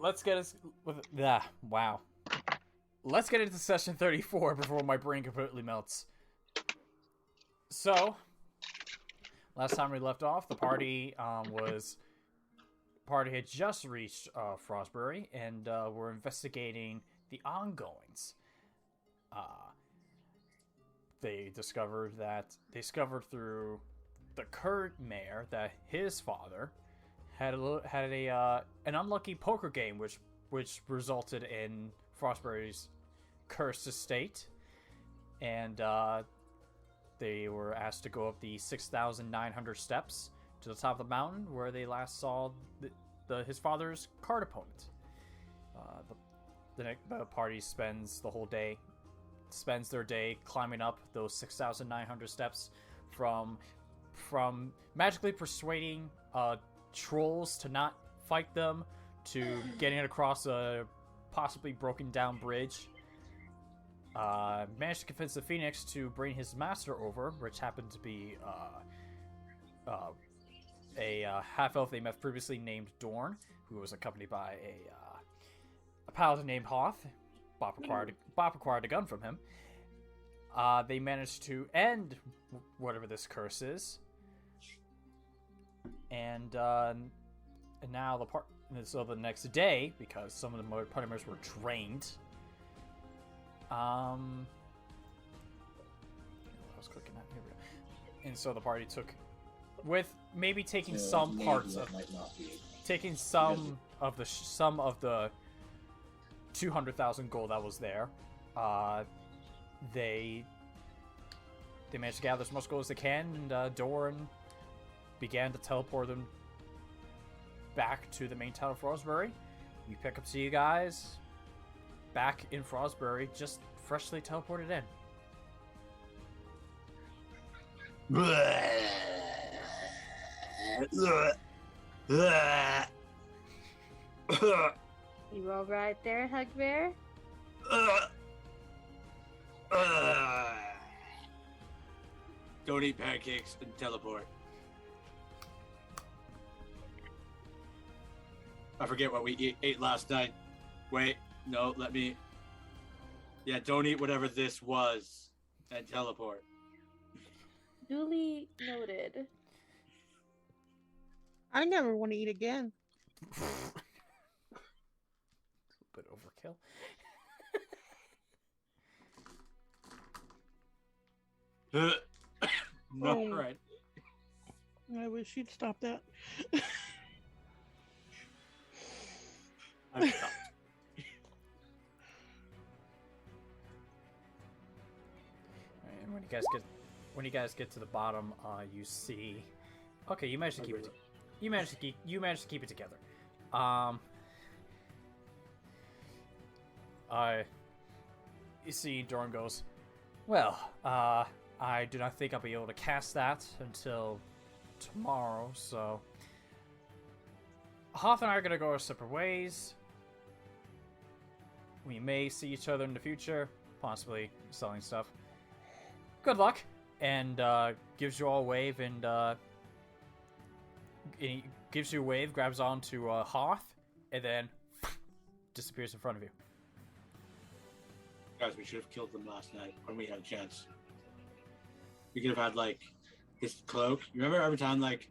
let's get us with wow. Let's get into session 34 before my brain completely melts. So, last time we left off, the party had just reached Froz Brary and were investigating the ongoings. They discovered through the current mayor that his father had an unlucky poker game, which resulted in Froz Brary's cursed estate, and they were asked to go up the 6,900 steps to the top of the mountain where they last saw his father's card opponent. The party spends their day climbing up those 6,900 steps, from magically persuading trolls to not fight them, to getting across a possibly broken down bridge. Managed to convince the Phoenix to bring his master over, which happened to be a half-elf they met previously named Dorn, who was accompanied by a paladin named Hoth. Bop acquired a gun from him. They managed to end whatever this curse is, and now the next day, because some of the party members were drained. I was clicking that. Here we go. And so the party took, with maybe taking some parts of, some of the 200,000 gold that was there. They managed to gather as much gold as they can, and Doran began to teleport them back to the main town of Froz Brary. We pick up to you guys back in Froz Brary, just freshly teleported in. You all right there, Hugbear? Don't eat pancakes and teleport. I forget what we ate last night. Wait, no, let me... Yeah, don't eat whatever this was and teleport. Duly noted. I never want to eat again. A bit overkill. No, right. I wish you'd stop that. I'm stopped. And when you guys get to the bottom, you see. Okay, you managed to keep it. You managed to keep it together. You see, Doran goes, well, I do not think I'll be able to cast that until tomorrow, so Hoth and I are going to go our separate ways. We may see each other in the future, possibly selling stuff. Good luck, and gives you all a wave, and he gives you a wave, grabs onto Hoth, and then disappears in front of you. Guys, we should have killed them last night when we had a chance. We could have had, like, his cloak. You remember every time, like,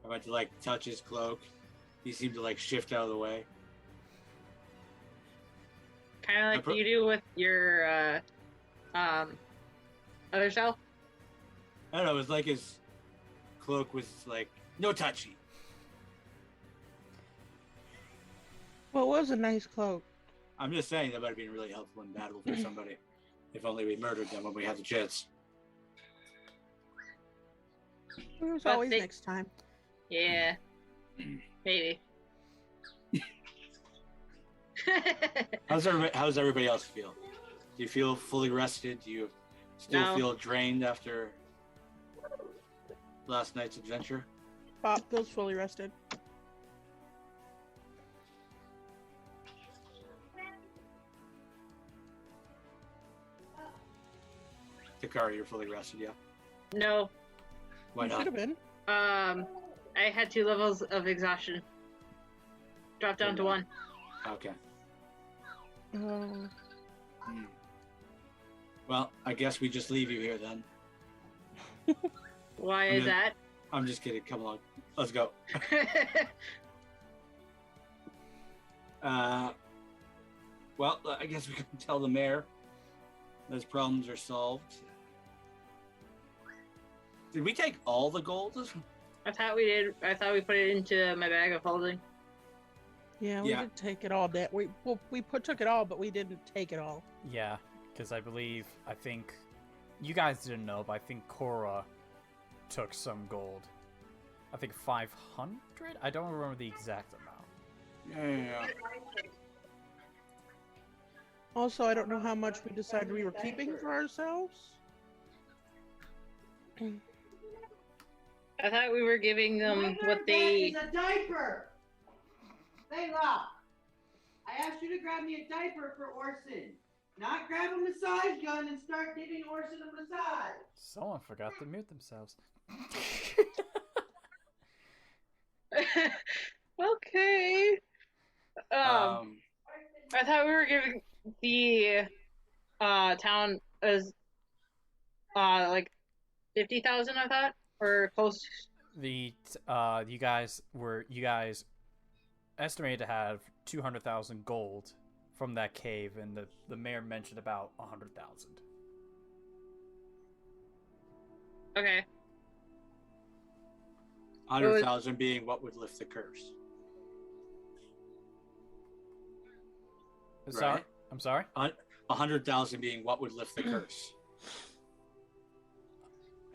I went to, like, touch his cloak, he seemed to, like, shift out of the way. Kind of like you do with your other self? I don't know, it was like his cloak was, like, no touchy. Well, it was a nice cloak. I'm just saying that might have been really helpful in battle for somebody. If only we murdered them when we had the chance. There's always next time. Yeah. Maybe. How's everybody else feel? Do you feel fully rested? Do you still feel drained after last night's adventure? Bob feels fully rested. Takari, you're fully rested, yeah? No. Why not? Should have been. I had 2 levels of exhaustion. Dropped down to 1. Okay. Oh. Well, I guess we just leave you here then. Why is that? I'm just kidding. Come along. Let's go. Well, I guess we can tell the mayor those problems are solved. Did we take all the gold? I thought we did. I thought we put it into my bag of holding. Yeah, we did take it all. Took it all, but we didn't take it all. Yeah, because I think you guys didn't know, but I think Corra took some gold. I think 500. I don't remember the exact amount. Yeah. Also, I don't know how much we decided we were keeping for ourselves. I thought we were giving them what they. Is a diaper. Layla, I asked you to grab me a diaper for Orson, not grab a massage gun and start giving Orson a massage. Someone forgot to mute themselves. Okay. I thought we were giving the town as like 50,000. I thought, or close. You guys estimated to have 200,000 gold from that cave, and the mayor mentioned about 100,000. Okay. 100,000 being what would lift the curse. Sorry? Right? I'm sorry? 100,000 being what would lift the curse.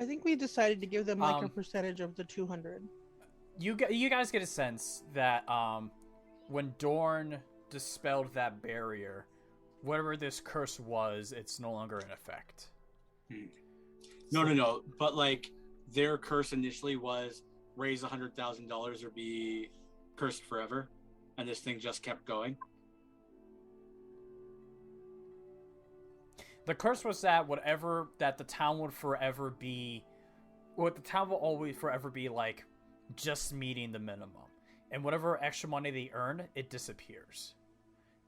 I think we decided to give them like a percentage of the 200. You guys get a sense that when Dorn dispelled that barrier, whatever this curse was, it's no longer in effect. No. But like their curse initially was raise $100,000 or be cursed forever, and this thing just kept going. The curse was that the town would forever be, the town will always forever be like just meeting the minimum, and whatever extra money they earn, it disappears,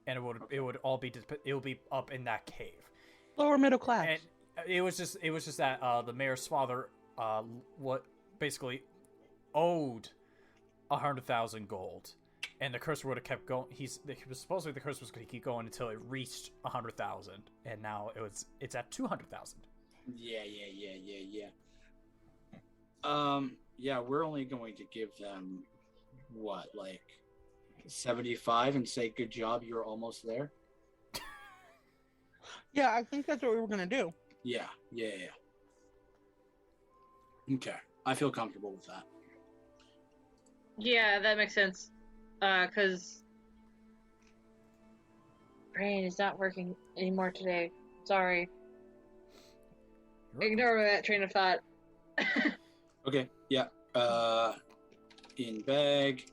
and it would be up in that cave. Lower middle class. And it was just that the mayor's father basically owed 100,000 gold, and the curse would have kept going. Supposedly the curse was going to keep going until it reached 100,000, and now it's at 200,000. Yeah. Yeah, we're only going to give them what, like 75, and say good job, you're almost there. Yeah, I think that's what we were gonna do. Yeah. Okay, I feel comfortable with that. Yeah, that makes sense. Because brain is not working anymore today. Sorry. Ignore that train of thought. Okay, yeah. In bag,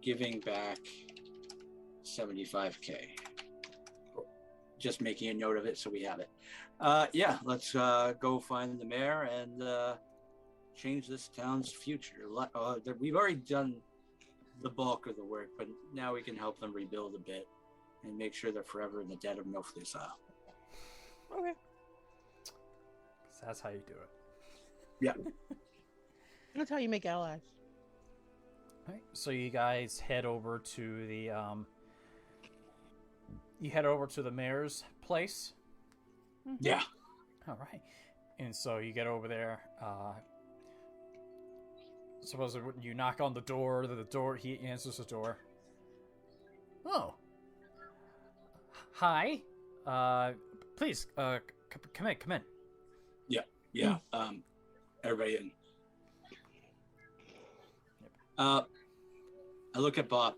giving back 75K. Just making a note of it so we have it. Yeah, let's go find the mayor and change this town's future. We've already done the bulk of the work, but now we can help them rebuild a bit and make sure they're forever in the dead of no Isle. Okay. That's how you do it. Yeah. That's how you make allies. All right, so you guys head over to the mayor's place. Yeah. All right, and so you get over there. Suppose you knock on the door. He answers the door. Oh. Hi. Please. Come in. Yeah. Everybody in. I look at Bob.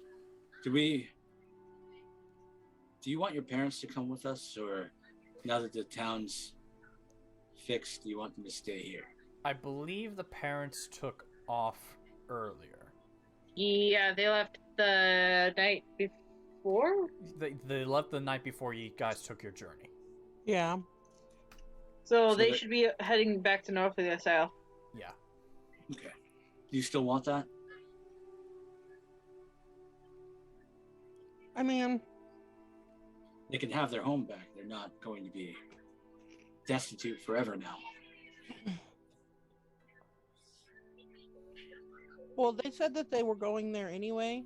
Do you want your parents to come with us, or now that the town's fixed, do you want them to stay here? I believe the parents took off earlier. Yeah, they left the night before? They left the night before you guys took your journey. Yeah. So they should be heading back to Isle. Yeah. Okay. Do you still want that? I mean, They can have their home back. They're not going to be destitute forever now. well, they said that they were going there anyway.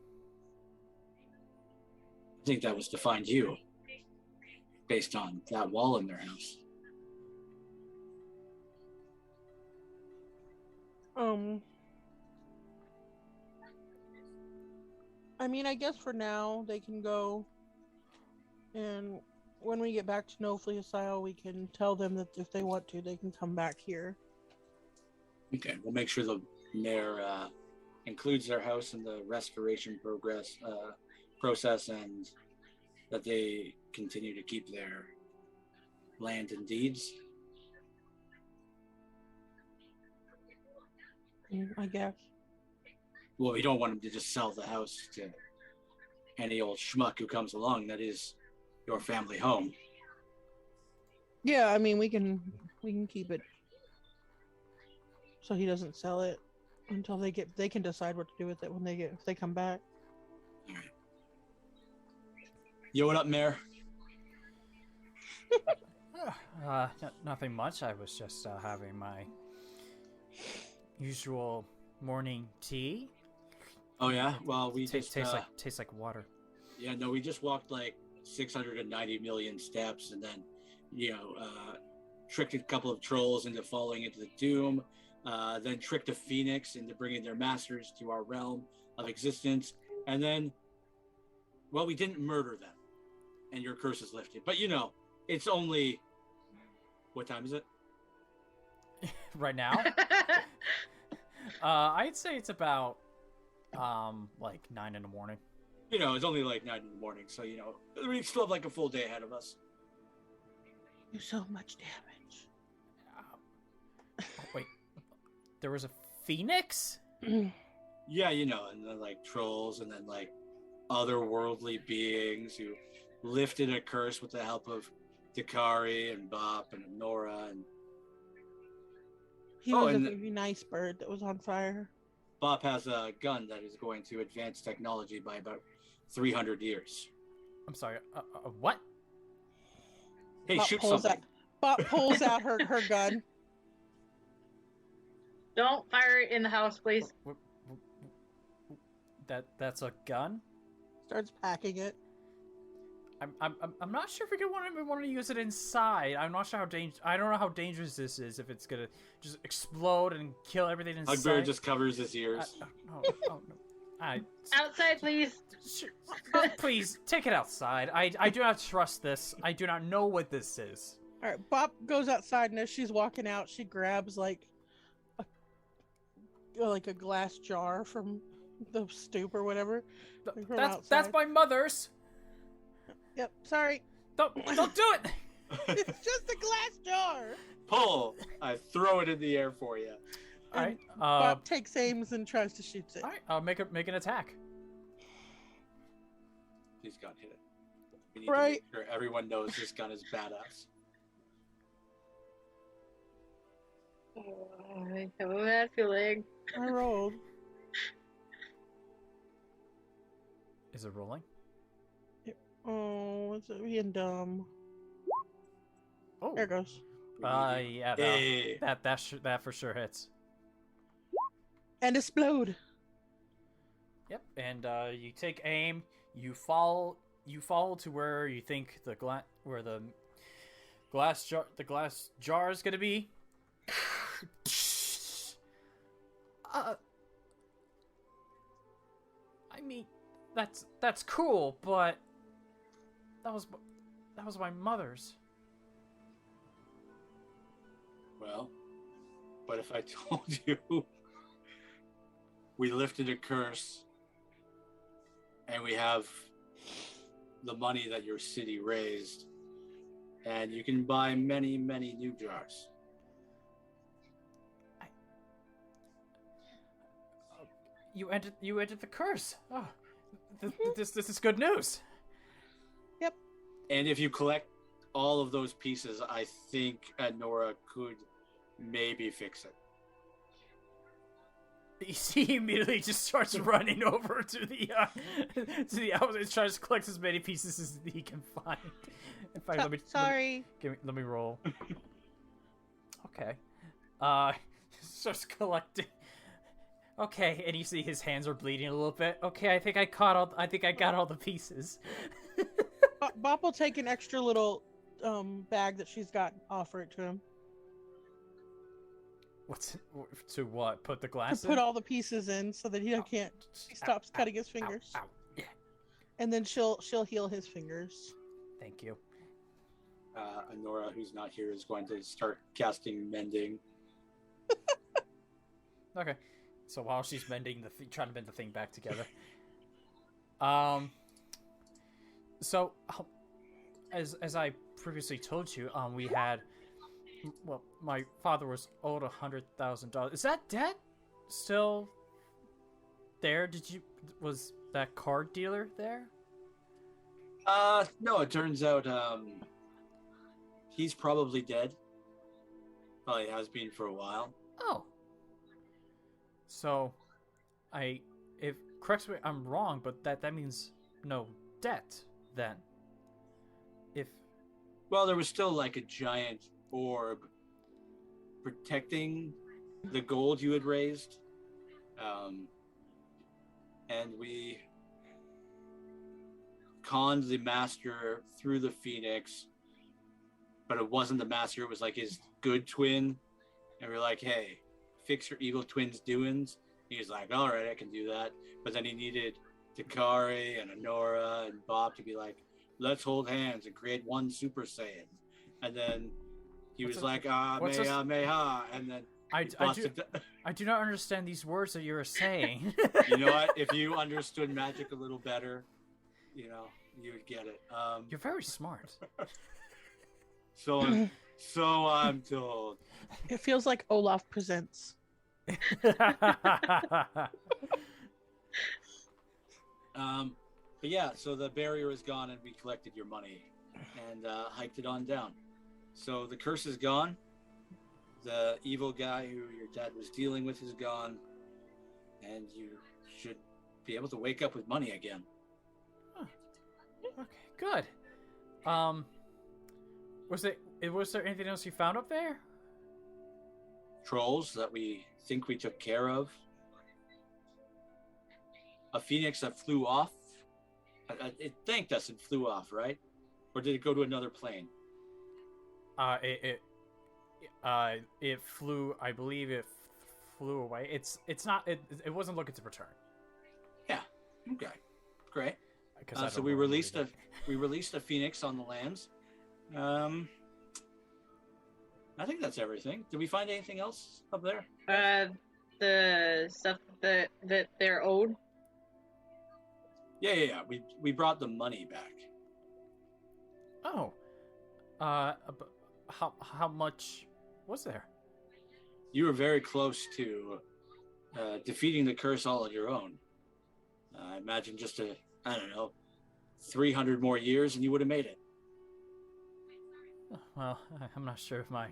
I think that was to find you, based on that wall in their house. I mean, I guess for now they can go, and when we get back to No Fleas Isle, we can tell them that if they want to, they can come back here. Okay, we'll make sure the mayor includes their house in the restoration process, and that they continue to keep their land and deeds. I guess. Well, we don't want them to just sell the house to any old schmuck who comes along. That is your family home. Yeah, I mean, we can keep it so he doesn't sell it until they can decide what to do with it if they come back. All right. Yo, what up, Mayor? Nothing much. I was just having my usual morning tea. Oh yeah. Well, we tastes like water. Yeah. No, we just walked like 690 million steps, and then, tricked a couple of trolls into falling into the doom. Then tricked a phoenix into bringing their masters to our realm of existence, and then, well, we didn't murder them, and your curse is lifted. But it's only, what time is it? Right now? I'd say it's about like 9 in the morning. It's only like 9 in the morning, so we still have like a full day ahead of us. Do so much damage. Wait, there was a phoenix? Yeah, and then like trolls, and then like otherworldly beings who lifted a curse with the help of Takari and Bop and Onora, and he was a very nice bird that was on fire. Bop has a gun that is going to advance technology by about 300 years. I'm sorry, what? Hey, Bop shoot pulls something. Bop pulls out her gun. Don't fire it in the house, please. That's a gun? Starts packing it. I'm not sure if we want to use it inside. I'm not sure I don't know how dangerous this is. If it's gonna just explode and kill everything inside. Hugbear just covers his ears. No. Outside, please. Sure. Please take it outside. I do not trust this. I do not know what this is. All right, Bop goes outside, and as she's walking out, she grabs like a glass jar from the stoop or whatever. That's my mother's. Yep, sorry. Don't do it. It's just a glass jar. Pull! I throw it in the air for you. All right. Bop takes aims and tries to shoot it. All right. I'll make an attack. Please God, hit it. We need to make sure everyone knows this gun is badass. I have a bad feeling. I rolled. Is it rolling? Oh, it's being dumb. Oh. There it goes. Yeah. Hey. That for sure hits. And explode. Yep. And you take aim. You fall to where you think the glass jar is gonna be. I mean, that's cool, but that was my mother's. Well, but if I told you we lifted a curse and we have the money that your city raised, and you can buy many, many new jars. You ended the curse. Oh, this is good news. Yep. And if you collect all of those pieces, I think Onora could maybe fix it. He immediately just starts running over to the outside, tries to collect as many pieces as he can find. In fact, Sorry. Let me roll. Okay. Starts collecting. Okay, and you see his hands are bleeding a little bit. Okay, I think I got all the pieces. Bop will take an extra little bag that she's got, offer it to him. To what? Put the glass To in? put all the pieces in so that he stops cutting his fingers. Ow. Yeah. And then she'll heal his fingers. Thank you. Onora, who's not here, is going to start casting mending. Okay. So while she's mending trying to mend the thing back together. So as I previously told you, we had, well, my father was owed $100,000. Is that debt still there? Was that card dealer there? No, it turns out he's probably dead. Probably has been for a while. Oh. So correct me if I'm wrong, but that means no debt then. Well, there was still like a giant orb protecting the gold you had raised. And we conned the master through the Phoenix, but it wasn't the master, it was like his good twin. And we were like, hey, fix your evil twin's doings. He was like, all right, I can do that. But then he needed Takari and Onora and Bob to be like, let's hold hands and create one Super Saiyan. And then he was like, meha, meha. And then I do not understand these words that you're saying. You know what? If you understood magic a little better, you would get it. You're very smart. So I'm told. It feels like Olaf presents. But yeah, so the barrier is gone and we collected your money and hiked it on down. So the curse is gone. The evil guy who your dad was dealing with is gone. And you should be able to wake up with money again. Huh. Okay, good. Was there anything else you found up there? Trolls that we think we took care of. A phoenix that flew off. It thanked us and flew off, right? Or did it go to another plane? It flew. I believe it flew away. It's not. It wasn't looking to return. Yeah. Okay. Great. So we released a phoenix on the lands. I think that's everything. Did we find anything else up there? The stuff that they're owed. Yeah. We brought the money back. Oh. How much was there? You were very close to defeating the curse all on your own. I imagine just 300 more years and you would have made it. Well, I'm not sure if my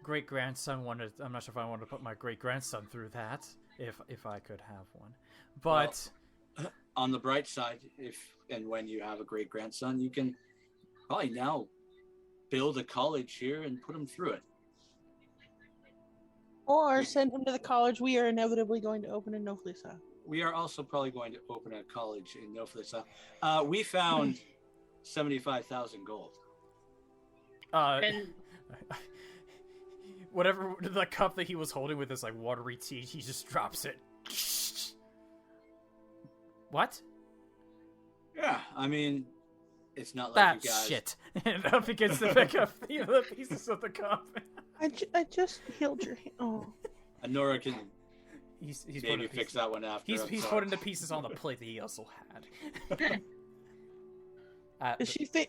great-grandson wanted... I'm not sure if I wanted to put my great-grandson through that, if I could have one. But... Well, on the bright side, if and when you have a great-grandson, you can probably now build a college here and put him through it. Or send him to the college we are inevitably going to open in Noflisa. We are also probably going to open a college in Noflisa. We found 75,000 gold. And whatever the cup that he was holding with his like watery tea, he just drops it. What? Yeah, I mean, it's not like that you guys. Shit. And up against the pick up the pieces of the cup. I just healed your hand. Oh. Onora can he's maybe fix that one after. He's putting the pieces on the plate that he also had.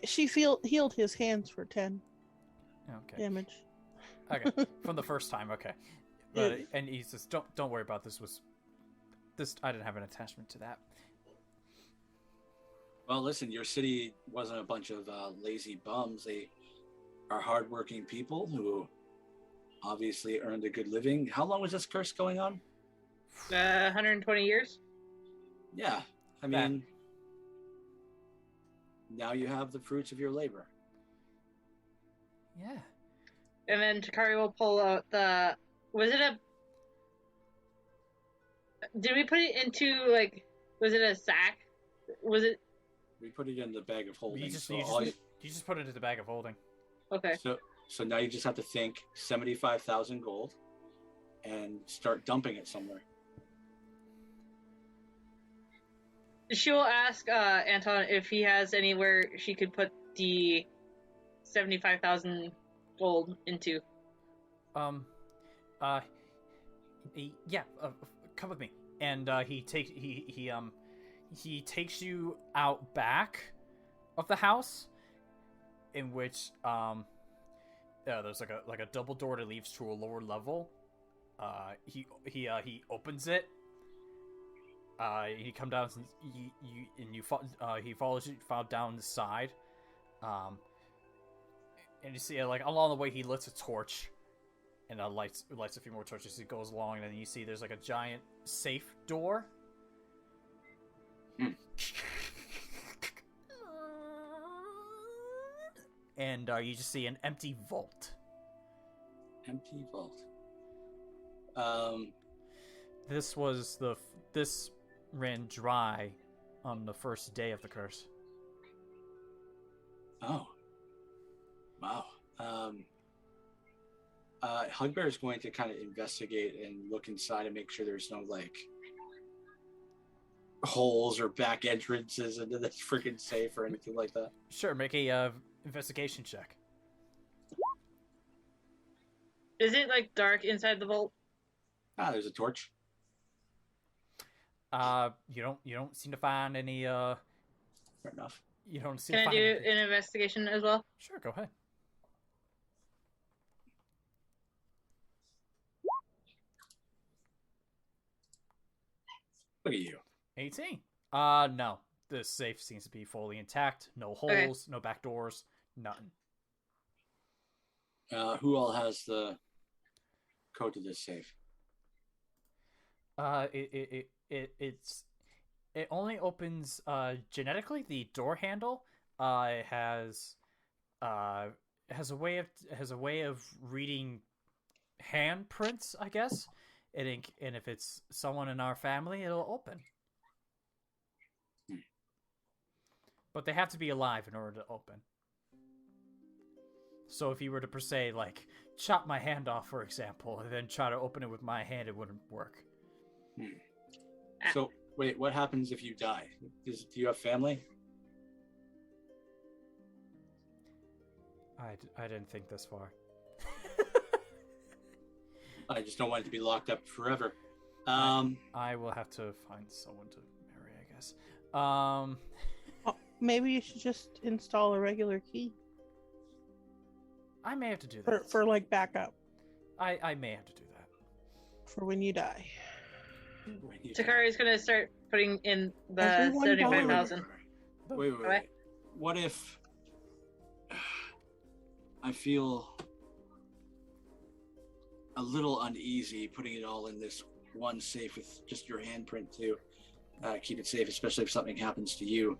She healed his hands for 10 damage. Okay, from the first time. Okay, and he says, "Don't worry about this. I didn't have an attachment to that." Well, listen, your city wasn't a bunch of lazy bums. They are hardworking people who obviously earned a good living. How long was this curse going on? 120 years. Yeah, I mean, now you have the fruits of your labor. Yeah. And then Takari will pull out the. Was it a? Did we put it into like? Was it a sack? Was it? We put it in the bag of holding. You just put it in the bag of holding. Okay. So now you just have to think 75,000 gold, and start dumping it somewhere. She will ask Anton if he has anywhere she could put the 75,000 gold into. Yeah. Come with me. And he takes you out back of the house, in which there's like a double door that leads to a lower level. He opens it. You come down and he follows you down the side. And you see like along the way he lit a torch, and lights a few more torches as he goes along, and then you see there's like a giant safe door. And you just see an empty vault. Empty vault. This ran dry on the first day of the curse. Oh. Wow. Hugbear is going to kind of investigate and look inside and make sure there's no like holes or back entrances into this freaking safe or anything like that. Sure, make a investigation check. Is it like dark inside the vault? There's a torch. You don't seem to find any Fair enough. You don't seem Can to I find do anything. an investigation as well? Sure, go ahead. Look at you. 18. No. The safe seems to be fully intact. No holes, no back doors, nothing. Who all has the code to this safe? It only opens genetically. The door handle has a way of reading handprints, I guess. And if it's someone in our family, it'll open. But they have to be alive in order to open. So if you were to per se like chop my hand off, for example, and then try to open it with my hand, it wouldn't work. So wait, what happens if you die? Do you have family? I didn't think this far. I just don't want it to be locked up forever. I will have to find someone to marry, I guess. Maybe you should just install a regular key I may have to do that. for like backup I may have to do that. for when you die. Takari's gonna start putting in the Everyone 75,000. Wait. What if I feel a little uneasy putting it all in this one safe with just your handprint to keep it safe, especially if something happens to you.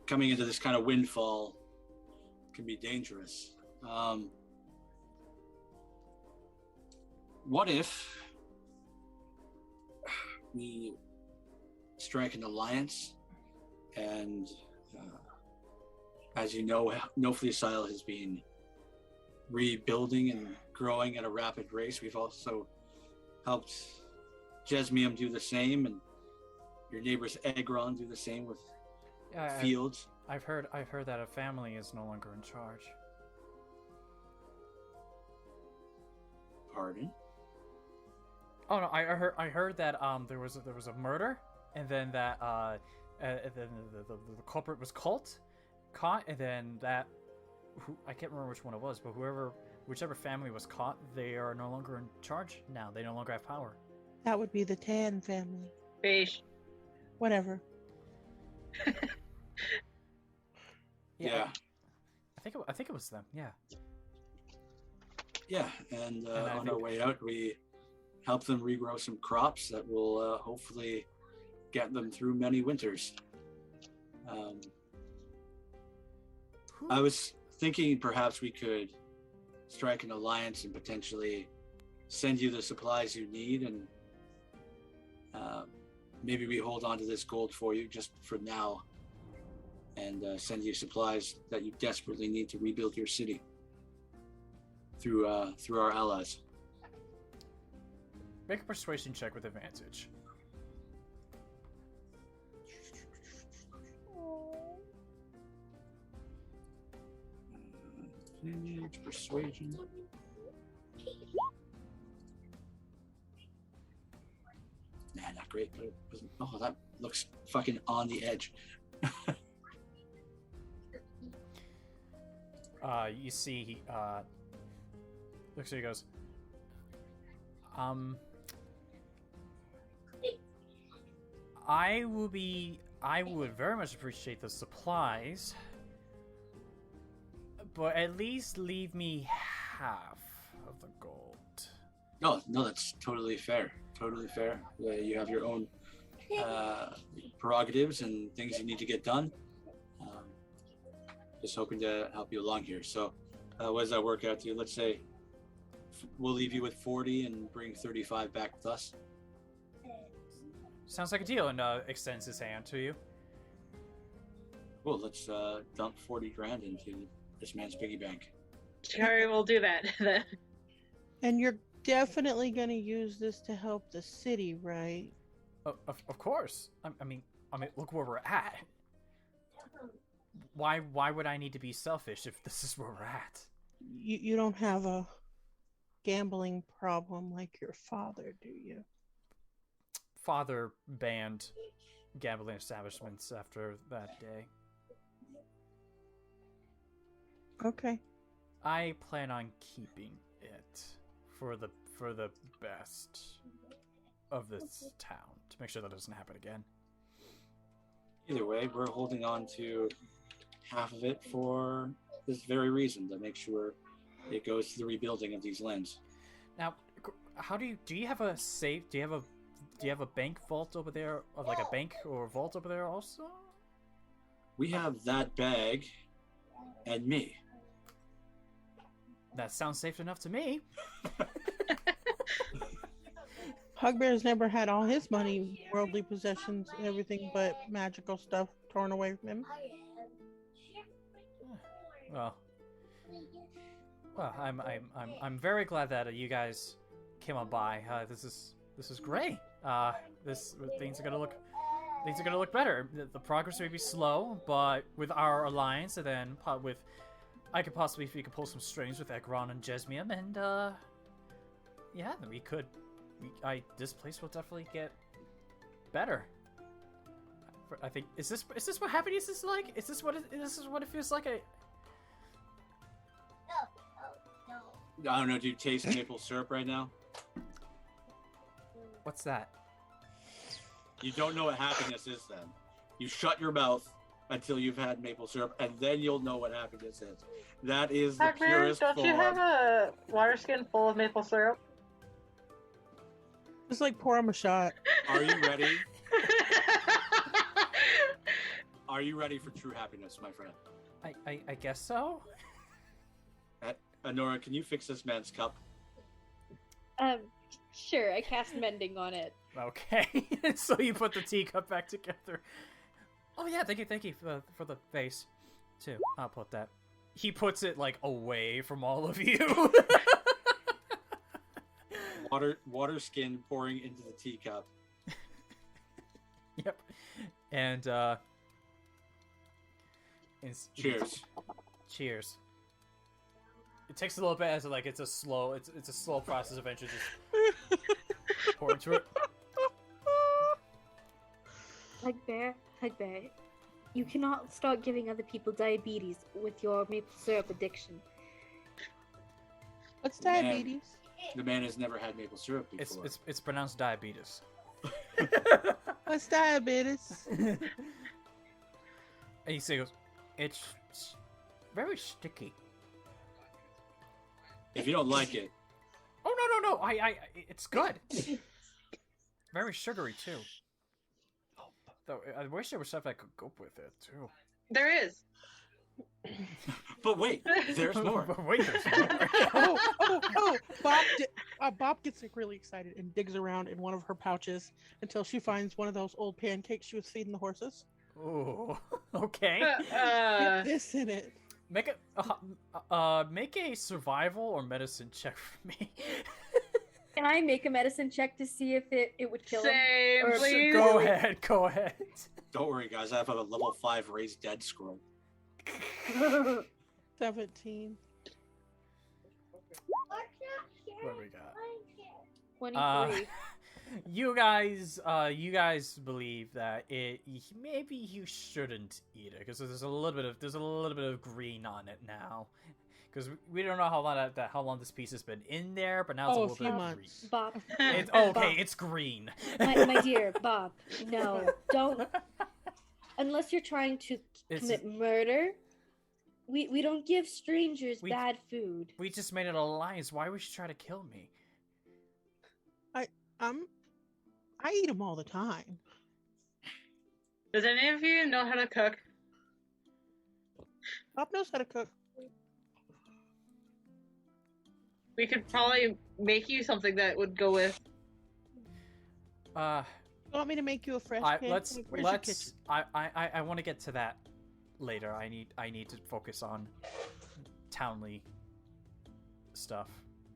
Coming into this kind of windfall can be dangerous. What if we strike an alliance and as you know, No Fleece Isle has been rebuilding and growing at a rapid rate. We've also helped Jesmium do the same, and your neighbors Egron do the same with fields. I've heard that a family is no longer in charge. Pardon? Oh no, I heard that there was a murder, and then that then the culprit was caught, and then that I can't remember which one it was, but whichever family was caught, they are no longer in charge now. They no longer have power. That would be the Tan family. Beige. Whatever. Yeah. I think it was them. Yeah. Yeah, and on our way out, we help them regrow some crops that will hopefully get them through many winters. I was thinking perhaps we could strike an alliance and potentially send you the supplies you need, and maybe we hold on to this gold for you just for now, and send you supplies that you desperately need to rebuild your city through our allies. Make a persuasion check with advantage. Persuasion. Nah, not great, but it wasn't. Oh, that looks fucking on the edge. You see, he looks at you, goes, I would very much appreciate the supplies, but at least leave me half of the gold. No, that's totally fair. Totally fair. You have your own prerogatives and things you need to get done. Just hoping to help you along here. So, what does that work out to? Let's say we'll leave you with 40 and bring 35 back with us. Sounds like a deal, and extends his hand to you. Cool. Let's dump 40 grand into this man's piggy bank. Takari will do that. And you're definitely going to use this to help the city, right? Of course. I mean, look where we're at. Why would I need to be selfish if this is where we're at? You don't have a gambling problem like your father, do you? Father banned gambling establishments after that day. Okay. I plan on keeping it for the best of this town, to make sure that doesn't happen again. Either way, we're holding on to half of it for this very reason, to make sure it goes to the rebuilding of these lands. Now, how do you have a safe? Do you have a bank vault over there, or like a bank or vault over there also? We have that bag and me. That sounds safe enough to me. Hugbear's never had all his money, worldly possessions, everything but magical stuff torn away from him. Well, I'm very glad that you guys came on by. This is great. Things are gonna look better. The progress may be slow, but with our alliance, and then I could possibly, if you could pull some strings with Ekron and Jesmium, and yeah, then this place will definitely get better. I think is this what happiness is like? Is this what it feels like? I don't know. Do you taste maple syrup right now? What's that? You don't know what happiness is then. You shut your mouth until you've had maple syrup, and then you'll know what happiness is. That is the Hugbear, purest don't form. you have a water skin full of maple syrup? Just like pour him a shot. Are you ready? Are you ready for true happiness, my friend? I guess so. Onora, can you fix this man's cup? Sure, I cast mending on it. Okay, so you put the teacup back together. Oh yeah, thank you for the vase, too. I'll put that. He puts it like away from all of you. Water skin pouring into the teacup. Yep, and cheers. Cheers. It takes a little bit as it's a slow process. Eventually, just pour into it. Hugbear, you cannot start giving other people diabetes with your maple syrup addiction. What's diabetes? The man has never had maple syrup before. It's pronounced diabetes. What's diabetes? And he goes, it's very sticky. If you don't like it, Oh no! It's good. Very sugary too. Though I wish there was stuff I could go with it too. There is. But wait, there's more. But wait, there's more. Bob gets like, really excited and digs around in one of her pouches until she finds one of those old pancakes she was feeding the horses. Oh, okay. Get this in it. Make a survival or medicine check for me. Can I make a medicine check to see if it would kill him? Same, Or- please. Go ahead. Don't worry, guys. I have a level 5 raised dead scroll. 17. What do we got? 23. You guys believe that maybe you shouldn't eat it because there's a little bit of green on it now. Because we don't know how long this piece has been in there, but now it's a little bit of green. Bob. It's green. My dear, Bob, no, don't. Unless you're trying to commit murder, we don't give strangers bad food. We just made an alliance. Why would you try to kill me? I eat them all the time. Does any of you know how to cook? Bob knows how to cook. We could probably make you something that would go with. You want me to make you a fresh pan? Let's. Where's your kitchen? I want to get to that later. I need to focus on Townley stuff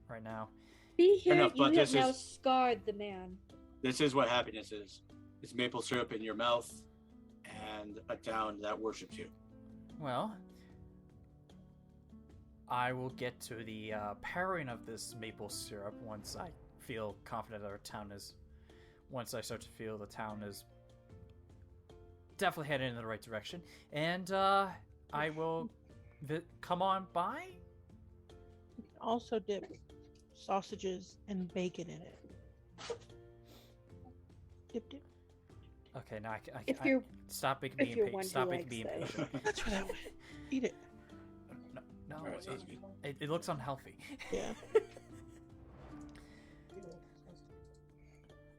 right now. Be here, Enough, you but have this now is- scarred the man. This is what happiness is. It's maple syrup in your mouth and a town that worships you. Well, I will get to the pairing of this maple syrup once I feel confident that our town is. Once I start to feel the town is definitely heading in the right direction, and I will come on by. You can also dip sausages and bacon in it. Dip. Okay, now If you're stop making me if you're impatient. one Stop who making me likes impatient. That's where that went. Eat it. No, Alright, sounds good. it looks unhealthy. Yeah.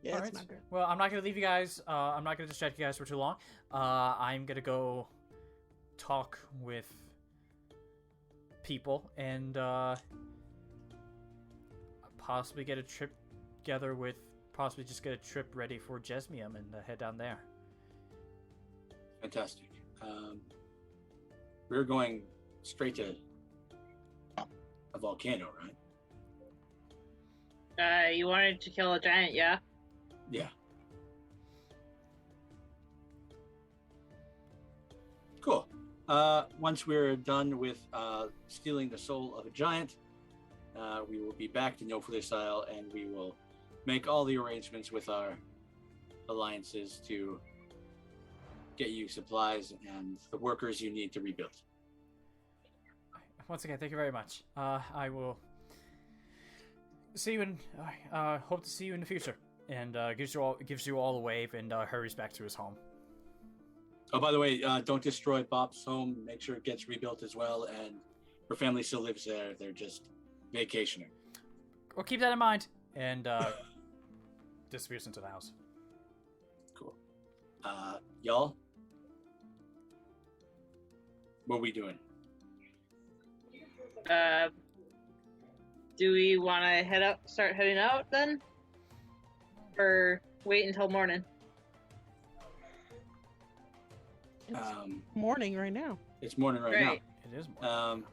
Yeah, Alright. it's not good. Well, I'm not gonna leave you guys. I'm not gonna distract you guys for too long. I'm gonna go talk with people and possibly get a trip together with. Possibly just get a trip ready for Jesmium and head down there. Fantastic. We're going straight to a volcano, right? You wanted to kill a giant, yeah? Yeah. Cool. Once we're done with stealing the soul of a giant, we will be back to No Further Style, and we will make all the arrangements with our alliances to get you supplies and the workers you need to rebuild. Once again, thank you very much. I will see you in. Hope to see you in the future. And gives you all a wave and hurries back to his home. Oh, by the way, don't destroy Bob's home. Make sure it gets rebuilt as well. And her family still lives there. They're just vacationing. Well, keep that in mind. And disappears into the house. Cool. Y'all, what are we doing? Do we want to start heading out then? Or wait until morning? It's morning right now. It's morning right Right. It is more.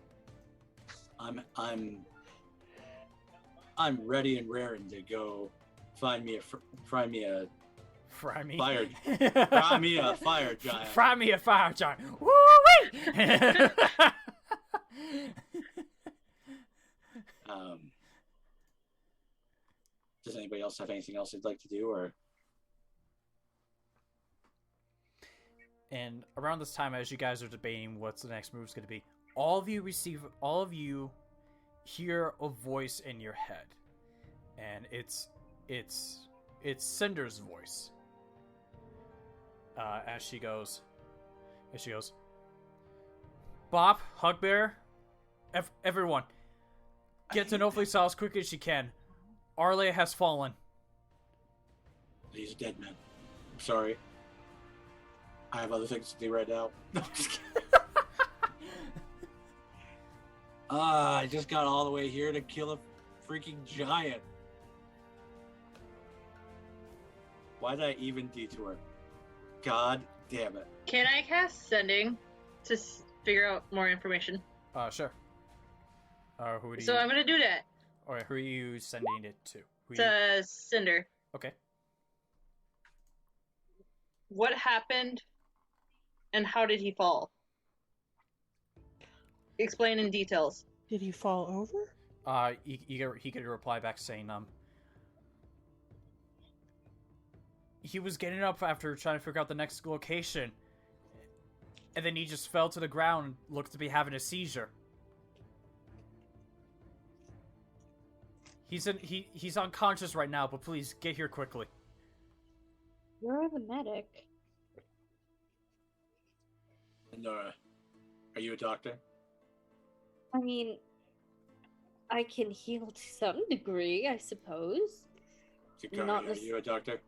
I'm ready and raring to go fry me a Fry me. fire me a fire giant. Fry me a fire giant. Woo-wee! Does anybody else have anything else they'd like to do, or? And around this time, as you guys are debating what's the next move is going to be, all of you hear a voice in your head, and it's Cinder's voice. As she goes, Bob, Hugbear, everyone, get to No Fleece as quickly as you can. Arley has fallen. He's a dead man. I'm sorry. I have other things to do right now. No, I'm just kidding. I just got all the way here to kill a freaking giant. Why did I even detour? God damn it. Can I cast Sending to figure out more information? Sure. Who do So you... I'm gonna do that. Alright, who are you sending it to? To Cinder. Okay. What happened and how did he fall? Explain in details. Did he fall over? He could reply back saying, he was getting up after trying to figure out the next location, and then he just fell to the ground and looked to be having a seizure. He's unconscious right now, but please get here quickly. You're the medic. Onora, are you a doctor? I mean, I can heal to some degree, I suppose. Takari, are you a doctor?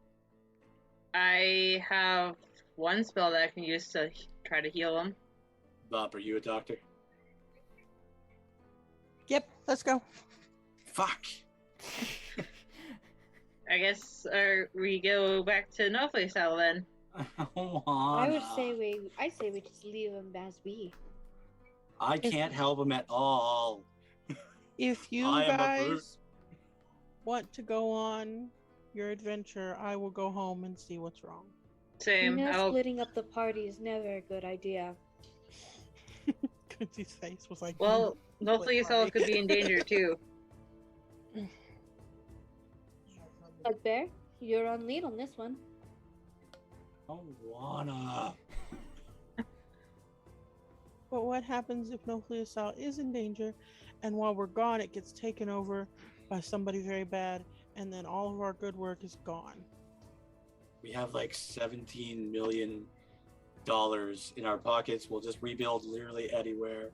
I have one spell that I can use to try to heal him. Bob, are you a doctor? Yep, let's go. Fuck! I guess we go back to No Place Style then. I say we just leave him as be. I can't help him at all. If you guys want to go on your adventure, I will go home and see what's wrong. Same. Splitting up the party is never a good idea. Quincy's face was like... Well, No Place Style could be in danger too. Hugbear, you're on lead on this one. I don't wanna. But what happens if No Fleasal is in danger, and while we're gone, it gets taken over by somebody very bad, and then all of our good work is gone? We have like $17 million in our pockets. We'll just rebuild literally anywhere.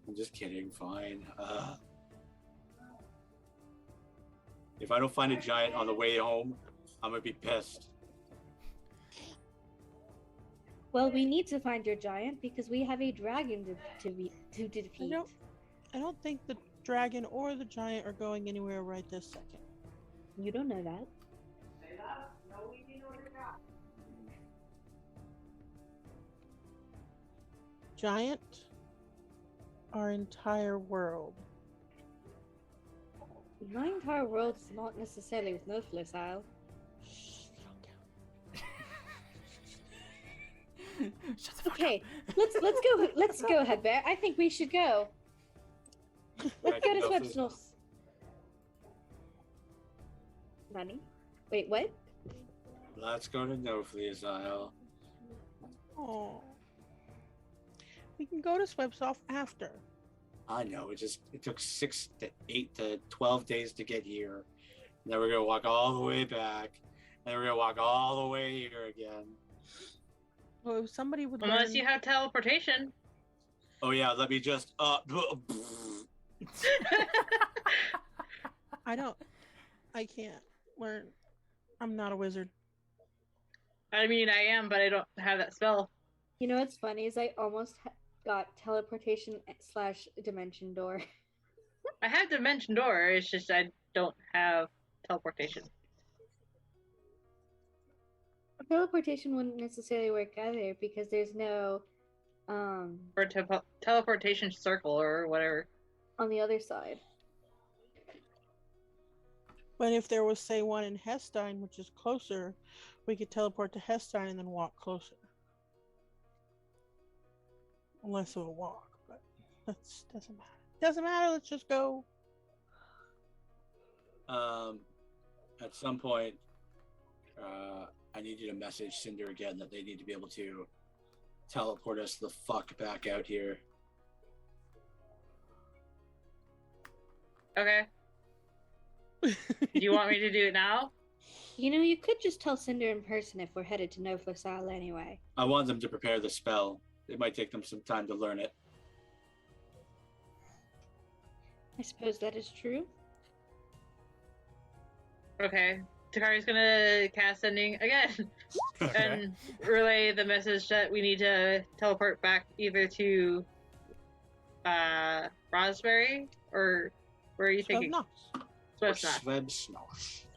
I'm just kidding. Fine. If I don't find a giant on the way home, I'm gonna be pissed. Well, we need to find your giant because we have a dragon to defeat. I don't think the dragon or the giant are going anywhere right this second. You don't know that. Giant? Our entire world. My entire world is not necessarily with no Flisile. Shh, you don't count. Shut the fuck Okay, up. let's go, Hugbear. I think we should go. Let's go to Swepsnos. Nani? Wait, what? Let's go to No Flea's Isle. Oh. We can go to Swepsoft after. I know, it took 6 to 8 to 12 days to get here. And then we're gonna walk all the way back. And then we're gonna walk all the way here again. Well, if somebody would Unless learn... you have teleportation. Oh yeah, let me just I can't learn. I'm not a wizard. I mean, I am, but I don't have that spell. You know what's funny is I almost got teleportation / dimension door. I have Dimension Door, it's just I don't have teleportation. Teleportation wouldn't necessarily work either because there's no Or teleportation circle or whatever. on the other side. But if there was, say, one in Hestein, which is closer, we could teleport to Hestein and then walk closer. Less of a walk, but that doesn't matter. Doesn't matter, let's just go. At some point, I need you to message Cinder again that they need to be able to teleport us the fuck back out here. Okay. Do you want me to do it now? You know, you could just tell Cinder in person if we're headed to No Flisile anyway. I want them to prepare the spell. it might take them some time to learn it. I suppose that is true. Okay. Takari's gonna cast sending again and relay the message that we need to teleport back either to Froz Brary or where are you thinking? Swebsnos.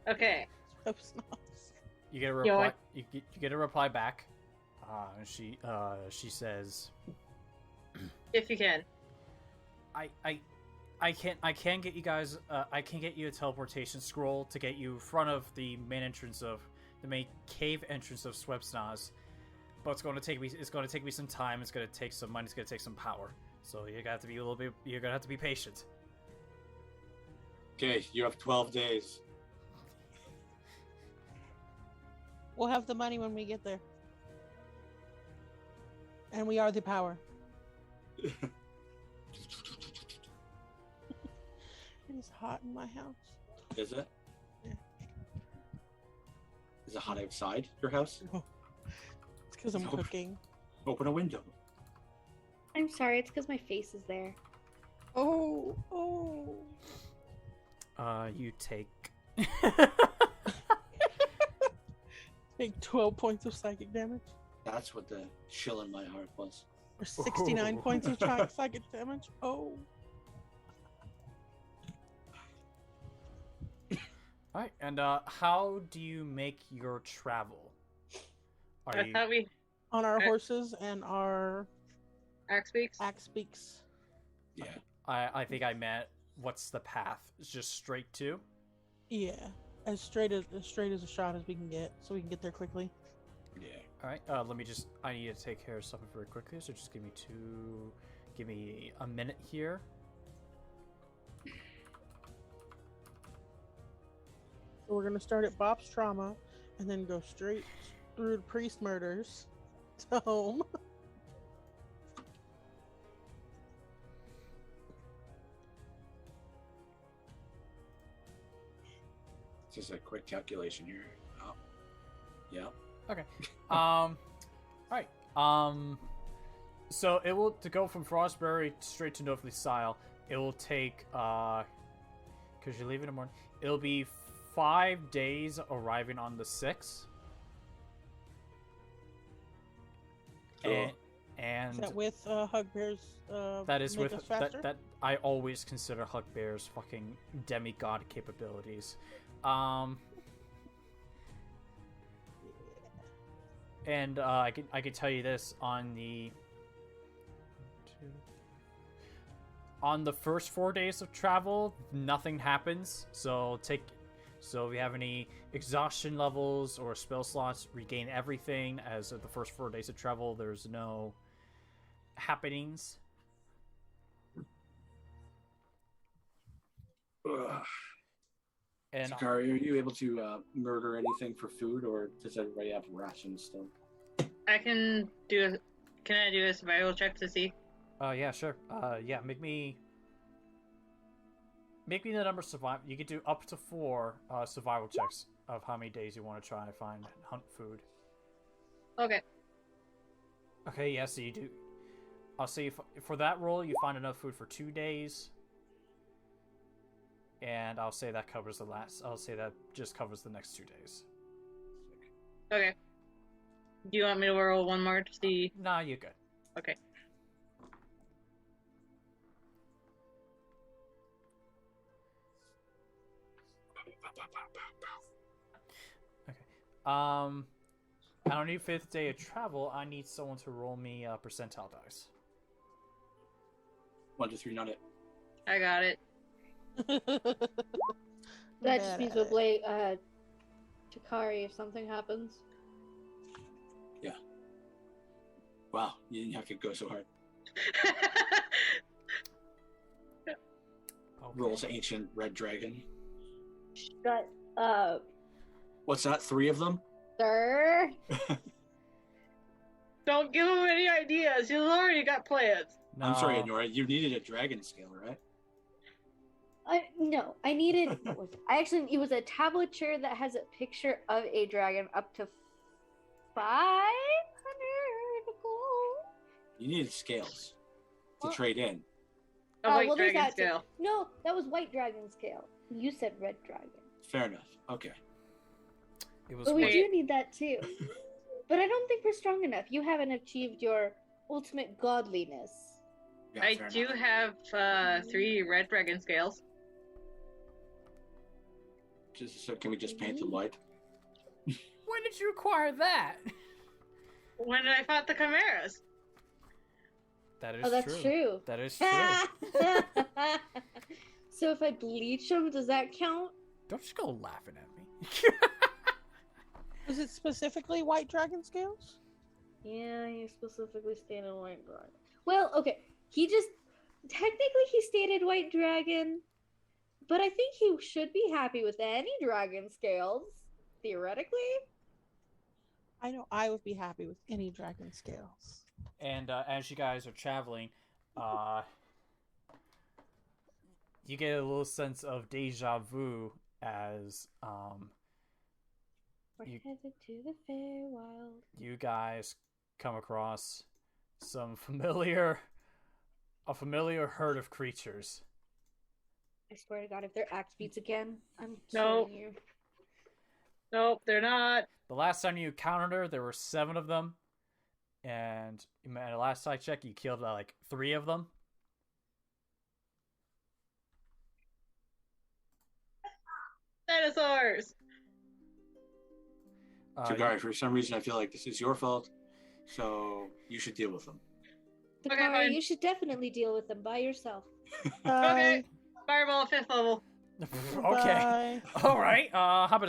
Okay. You get a reply. You get a reply back. She says, "If you can." I can't get you guys. I can get you a teleportation scroll to get you in front of the main entrance of the main cave entrance of Swebsnos, but it's going to take me. It's going to take me some time. It's going to take some money. It's going to take some power. So you're gonna have to be a little bit. You're gonna have to be patient. Okay, you have 12 days. We'll have the money when we get there. And we are the power. It is hot in my house. Is it? Yeah. Is it hot outside your house? Oh. It's because I'm cooking. Open a window. I'm sorry, it's because my face is there. Oh. You take. Take 12 points of psychic damage. That's what the chill in my heart was. Or 69 points of psychic damage. Oh. Alright, and how do you make your travel? I thought we on our horses and our axe beaks. Yeah. I think I meant what's the path? It's just straight to? Yeah. As straight as a shot as we can get, so we can get there quickly. Yeah. Alright, I need to take care of something very quickly, so just give me a minute here. So we're gonna start at Bob's Trauma, and then go straight through the priest murders to home. Just a quick calculation here. Oh. Yeah. Okay. Alright. So it will, to go from Froz Brary straight to Northly Style, it will take, because you're leaving in the morning, it'll be 5 days arriving on the 6th. Cool. And is that with Hugbear's that is make with us faster? that I always consider Hugbear's fucking demigod capabilities. And I can tell you this on the first 4 days of travel, nothing happens. So if you have any exhaustion levels or spell slots, regain everything. As of the first 4 days of travel, there's no happenings. Ugh. And Takari, are you able to murder anything for food, or does everybody have rations still? Can I do a survival check to see? Yeah, sure. Yeah, make me the number survive. You could do up to 4 survival checks of how many days you want to try and hunt food. Okay. Okay, yeah, so you do. I'll say for that roll, you find enough food for 2 days. And I'll say that covers I'll say that just covers the next 2 days. Okay. Do you want me to roll one more to see? Nah, you're good. Okay. Okay. On our new 5th day of travel, I need someone to roll me percentile dice. 1 to 3, not it. I got it. That just means we'll blame Takari if something happens. Yeah. Wow, you didn't have to go so hard. Okay. Rolls ancient red dragon. Shut up, What's that? 3 of them? sir. Don't give him any ideas. He's already got plans. I'm sorry, Onora. You needed a dragon scale, right? No, I needed. What was it? It was a tablature that has a picture of a dragon up to 500 You needed scales to What? trade in. A white well, there's dragon that too. scale. No, that was white dragon scale. You said red dragon. Fair enough. Okay. It was But we white. do need that too. But I don't think we're strong enough. You haven't achieved your ultimate godliness. Yeah, I fair do enough. have 3 red dragon scales. So can we just paint them white? When did you acquire that? When I fought the chimeras. That is Oh, that's true. That is true. So if I bleach them, does that count? Don't just go laughing at me. Was it specifically white dragon scales? Yeah, he specifically stated white dragon. Well, okay. He just technically he stated white dragon, but I think he should be happy with any dragon scales, theoretically. I know I would be happy with any dragon scales. And as you guys are traveling, you get a little sense of deja vu as We're You- headed to the Feywild. you guys come across a familiar herd of creatures. I swear to God, if they're axe beats again, I'm No. killing you. Nope, they're not. The last time you encountered her, there were 7 of them, and at the last I checked, you killed like 3 of them. Dinosaurs! Takari, for some reason I feel like this is your fault, so you should deal with them. Okay, Takari, fine. you should definitely deal with them by yourself. Okay. Fireball 5th level. Okay. All right. How about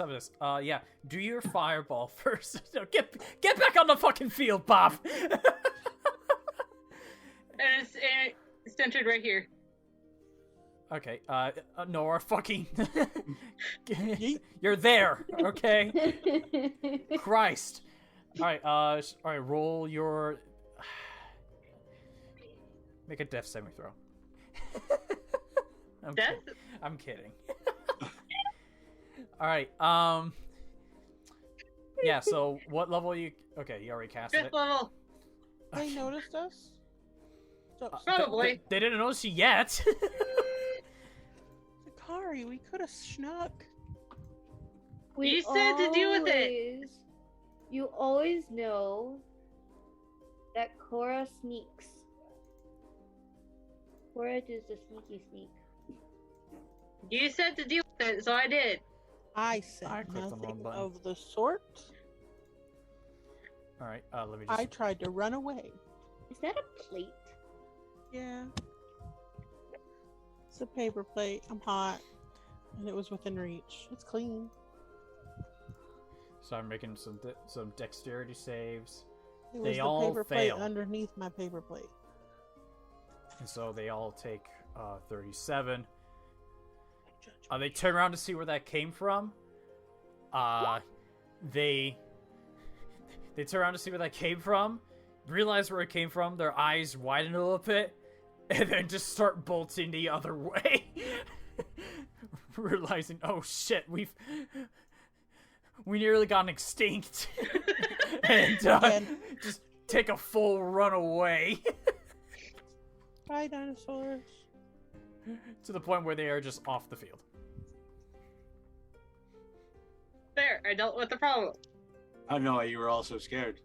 this? Yeah. Do your fireball first. No, get back on the fucking field, Bob. And it's centered right here. Okay. Nora, fucking. You're there. Okay. Christ. All right. All right. Roll your. Make a death saving throw. Death? I'm kidding. All right. Yeah. So, what level are you? Okay, you already casted 5th it. level. They noticed us? So, Probably. They didn't notice you yet. Takari, we could have snuck. You said to deal with it. You always know that Corra sneaks. Corra does the sneaky sneak. You said to deal with it, so I did. I said I clicked the wrong nothing button. of the sort. All right. Let me just. I tried to run away. Is that a plate? Yeah. It's a paper plate. I'm hot. And it was within reach. It's clean. So I'm making some dexterity saves, It was They the all paper fail. plate underneath my paper plate. and so they all take 37. They turn around to see where that came from. They turn around to see where that came from, realize where it came from, their eyes widen a little bit, and then just start bolting the other way. Realizing, oh shit, we nearly got extinct. And Again. just take a full run away. Bye, dinosaurs. To the point where they are just off the field. There, I dealt with the problem. I don't know why you were all so scared.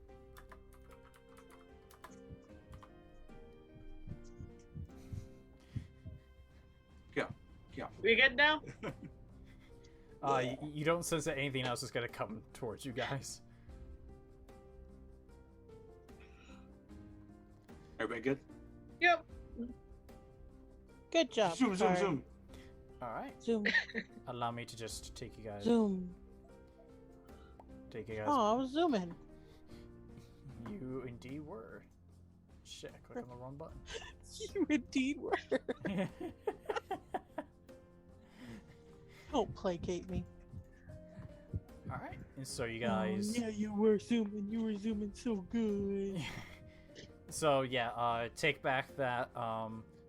Go. We good now? You don't sense that anything else is gonna come towards you guys. Everybody good? Yep. Good job. Zoom, zoom, Takari. zoom. Alright. Zoom. Allow me to just take you guys. Zoom. Take you guys. Oh, I was zooming. You indeed were. Shit, I clicked on the wrong button. You indeed were. Don't placate me. Alright. And so you guys. Oh, yeah, you were zooming. You were zooming so good. So yeah, take back that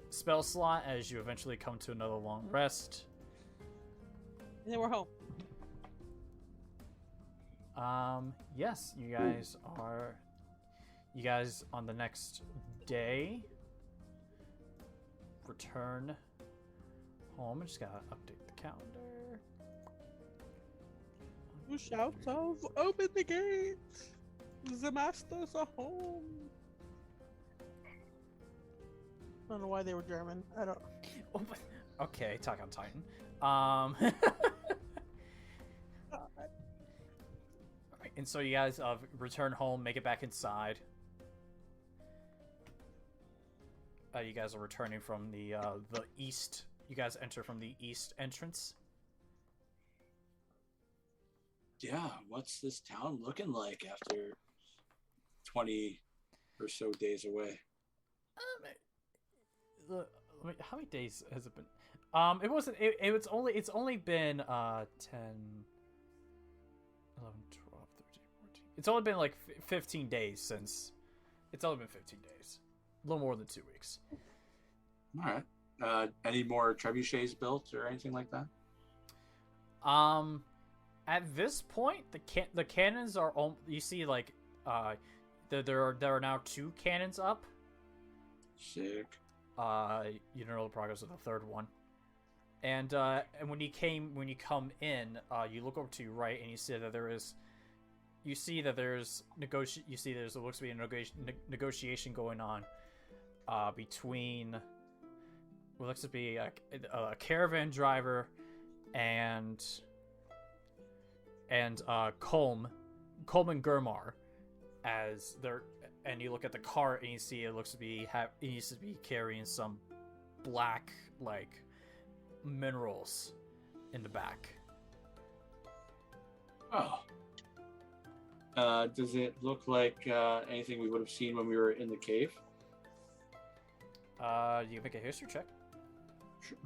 spell slot as you eventually come to another long rest. And then we're home. Yes, you guys are. you guys on the next day return home. I just gotta update the calendar. Who shouts of open the gates? The masters are home. I don't know why they were German. I don't. Oh, okay, Attack on Titan. Alright, and so you guys return home, make it back inside. You guys are returning from the east. You guys enter from the east entrance. Yeah, what's this town looking like after 20 or so days away? How many days has it been? It wasn't. It's only been 10, 11, 12, 13, 14. It's only been like 15 days since. It's only been 15 days. A little more than 2 weeks. All right. Any more trebuchets built or anything like that? At this point, the cannons are. You see, like, there are now 2 cannons up. Sick. You don't know the progress of the third one. And when you come in, you look over to your right and you see that there's what looks to be a negotiation going on between what looks to be a caravan driver and Colm and Gurmar, as they're. And you look at the cart and you see it looks to be it needs to be carrying some black like minerals in the back. Oh. Does it look like anything we would have seen when we were in the cave? You make a history check. Sure.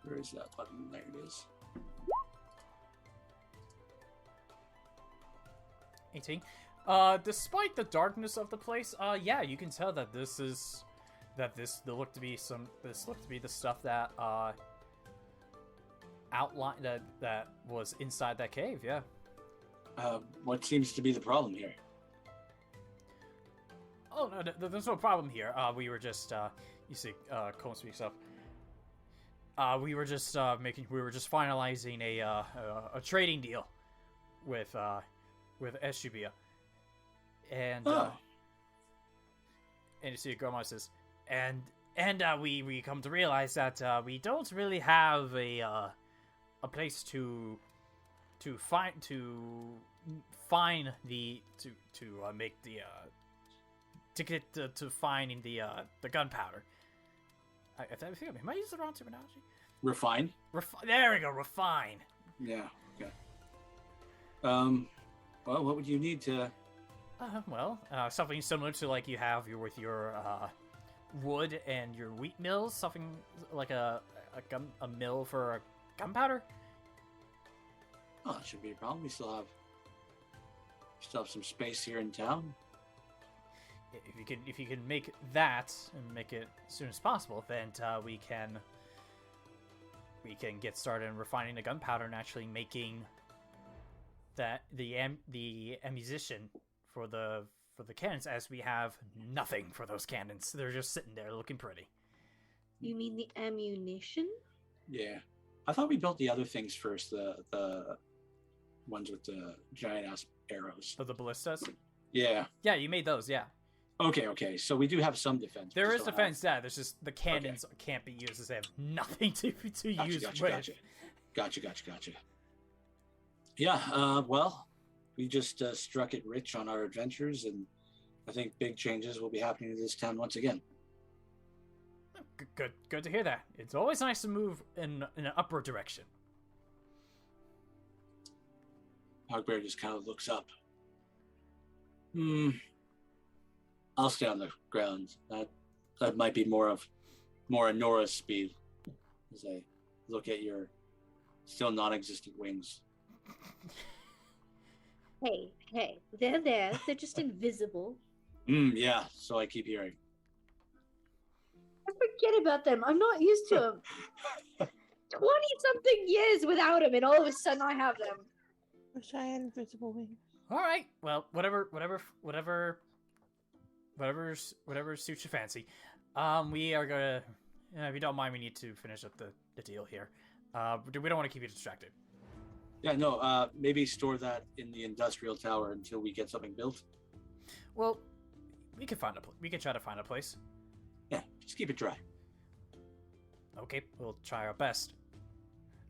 Where is that button? There it is. 18. Despite the darkness of the place, yeah, you can tell that this looked to be the stuff that outlined that was inside that cave. Yeah. What seems to be the problem here? Oh no, there's no problem here. We were just you see, Colm speaks up. We were just finalizing a trading deal with Eshubia. And you see Gomar says, and we come to realize that we don't really have a place to find finding the gunpowder. I think am I using the wrong terminology? Refine? There we go, refine. Yeah, okay. Well, what would you need to... something similar to like you have with your wood and your wheat mills. Something like a mill for a gunpowder. Oh, that shouldn't be a problem. We still have some space here in town. If you can make that and make it as soon as possible, then we can get started in refining the gunpowder and actually making the ammunition for the cannons, as we have nothing for those cannons. They're just sitting there looking pretty. You mean the ammunition? Yeah. I thought we built the other things first, the ones with the giant ass arrows. So the ballistas? Yeah. Yeah, you made those, yeah. Okay. So we do have some defense. There is defense, yeah. There's just the cannons can't be used as they have nothing to use with. Gotcha. Yeah, well, we just struck it rich on our adventures, and I think big changes will be happening to this town once again. Good to hear that. It's always nice to move in an upward direction. Hugbear just kind of looks up. I'll stay on the ground. That might be more Onora's speed, as I look at your still non-existent wings. Hey, they're there. They're just invisible. Yeah, so I keep hearing. I forget about them. I'm not used to them. 20-something years without them, and all of a sudden I have them. Wish I had invisible wings. All right. Well, whatever suits your fancy. We are gonna. If you don't mind, we need to finish up the deal here. We don't want to keep you distracted. Yeah, no. Maybe store that in the industrial tower until we get something built. Well, we can we can try to find a place. Yeah, just keep it dry. Okay, we'll try our best.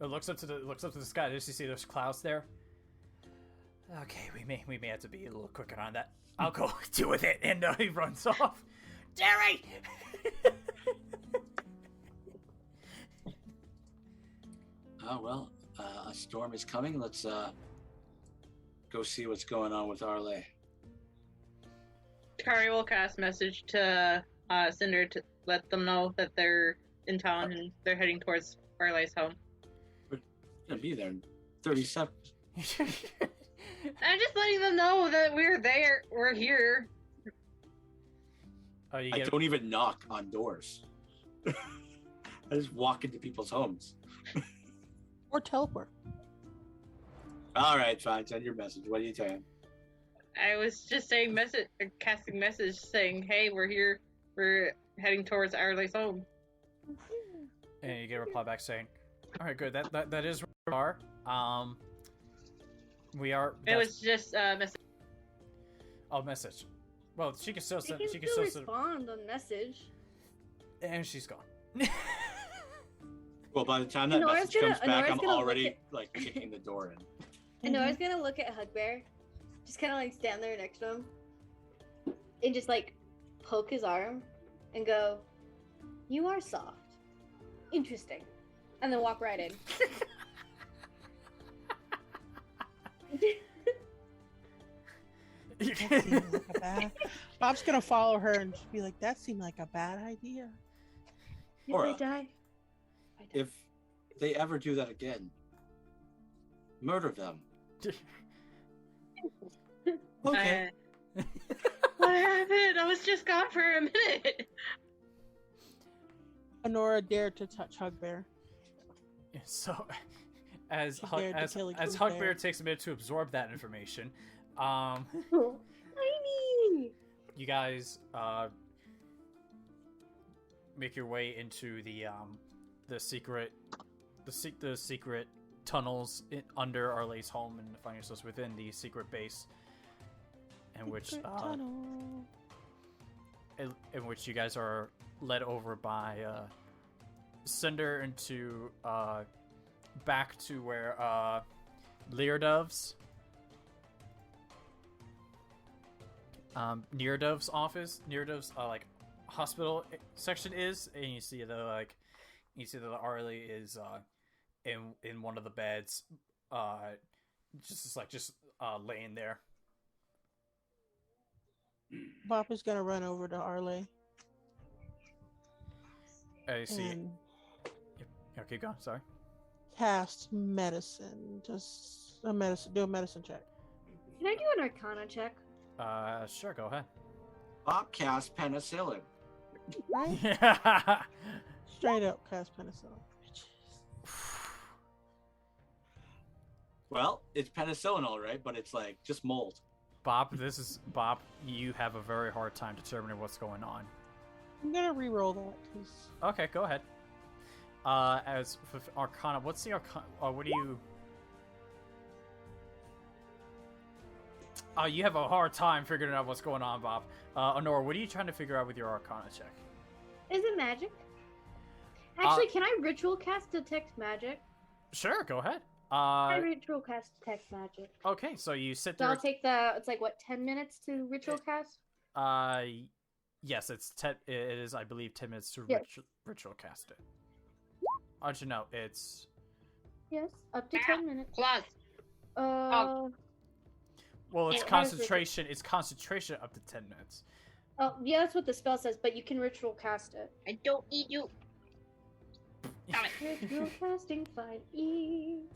It looks up to the sky. Does you see those clouds there? Okay, we may have to be a little quicker on that. I'll go deal with it, and he runs off. Jerry! Well, a storm is coming. Let's go see what's going on with Arley. Takari will cast message to Cinder to let them know that they're in town and they're heading towards Arley's home. We're gonna be there in 30 seconds. I'm just letting them know that we're there. We're here. Oh, I don't even knock on doors. I just walk into people's homes. Or teleport. All right, fine. Send your message. What are you saying? I was just saying casting message saying, "Hey, we're here. We're heading towards Arley's home." And you get a reply back saying, "All right, good. That is where we are. We are." It was just a message. Oh, message. Well, she can still send. She can still respond on message. And she's gone. Well, by the time that Onora's message comes back, Onora's I'm gonna already like kicking the door in. Anora's gonna look at Hugbear, just kind of like stand there next to him, and just like poke his arm, and go, "You are soft, interesting," and then walk right in. That seems like a bad... Bob's gonna follow her and just be like, "That seemed like a bad idea." If Corra, I die, if they ever do that again, murder them. Okay. What happened? I was just gone for a minute. Onora dared to touch Hugbear. So, as She dared to kill a as true Hugbear bear. takes a minute to absorb that information, tiny. you guys make your way into the secret tunnels under Arley's home and find yourselves within the secret base, in which you guys are led over by Cinder into back to where Neardov's office, Neardov's like hospital section is, and you see that Arley is in one of the beds, just laying there. Bob is gonna run over to Arley. I see. And Okay, go. Sorry. cast medicine. Just a medicine. Do a medicine check. Can I do an Arcana check? Sure. Go ahead. Bob cast penicillin. Right? Yeah. Straight up cast penicillin. Well, it's penicillin, all right, but it's like just mold. Bob, you have a very hard time determining what's going on. I'm gonna re-roll that because Okay, go ahead. As for Arcana, what's the Arcana? What do you? You have a hard time figuring out what's going on, Bob. Onora, what are you trying to figure out with your Arcana check? Is it magic? Actually, can I ritual cast detect magic? Sure, go ahead. I ritual cast detect magic. Okay, so you sit So there. I'll take it's like what, 10 minutes to ritual cast? Yes, it is, I believe, 10 minutes to Yes. ritual cast it. How'd you know? It's Yes, up to 10 minutes. Plus, well, it's Yeah, concentration. It's concentration up to 10 minutes. Oh, yeah, that's what the spell says, but you can ritual cast it. I don't eat you. Damn it. Ritual casting 5e.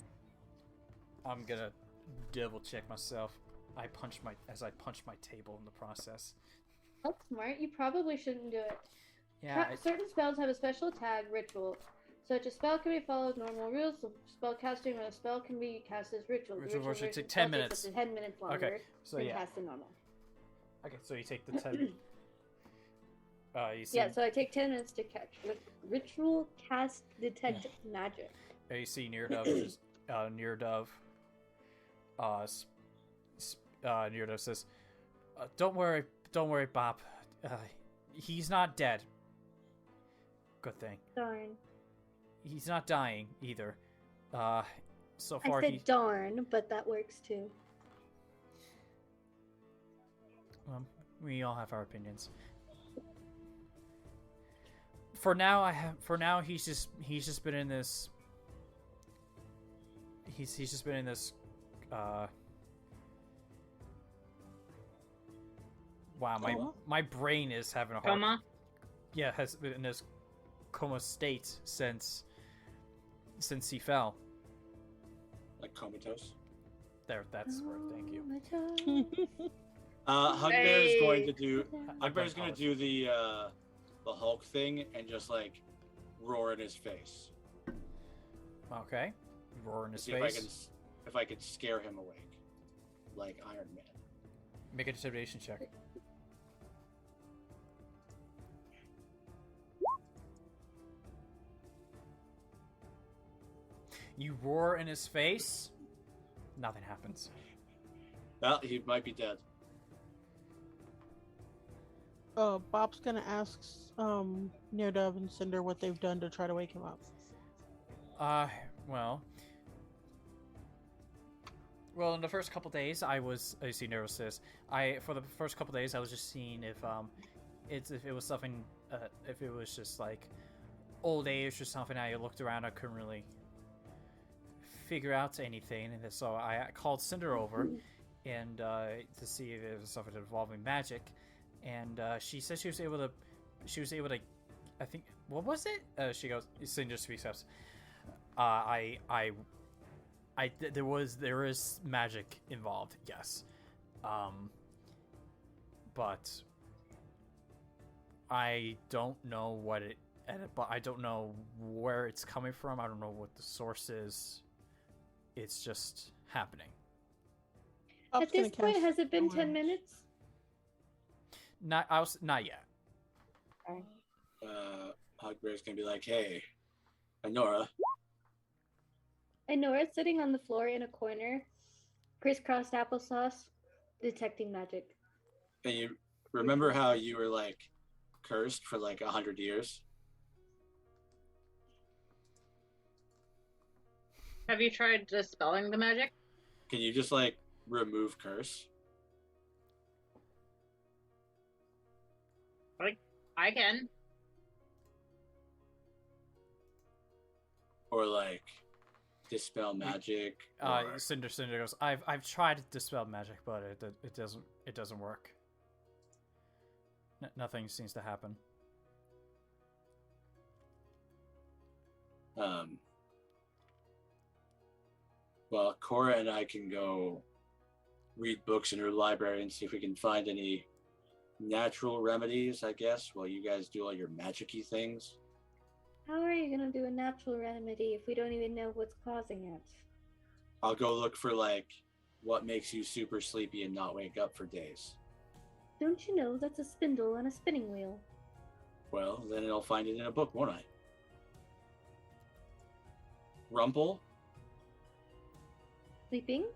I'm gonna double check myself. I punch my table in the process. That's smart. You probably shouldn't do it. Yeah, Certain spells have a special tag, ritual. Such a spell can be followed normal rules. The spell casting when a spell can be cast as ritual. Ritual version version take 10 spell takes minutes. up to 10 minutes longer Okay, so than yeah. cast in normal. Okay, so you take the 10. You see, Yeah, so I take 10 minutes to catch. Ritual cast detect magic. you see near dove just near dove. Near dove says, "Don't worry, Bob. He's not dead. Good thing. Darn. He's not dying either. So I far said darn, but that works too. We all have our opinions. For now, he's just been in this. He's just been in this. Wow, my brain is having a hard. Coma? Yeah, has been in this coma state since he fell. Like comatose. There, that's the word. Thank you. Hugbear is going to Hey. do. Hugbear is going to do the Hulk thing and just like roar in his face. Okay, roar in his See face. if I can scare him awake, like Iron Man. Make a intimidation check. You roar in his face. Nothing happens. Well, he might be dead. Bob's gonna ask Neardove and Cinder what they've done to try to wake him up. Well, in the first couple days, I see nervousness. For the first couple days, I was just seeing if it was something, if it was just like old age or something. I looked around, I couldn't really figure out anything, and so I called Cinder over and to see if it was something involving magic, and she said she was able to, I think, what was it? She goes, Cinder speaks up. There is magic involved, yes, but I don't know what it. But I don't know where it's coming from. I don't know what the source is. It's just happening. Bob's At this gonna point, cast has it been 10 awareness. minutes? Not yet. Hugbear's gonna be like, "Hey, Onora." Nora's sitting on the floor in a corner, crisscrossed applesauce, detecting magic. And you remember how you were like cursed for like 100 years? Have you tried dispelling the magic? Can you just like remove curse? I can. Or like dispel magic? Or... Cinder goes, I've tried to dispel magic, but it doesn't work. Nothing seems to happen. Well, Corra and I can go read books in her library and see if we can find any natural remedies, I guess, while you guys do all your magic-y things. How are you gonna do a natural remedy if we don't even know what's causing it? I'll go look for, like, what makes you super sleepy and not wake up for days. Don't you know that's a spindle on a spinning wheel? Well, then I'll find it in a book, won't I? Rumple? Sleeping?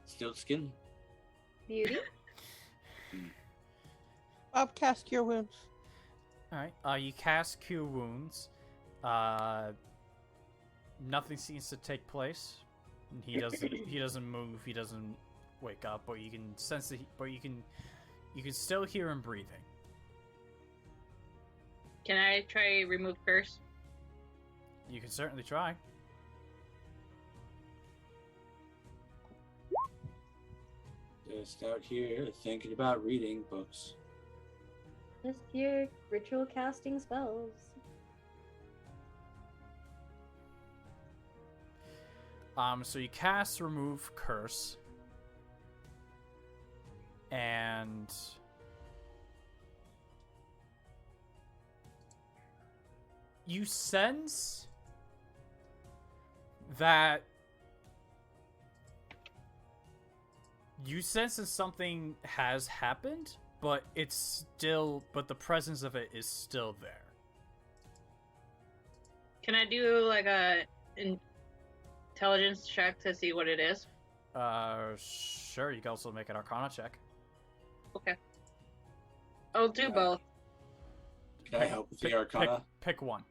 Still skin? Beauty? Bob, cast Cure Wounds. Alright, you cast Cure Wounds. Nothing seems to take place. He doesn't move, he doesn't wake up, but you can sense that you can still hear him breathing. Can I try remove curse? You can certainly try. Just out here thinking about reading books. Just your ritual casting spells. So you cast Remove Curse. And you sense that something has happened, but the presence of it is still there. Can I do like a intelligence check to see what it is? Sure. You can also make an Arcana check. Okay. I'll do both. Can I help with the Arcana? Pick one.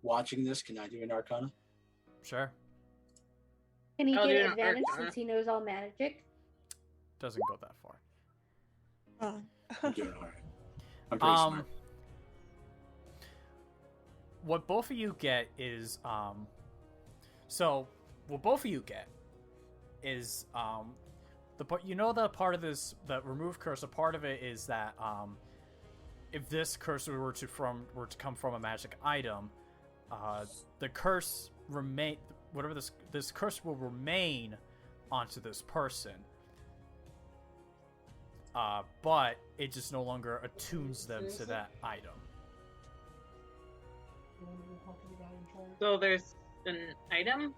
Watching this, can I do an Arcana? Sure. Can he I'll do get an advantage Arcana. since he knows all magic? Doesn't go that far. I'm doing alright. I'm pretty smart. What both of you get is the part of this that remove curse. A part of it is that if this curse were to come from a magic item, the curse this curse will remain onto this person. But it just no longer attunes them to that item. So there's an item?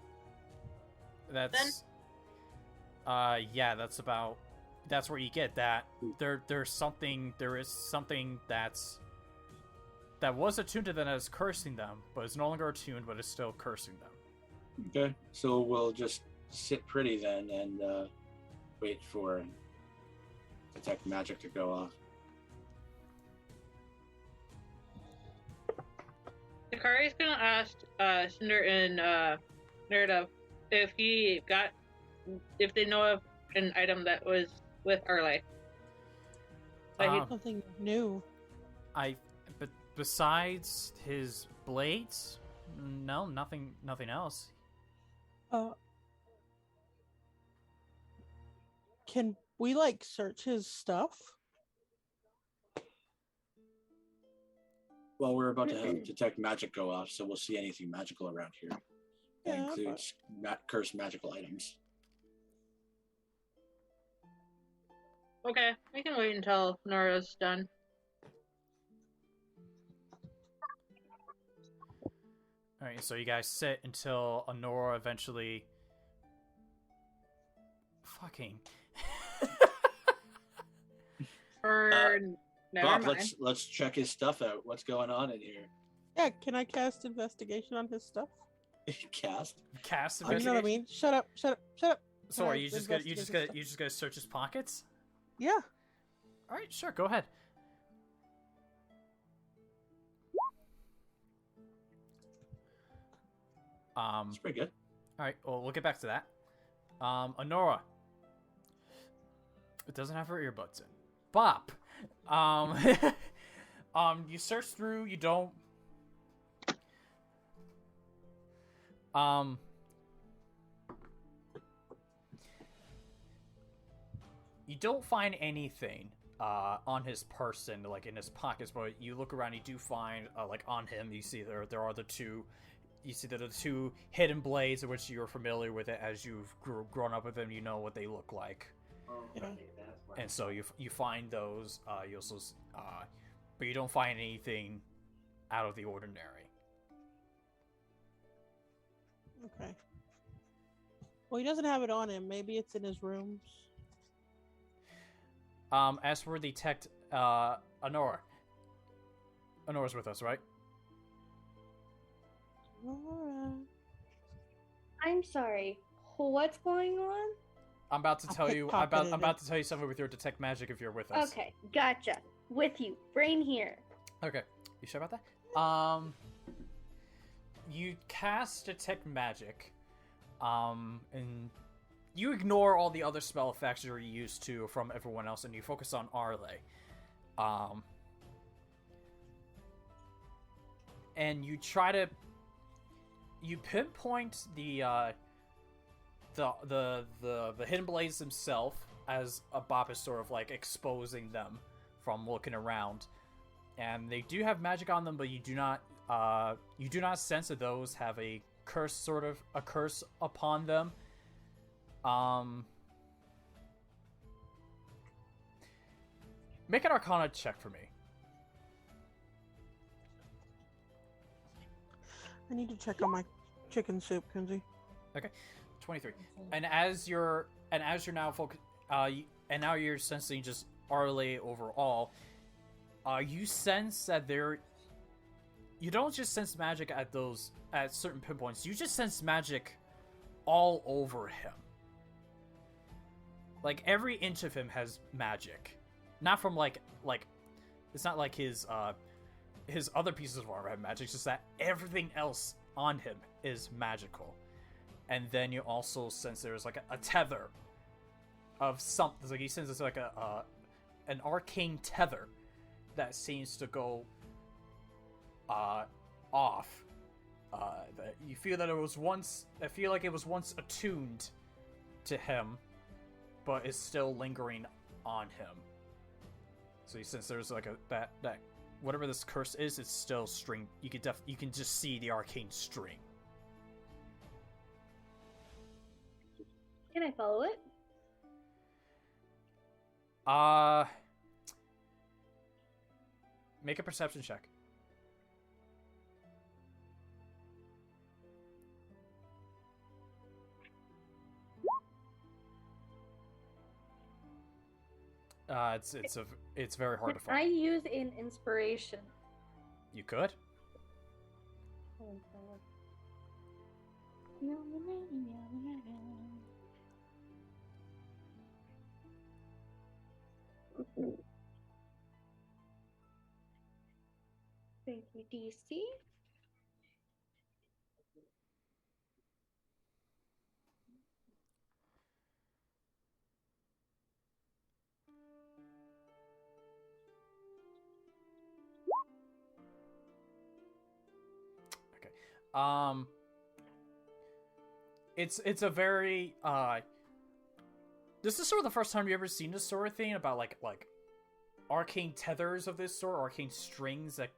That's that's where you get that there is something that was attuned to them as cursing them, but it's no longer attuned, but it's still cursing them. Okay, so we'll just sit pretty then and wait for detect magic to go off. Takari's gonna ask Cinder and Nerda if they know of an item that was with Arley. Nothing new. But besides his blades, no, nothing else. Can we search his stuff? Well, we're about to have detect magic go off, so we'll see anything magical around here. That includes cursed magical items. Okay, we can wait until Nora's done. Alright, so you guys sit until Onora eventually... Fucking... Never Bob, mind. let's check his stuff out. What's going on in here? Yeah, can I cast investigation on his stuff? Cast? Cast You know investigation? what I mean? Shut up. So are you just gonna investigate search his pockets? Yeah. Alright, sure, go ahead. It's pretty good. Alright, well, we'll get back to that. Onora. It doesn't have her earbuds in. Bop! You search through, you don't... You don't find anything on his person, like in his pockets, but you look around, you do find, on him, you see there are the two hidden blades, of which you're familiar with it as you've grown up with them, you know what they look like. Yeah. And so you find those, you also, but you don't find anything out of the ordinary. Okay. Well, he doesn't have it on him. Maybe it's in his rooms. As for the Onora. Onora's with us, right? Nora. I'm sorry. What's going on? I'm about to tell you. I'm pickpocketed about to tell you something with your detect magic if you're with us. Okay, gotcha. With you. Brain here. Okay. You sure about that? You cast detect magic, and you ignore all the other spell effects you're used to from everyone else, and you focus on Arley. And you try to pinpoint the hidden blades themselves as a Bop is sort of exposing them from looking around, and they do have magic on them, but you do not sense that those have a curse upon them. Make an Arcana check for me. I need to check on my chicken soup, Kenzie. 23. And as you're now and now you're sensing just Arley overall, you sense that you don't just sense magic at certain pinpoints. You just sense magic all over him. Like every inch of him has magic. Not from like it's not like his other pieces of armor have magic, it's just that everything else on him is magical. And then you also sense there's like a tether of something. Like he senses like an arcane tether that seems to go off. That you feel that I feel like it was once attuned to him, but is still lingering on him. So you sense there's like that whatever this curse is, it's still string. You can just see the arcane string. Can I follow it? Make a perception check. It's very hard to Can I find. use an inspiration? You could. Thank you, DC. It's a very this is sort of the first time you ever seen this sort of thing about like arcane tethers of this sort, arcane strings that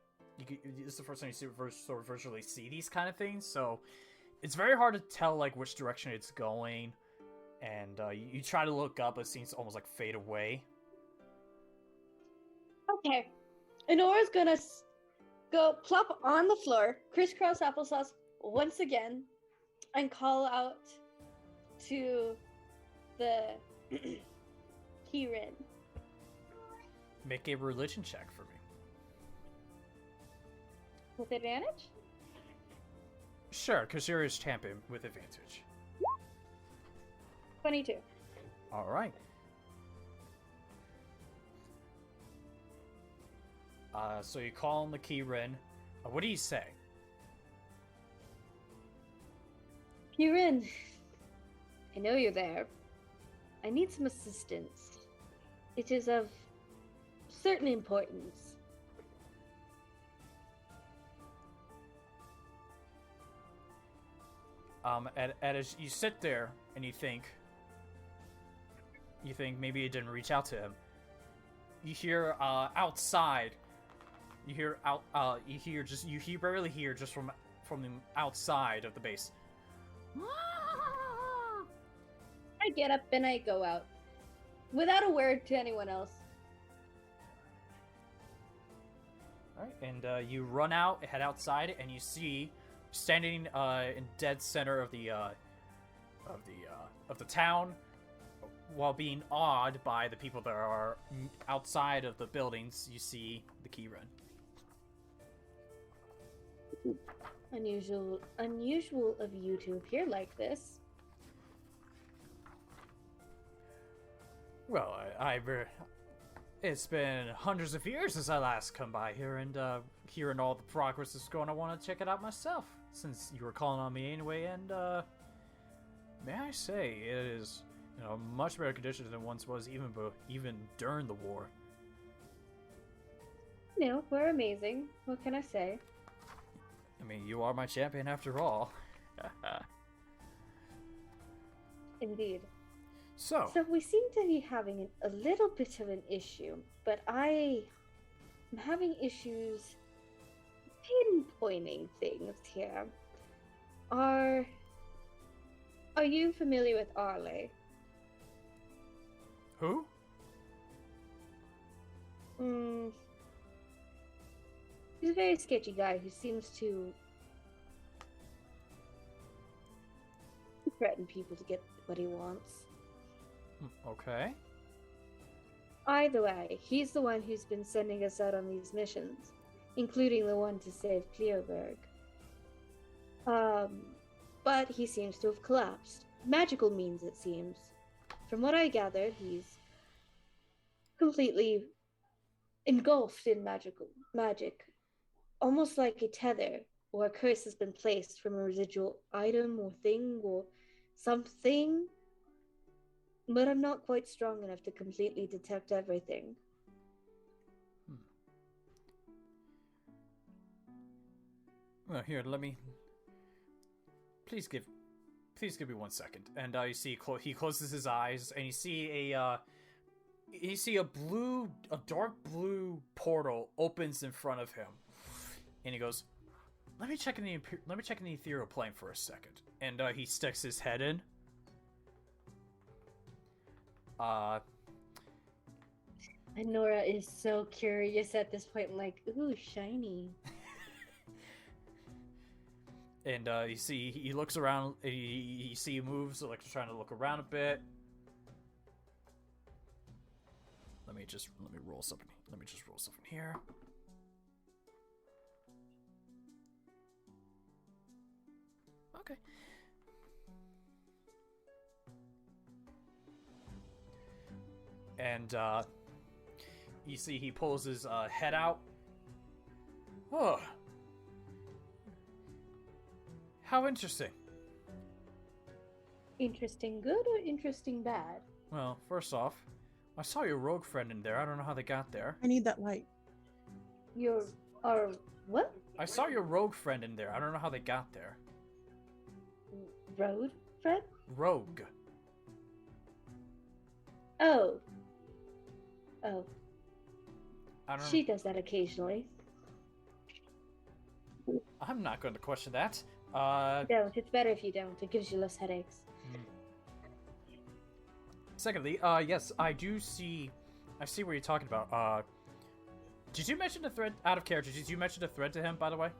this is the first time you sort of virtually see these kind of things. So it's very hard to tell like which direction it's going, and you try to look up, it seems to almost like fade away. Okay. Onora's gonna go plop on the floor, crisscross applesauce once again, and call out to the Kirin. Make a religion check for me. With advantage? Sure, because you're his champion with advantage. 22. All right. So you call on the Kirin. What do you say? Kirin, I know you're there. I need some assistance. It is of certain importance. And as you sit there and you think maybe you didn't reach out to him, you hear outside. You barely hear just from the outside of the base. I get up and I go out. Without a word to anyone else. Alright, and you run out, head outside, and you see, standing in dead center of the town, while being awed by the people that are outside of the buildings, you see the Kirin. Unusual of you to appear like this. Well, it's been hundreds of years since I last come by here, and hearing all the progress that's going, I want to check it out myself, since you were calling on me anyway, and may I say, it is much better condition than it once was, even during the war. No, we're amazing. What can I say? I mean, you are my champion after all. Indeed. So we seem to be having a little bit of an issue, but I am having issues pinpointing things here. Are you familiar with Arley? who? He's a very sketchy guy who seems to threaten people to get what he wants. Okay. Either way, he's the one who's been sending us out on these missions, including the one to save Cleoberg. But he seems to have collapsed. Magical means, it seems. From what I gathered, he's completely engulfed in magic. Almost like a tether or a curse has been placed from a residual item or thing or something. But I'm not quite strong enough to completely detect everything. Well, here, let me... Please give me 1 second. And you see, he closes his eyes, and you see a dark blue portal opens in front of him, and he goes, "Let me check in the ethereal plane for a second." And he sticks his head in. Onora is so curious at this point, like, ooh, shiny. And you see, he looks around. You see, he moves, like trying to look around a bit. Let me roll something. Let me just roll something here. Okay. And you see, he pulls his head out. Oh. How interesting. Interesting good or interesting bad? Well, first off, I saw your rogue friend in there. I don't know how they got there. I need that light. What? I saw your rogue friend in there. I don't know how they got there. Road friend? Rogue. Oh. I don't She does that occasionally. I'm not going to question that. Don't. It's better if you don't. It gives you less headaches. Secondly, yes, I see what you're talking about. Did you mention the thread out of character? Did you mention the thread to him, by the way?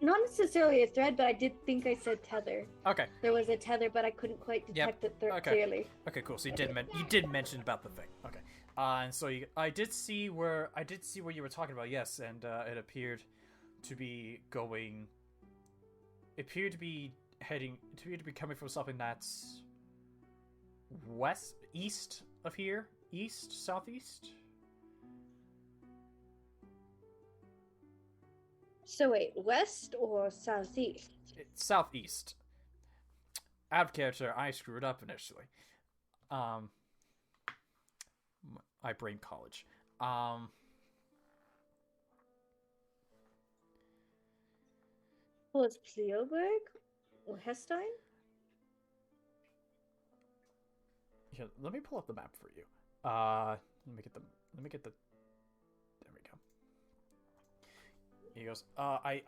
Not necessarily a thread, but I did think I said tether. Okay. There was a tether, but I couldn't quite detect it clearly. Okay, cool. So you did mention about the thing. Okay. And so I did see where you were talking about. Yes, and it appeared to be coming from something that's east of here, southeast. So wait, west or southeast? It's southeast. Out of character, I screwed up initially. I brain college. Was Cleoberg or Hestein? Here, let me pull up the map for you. Let me get the. There we go. He goes. I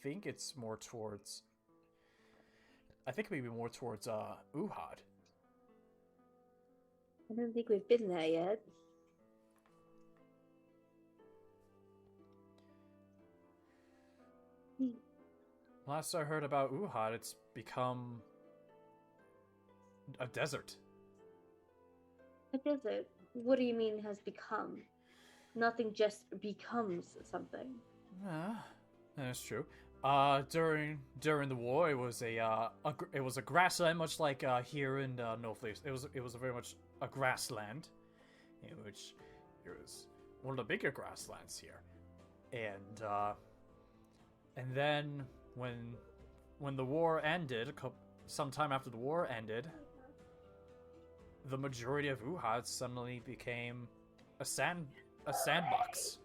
think it's more towards. I think maybe more towards Uhad. I don't think we've been there yet. Last I heard about Uhad, it's become a desert. A desert? What do you mean has become? Nothing just becomes something. That's true. During the war, it was a grassland, much like here in Northleaf. It was very much a grassland, in which it was one of the bigger grasslands here, and then when the war ended, sometime after the war ended, the majority of Uhad suddenly became a sandbox.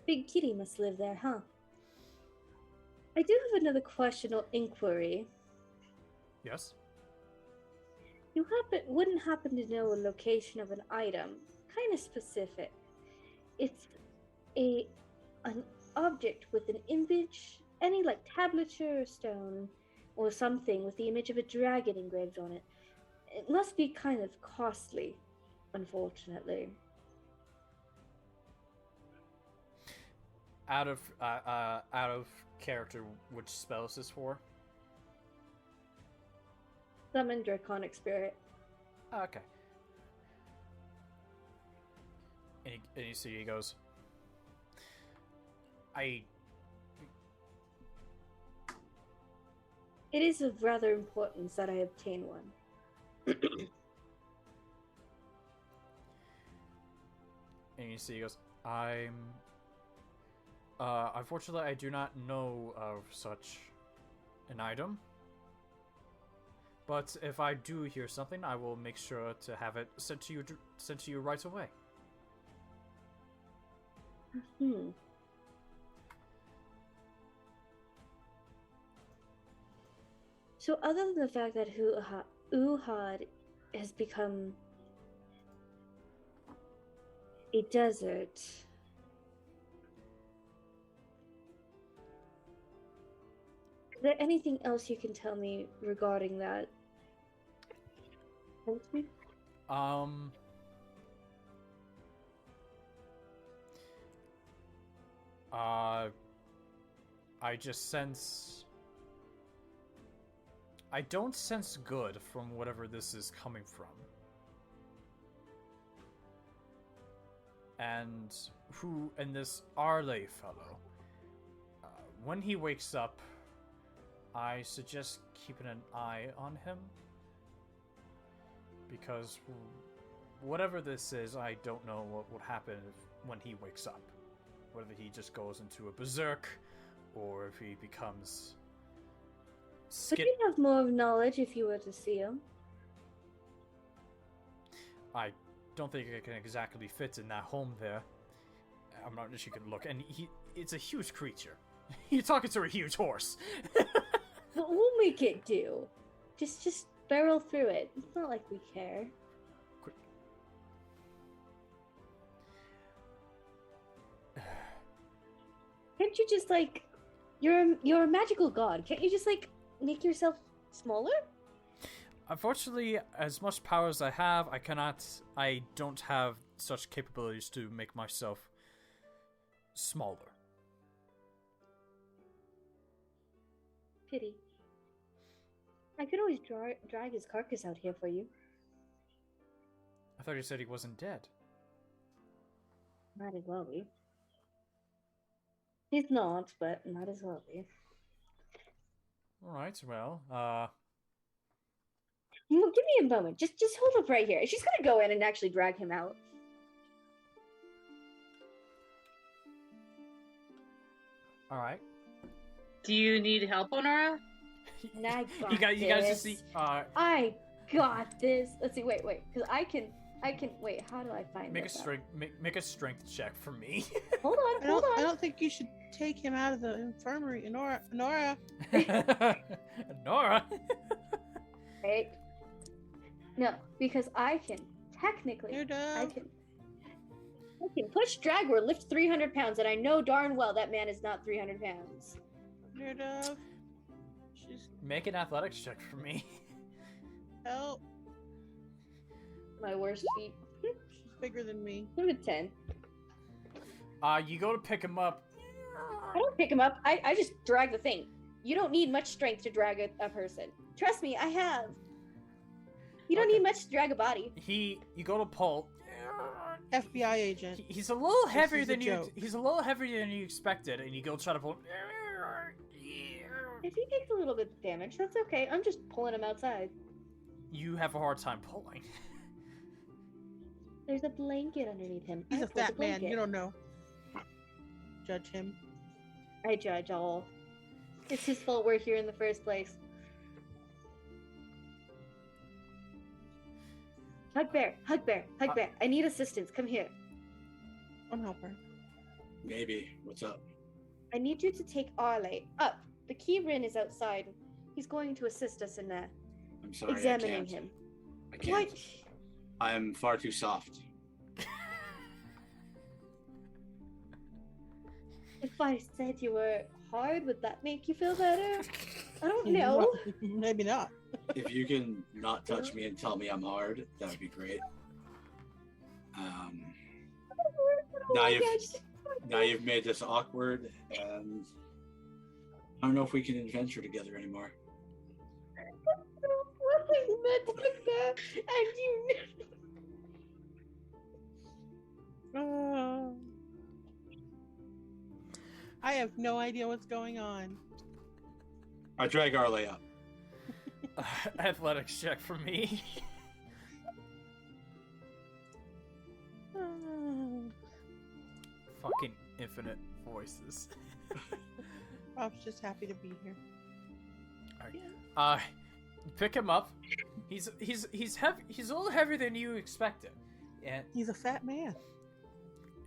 Big Kitty must live there, huh? I do have another question or inquiry. Yes? You wouldn't happen to know a location of an item, kind of specific. It's an object with an image, any like tablature or stone, or something with the image of a dragon engraved on it. It must be kind of costly, unfortunately. out of character, which spell is this for? Summon Draconic Spirit. Okay. And you see he goes, It is of rather importance that I obtain one. and you see he goes, unfortunately I do not know of such an item. But if I do hear something, I will make sure to have it sent to you right away. So other than the fact that Uhad has become a desert, is there anything else you can tell me regarding that? I just sense... I don't sense good from whatever this is coming from. And this Arley fellow, when he wakes up, I suggest keeping an eye on him. Because whatever this is, I don't know what would happen when he wakes up. Whether he just goes into a berserk, or if he becomes... Would you have more knowledge if you were to see him? I don't think it can exactly fit in that home there. I'm not sure you can look. And it's a huge creature. You're talking to a huge horse. What will make it do? Just barrel through it. It's not like we care. Quick. Can't you just like... You're a magical god. Can't you just like... make yourself smaller? Unfortunately, as much power as I have, I don't have such capabilities to make myself smaller. Pity. I could always drag his carcass out here for you. I thought you said he wasn't dead. Might as well be. He's not, but might as well be. Alright, well, Give me a moment. Just hold up right here. She's gonna go in and actually drag him out. alright. Do you need help, Onora? I You guys just see, I got this. Let's see, wait, because I can, wait, how do I find make a this out? strength, make a strength check for me. Hold on. I don't think you should take him out of the infirmary. Onora. Nora. Wait. No, because I can technically, You're I done. can push, drag, or lift 300 pounds, and I know darn well that man is not 300 pounds. You're done. She's Make an athletics check for me. help. My worst feat. She's bigger than me. Give it 10. You go to pick him up. I don't pick him up. I just drag the thing. You don't need much strength to drag a person. Trust me, I have. You don't Okay. need much to drag a body. You go to pull. FBI agent. He's a little heavier is a than you. joke. He's a little heavier than you expected, and you go try to pull. If he takes a little bit of damage, that's okay. I'm just pulling him outside. You have a hard time pulling. There's a blanket underneath him. He's I a pulled the fat man. blanket. You don't know. Judge him. I judge all. It's his fault we're here in the first place. Hugbear. I need assistance. Come here. I'll help her. Maybe. What's up? I need you to take Arley up. The Keyrin is outside. He's going to assist us in that. I'm sorry. Examining I can't. him. I can't. What? I'm far too soft. If I said you were hard, would that make you feel better? I don't know. Maybe not. If you can not touch me and tell me I'm hard, that would be great. Oh Now my you've- gosh. Now you've made this awkward, and I don't know if we can adventure together anymore. Nothing meant like that, and you. I have no idea what's going on. I drag Arley up. Athletics check for me. Fucking infinite voices. Rob's just happy to be here. Alright. Pick him up. He's heavy. He's a little heavier than you expected, and He's a fat man.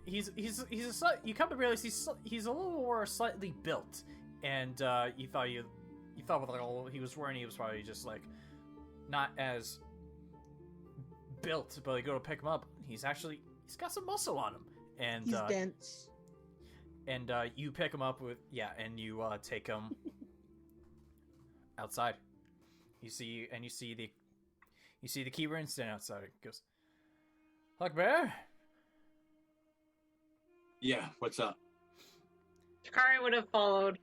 he's you come to realize he's a little more slightly built, and you thought with like all he was wearing, he was probably just like not as built. But you go to pick him up, he's got some muscle on him, and He's dense. and you pick him up with and you take him outside. You see the Iliren standing outside. He goes, Hugbear? Yeah, what's up? Takari would have followed.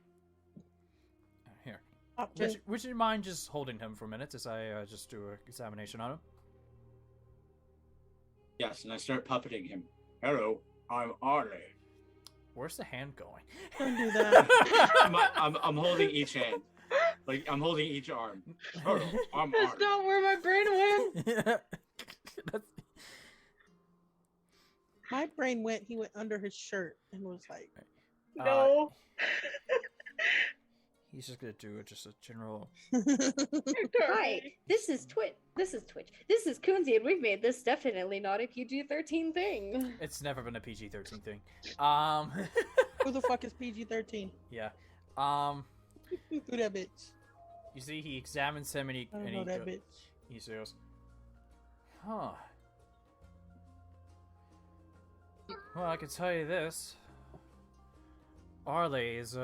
Here. Up to- Would you mind just holding him for a minute as I just do an examination on him? Yes, and I start puppeting him. Hello, I'm Arley. Where's the hand going? Don't do that. I'm holding each hand. Like, I'm holding each arm. Hello, I'm That's Arley. not where my brain went. My brain went, he went under his shirt and was like, No. He's just gonna do just a general. Hi, this is Twitch. This is Coonsy, and we've made this definitely not a PG-13 thing. It's never been a PG-13 thing. who the fuck is PG-13? Yeah. Who that bitch? You see, he examines him and I don't know that bitch. he says, "Huh. Well, I can tell you this. Arley is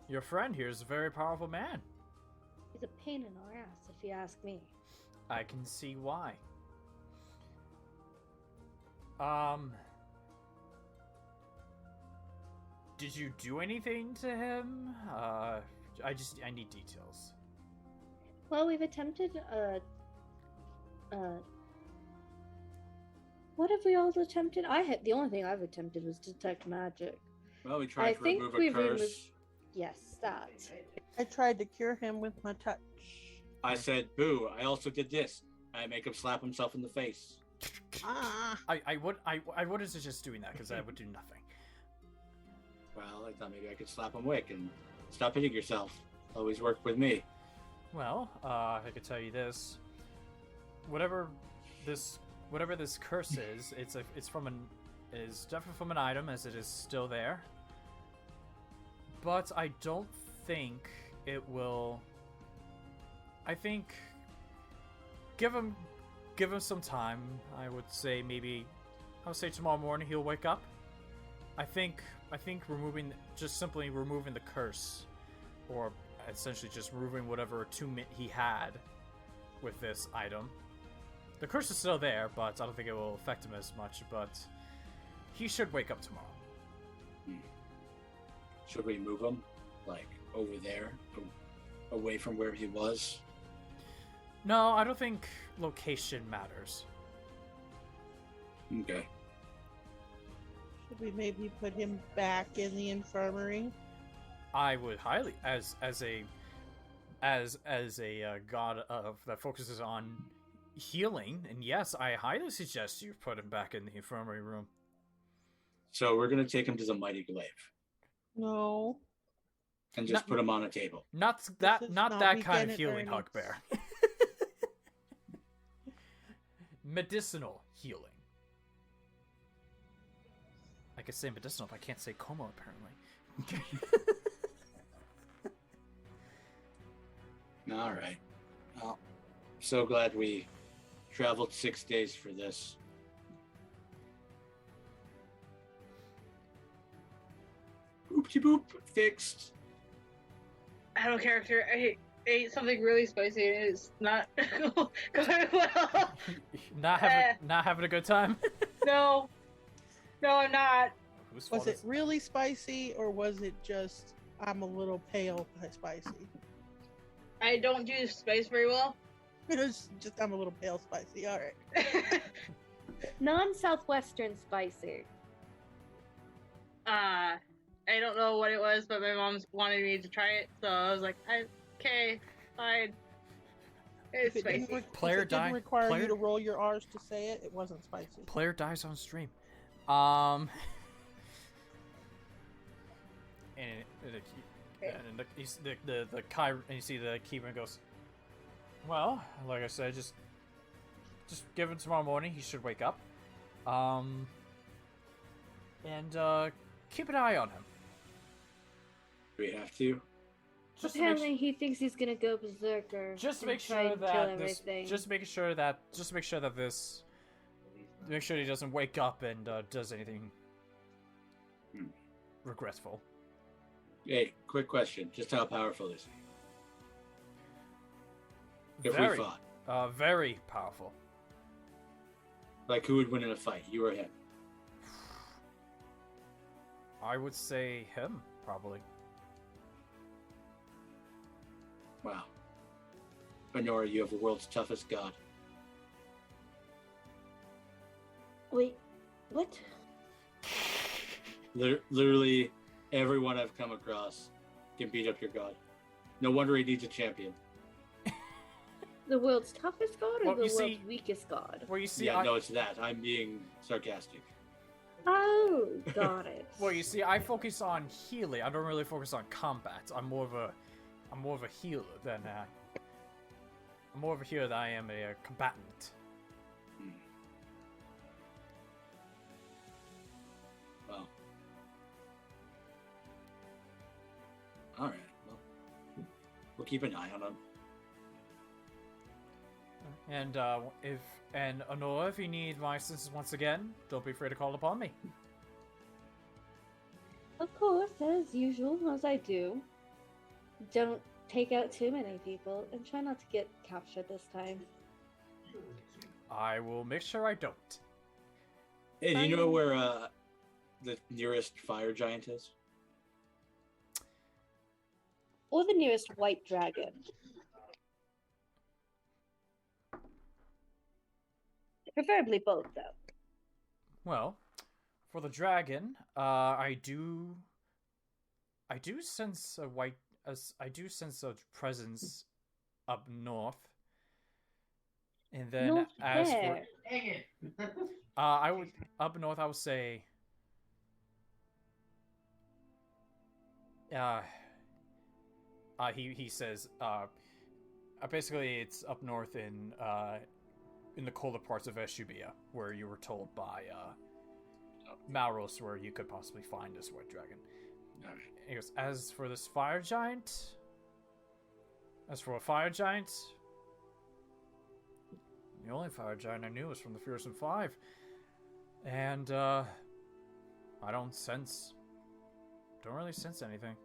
your friend here is a very powerful man. He's a pain in our ass, if you ask me. I can see why. Did you do anything to him? I need details. Well, we've attempted, what have we all attempted? The only thing I've attempted was detect magic. Well, we tried to remove a we've curse. Yes, that. I tried to cure him with my touch. I said, boo, I also did this. I make him slap himself in the face. Ah. I wouldn't suggest doing that because I would do nothing. Well, I thought maybe I could slap him wick and stop hitting yourself. Always worked with me. Well, I could tell you this. Whatever this curse is, it's definitely from an item, as it is still there. But I don't think it will. I think give him some time. I would say tomorrow morning he'll wake up. I think simply removing the curse, or essentially just removing whatever attunement he had with this item. The curse is still there, but I don't think it will affect him as much. But he should wake up tomorrow. Should we move him, like, over there, away from where he was? No, I don't think location matters. Okay. Should we maybe put him back in the infirmary? I would highly, as a god that focuses on healing, and yes, I highly suggest you put him back in the infirmary room. So we're gonna take him to the mighty glaive No. and just put him on a table. Not that kind of healing, Bernie's. Hugbear. Medicinal healing. I could say medicinal, but I can't say coma, apparently. All right. Well, so glad we traveled 6 days for this. Boop-de-boop, fixed. Out of character, I ate something really spicy and it's not going well. Not having a good time. No. No, I'm not. Whose fault Was it is really spicy, or was it just I'm a little pale spicy? I don't do spice very well. It was just I'm a little pale spicy. All right. Non-Southwestern spicy. I don't know what it was, but my mom wanted me to try it, so I was like, okay, fine. It's If it didn't, spicy. Player if it didn't die- require player- you to roll your R's to say it, it wasn't spicy. Player dies on stream. And the Kai, and you see the keeper goes, well, like I said, just give him tomorrow morning. He should wake up. And keep an eye on him. Do we have to? Just to make Apparently, he thinks he's gonna go berserker. Just to and make try sure and kill that this, everything. just make sure that this, make sure he doesn't wake up and does anything regretful. Hey, quick question. Just how powerful is he? If Very, we fought. very powerful. Like, who would win in a fight? You or him? I would say him, probably. Wow. Onora, you have the world's toughest god. Wait, what? Literally, everyone I've come across can beat up your god. No wonder he needs a champion. The world's toughest god or Well, the you world's see- weakest god? Well, you see, Yeah, no, it's that. I'm being sarcastic. Oh, got it. Well, you see, I focus on healing. I don't really focus on combat. I'm more of a healer than I am a combatant. Well. Alright, well. We'll keep an eye on him. And Onora, if you need my assistance once again, don't be afraid to call upon me. Of course, as usual, as I do. Don't take out too many people, and try not to get captured this time. I will make sure I don't. Hey, do you know where the nearest fire giant is? Or the nearest white dragon. Preferably both, though. Well, for the dragon, I do sense a presence up north. And then North as where? Dang it. I would up north, I would say he says basically it's up north in the colder parts of Hugbear, where you were told by Malros where you could possibly find this white dragon. He goes, as for a fire giant, the only fire giant I knew was from the Fearsome Five. And I don't really sense anything.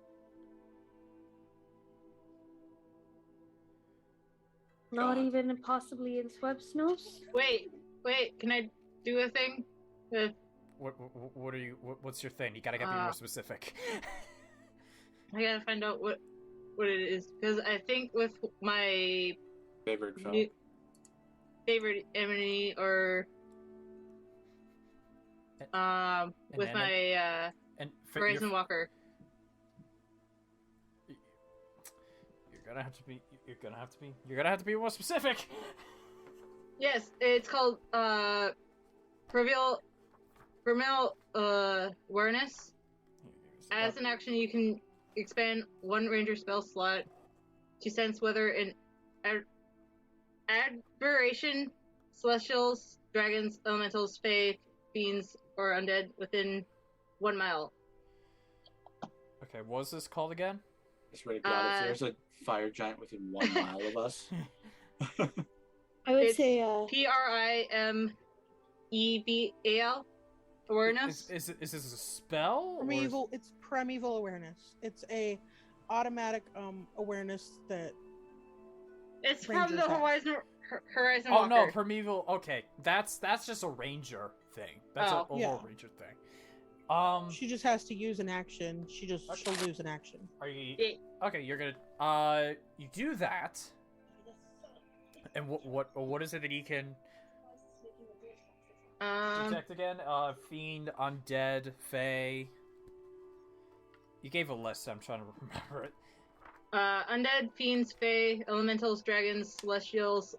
Not even possibly in Swebsnos? Wait, can I do a thing? What's your thing? You gotta get me more specific. I gotta find out what it is, because I think with my Favorite fellow. favorite enemy, or with my Horizon Walker. You're gonna have to be more specific. Yes, it's called Prevail Awareness. As an action, you can expand one ranger spell slot to sense whether an aberration, celestials, dragons, elementals, fae, fiends, or undead within 1 mile. Okay, what was this called again? I swear to God, if there's a fire giant within 1 mile of us. I would It's say, Primeval awareness. Is this a spell? or is- Primeval. It's primeval awareness. It's a automatic awareness that It's from Rangers the have. Horizon Oh Walker. no, primeval. Okay, that's just a ranger thing. That's an overall Yeah. ranger thing. She just has to use an action. She'll lose an action. Are you Yeah. okay? You're gonna you do that, and what is it that you can detect again? Fiend, undead, fey. You gave a list. I'm trying to remember it. Undead, fiends, fae, elementals, dragons, celestials,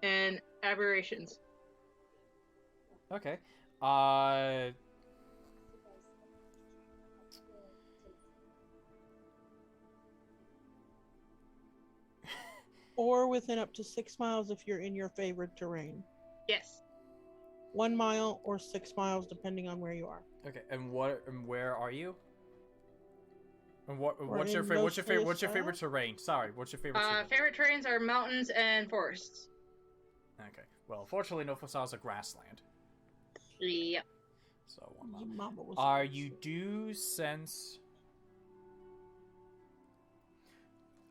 and aberrations. Okay. Or within up to 6 miles if you're in your favored terrain. Yes. 1 mile or 6 miles depending on where you are. Okay. And where are you? And what's We're your in favorite terrain? Sorry, what's your favorite terrain? Favorite terrains are mountains and forests. Okay. Well, unfortunately, no Fossil is a grassland. Yep. So Your mama was you do sense.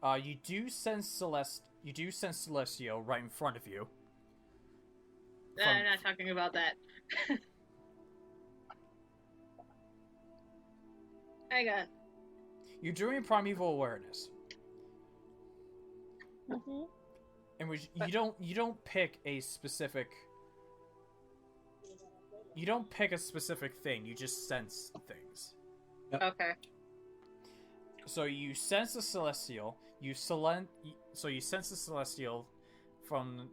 You do sense Celestial right in front of you. I'm not talking about that. Hang on. You're doing primeval awareness, Mhm. in which you don't pick a specific. You don't pick a specific thing. You just sense things. Okay. So you sense the celestial. So you sense the celestial from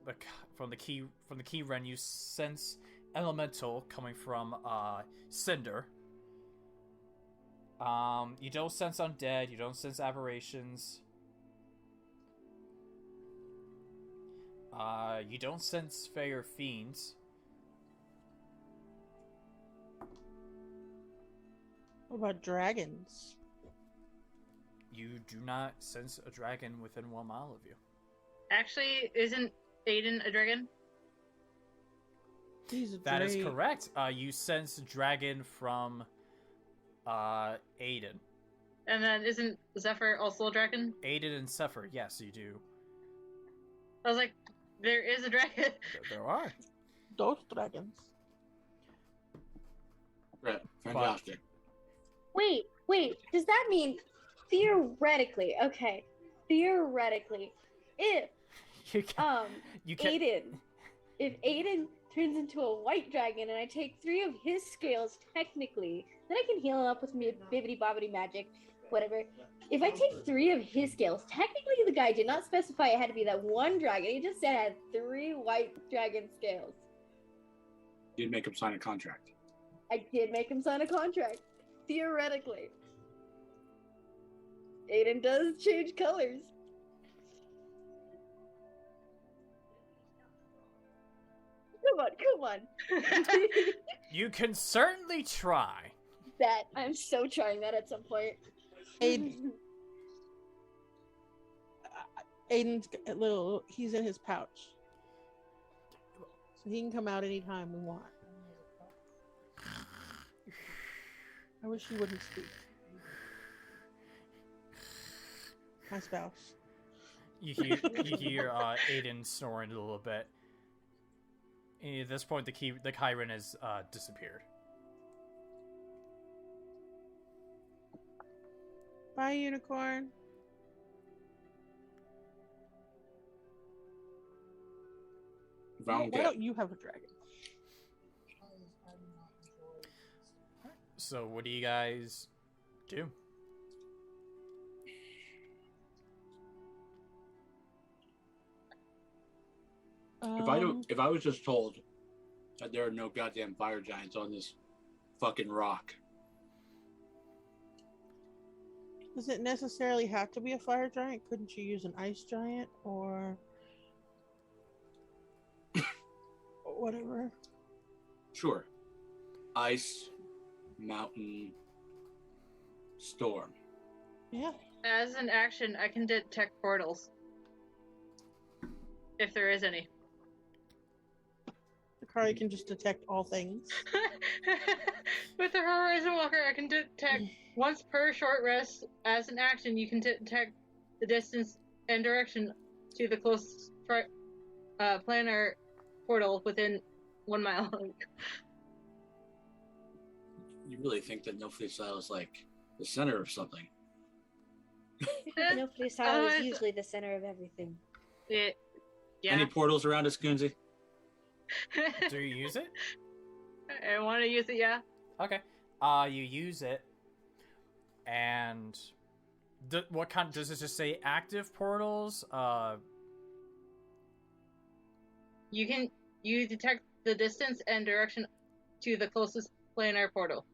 the key Ren. You sense elemental coming from Cinder. You don't sense undead. You don't sense aberrations. You don't sense fae or fiends. What about dragons? You do not sense a dragon within 1 mile of you. Actually, isn't Aiden a dragon? He's a That is drake. correct. You sense dragon from Aiden. And then isn't Zephyr also a dragon? Aiden and Zephyr, yes, you do. I was like, there is a dragon. There are. Those dragons. Right. Fantastic. Wait. Does that mean theoretically? Okay, theoretically, if You can. You can. if Aiden turns into a white dragon and I take 3 of his scales, technically, then I can heal him up with me bibbity bobbity magic, whatever. If I take 3 of his scales, technically the guy did not specify it had to be that one dragon. He just said I had 3 white dragon scales. You'd make him sign a contract. I did make him sign a contract, theoretically. Aiden does change colors. Come on. You can certainly try. That I'm so trying that at some point. Aiden's a little. He's in his pouch, so he can come out anytime we want. I wish he wouldn't speak. My spouse. You hear Aiden snoring a little bit. And at this point, the Kyren has disappeared. Bye, unicorn. Why don't you have a dragon? So, what do you guys do? If I was just told that there are no goddamn fire giants on this fucking rock, Does it necessarily have to be a fire giant? Couldn't you use an ice giant or whatever? sure. Ice, mountain, storm. Yeah. As an action, I can detect portals. If there is any. Takari can just detect all things. With the Horizon Walker, I can detect once per short rest. As an action, you can detect the distance and direction to the closest planar portal within 1 mile. You really think that No Freestyle is like the center of something? No freestyle is usually the center of everything. Yeah. Any portals around us, Goonsy? Do you use it? I want to use it, yeah. Okay. You use it, and what kind? Does it just say active portals? You detect the distance and direction to the closest planar portal.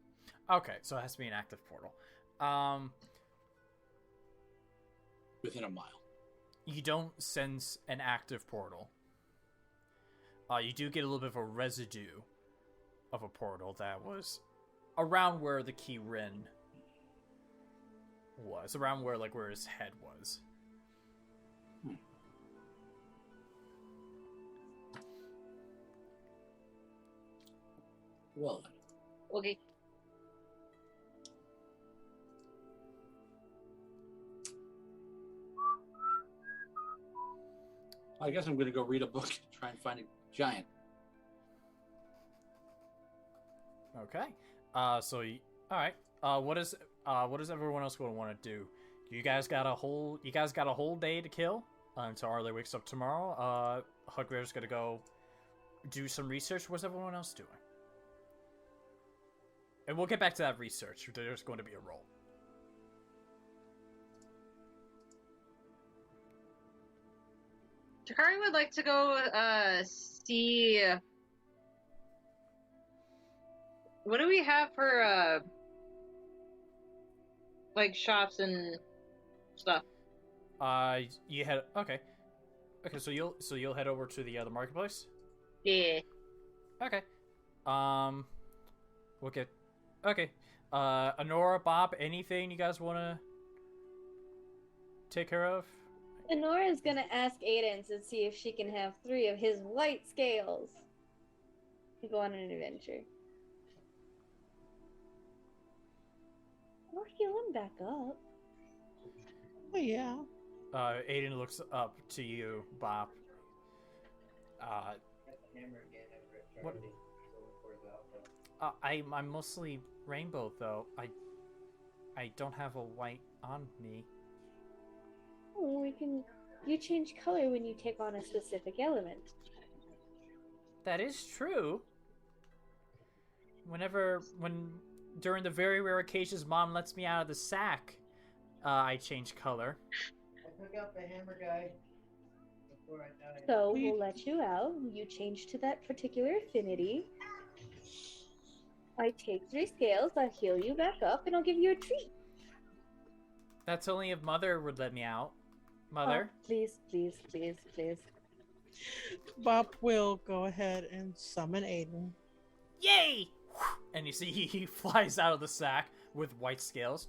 Okay, so it has to be an active portal. Within a mile. You don't sense an active portal. You do get a little bit of a residue of a portal that was around where the Iliren was, around where where his head was. Well, Okay. I guess I'm going to go read a book and try and find a giant. Okay. All right. What is everyone else going to want to do? You guys got a whole day to kill until Arley wakes up tomorrow. Hugbear's going to go do some research. What's everyone else doing? And we'll get back to that research. There's going to be a roll. Takari would like to go see. What do we have for shops and stuff? You head okay. Okay, so you'll head over to the marketplace. Yeah. Okay. We'll get. Okay. Onora, Bob, anything you guys want to take care of? Onora's gonna ask Aiden to see if she can have 3 of his white scales to go on an adventure. Or heal him back up. Oh yeah. Aiden looks up to you, Bob. What? I'm mostly rainbow though. I don't have a white on me. Oh, you change color when you take on a specific element. That is true. During the very rare occasions Mom lets me out of the sack, I change color. I took out the hammer guy before I died. So we'll let you out. You change to that particular affinity. I take 3 scales, I heal you back up, and I'll give you a treat. That's only if Mother would let me out. Mother? Oh, please, please, please, please. Bob will go ahead and summon Aiden. Yay! And you see he flies out of the sack with white scales.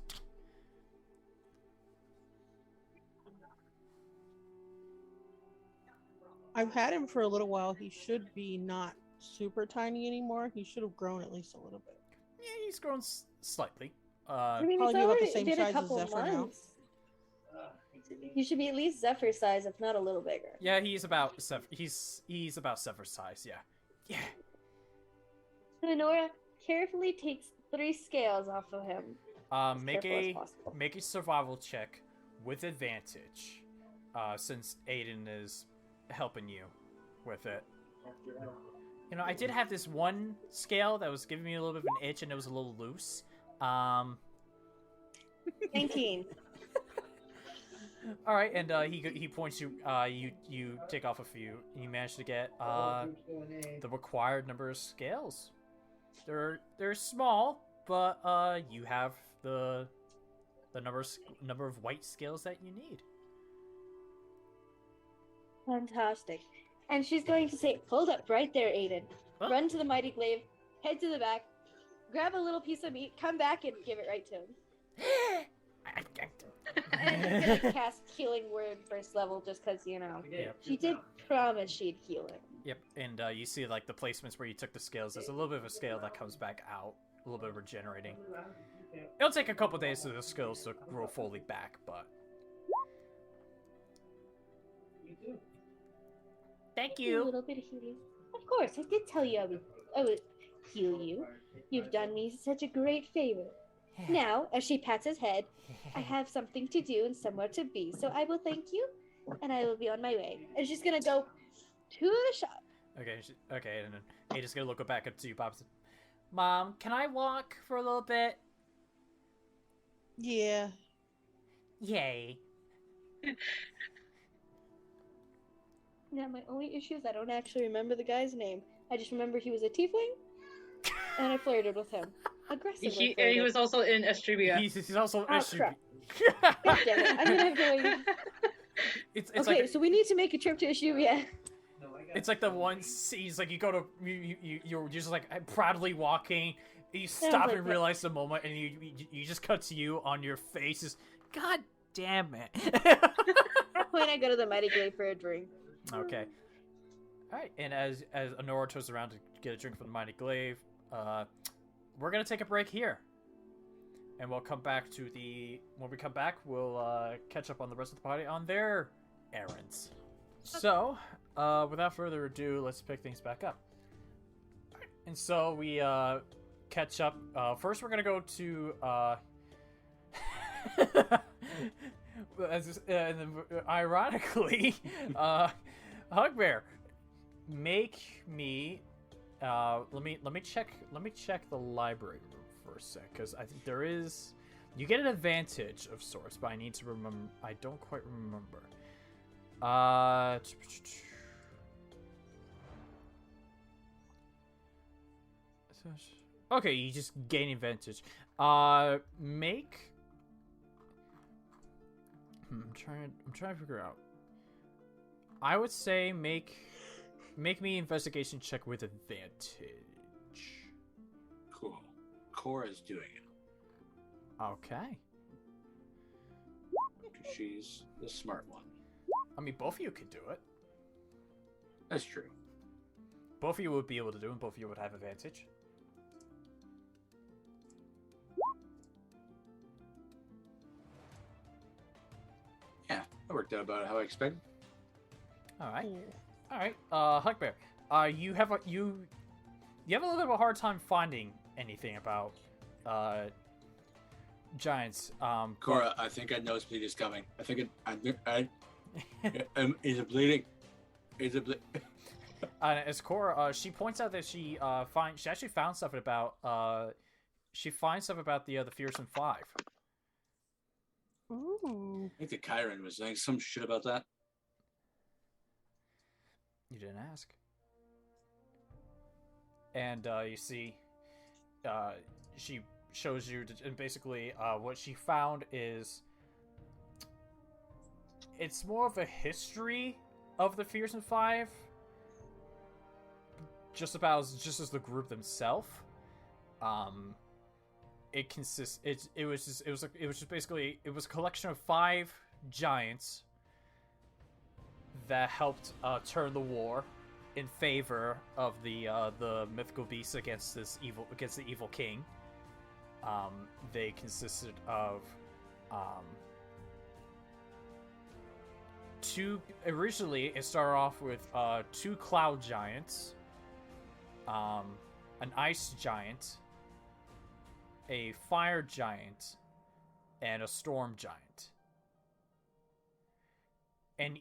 I've had him for a little while. He should be not super tiny anymore. He should have grown at least a little bit. Yeah, he's grown slightly. I mean, probably it's about the already same been a size as couple Zephyr now. months. You should be at least Zephyr size, if not a little bigger. Yeah, he's about Zephyr size. Yeah, yeah. So Onora carefully takes 3 scales off of him. Make careful as a possible. survival check with advantage, since Aiden is helping you with it. You know, I did have this one scale that was giving me a little bit of an itch, and it was a little loose. 19. All right, and he points you. You take off a few, and you manage to get the required number of scales. They're small, but you have the number of white scales that you need. Fantastic. And she's going to say, hold up right there, Aiden. Huh? Run to the mighty glaive, head to the back, grab a little piece of meat, come back and give it right to him. And I'm gonna cast Healing Word first level just because, you know, she did promise she'd heal him. Yep, and you see like the placements where you took the scales. There's a little bit of a scale that comes back out, a little bit of regenerating. It'll take a couple days for the scales to grow fully back, but Thank A you. little bit of healing. Of course, I did tell you I would heal you. You've done me such a great favor. Now, as she pats his head, I have something to do and somewhere to be, so I will thank you, and I will be on my way. And she's gonna go to the shop. Okay, and then Ada's gonna look back up to you, Bob. Mom, can I walk for a little bit? Yeah. Yay. Yeah, my only issue is I don't actually remember the guy's name. I just remember he was a tiefling, and I flirted with him. Aggressively flirted. He was also in Estribia. He's also Oh, Estribia. crap. God damn it, I'm gonna have to like... It's okay, like so we need to make a trip to Estribia. it's like the one scenes like you go to you're just like proudly walking, you stop like and that. realize the moment, and you just cut to you on your face is God damn it. At that point, I go to the Mighty Glade for a drink. Okay. Alright, and as Onora turns around to get a drink from the Mighty Glaive, we're gonna take a break here. And we'll come back to when we come back, we'll catch up on the rest of the party on their errands. So, without further ado, let's pick things back up. Alright, and so we catch up. First, we're gonna go to and then, ironically, Hugbear, make me. Let me check the library room for a sec, because I think there is. You get an advantage of sorts, but I need to remember. I don't quite remember. Okay, you just gain advantage. Make. I'm trying to figure out. I would say make me investigation check with advantage. Cool. Corra's doing it. Okay. Because she's the smart one. I mean, both of you could do it. That's true. Both of you would be able to do it, and both of you would have advantage. Yeah, that worked out about how I expected. Alright. Alright, Hugbear. You have a little bit of a hard time finding anything about giants. Corra, I think I know bleed is coming. I think is it bleeding? Is it bleeding? As Corra, she points out that she actually found stuff about she finds stuff about the Fearsome Five. Ooh. I think the Chiron was saying some shit about that. You didn't ask. And you see, she shows you, and basically what she found is it's more of a history of the Fearsome Five, just as the group themselves. It consists. It was just basically a collection of 5 giants that helped turn the war in favor of the mythical beasts against the evil king. They consisted of 2. Originally, it started off with 2 cloud giants, an ice giant, a fire giant, and a storm giant. And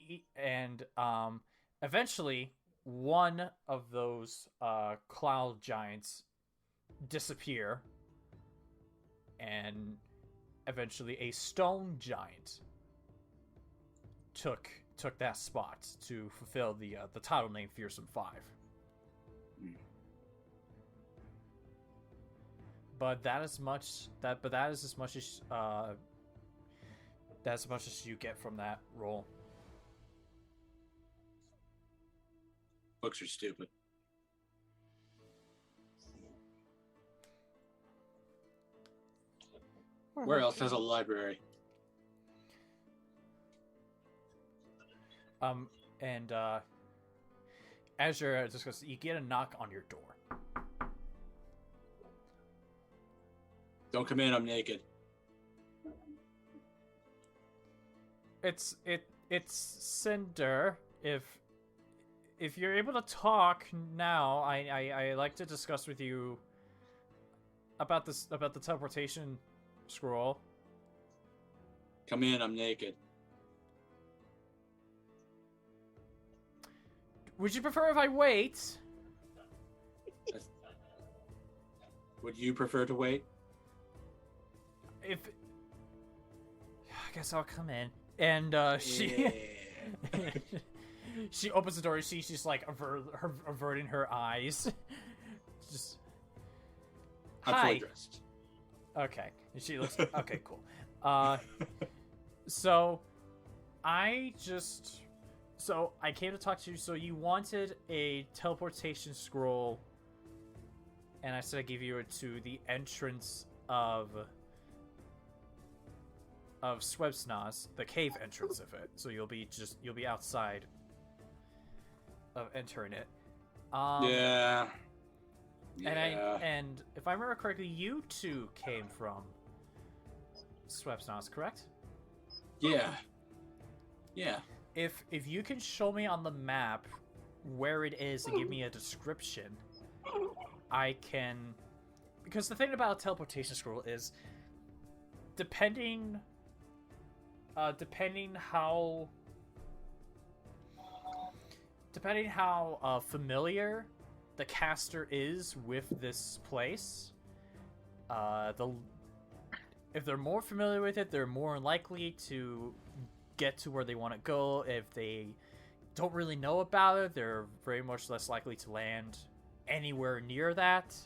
eventually, one of those cloud giants disappear, and eventually a stone giant took that spot to fulfill the title name Fearsome Five. But that is as much as you get from that roll. Books are stupid. Where else has a library? And as you're discussing, you get a knock on your door. Don't come in, I'm naked. It's Cinder. If if you're able to talk now, I like to discuss with you about the teleportation scroll. Come in, I'm naked. Would you prefer if I wait? Would you prefer to wait? If I guess I'll come in. And she she opens the door. She's like averting her eyes. Just I'm hi. fully dressed. Okay, and she looks okay. Cool. So I came to talk to you. So you wanted a teleportation scroll, and I said I give you it to the entrance of Swebsnas, the cave entrance of it. So you'll be outside of entering it. Yeah. And if I remember correctly, you two came from Swebsnas, correct? Yeah. Yeah. If you can show me on the map where it is and give me a description, I can. Because the thing about a teleportation scroll is, depending how familiar the caster is with this place, if they're more familiar with it, they're more likely to get to where they want to go. If they don't really know about it, they're very much less likely to land anywhere near that.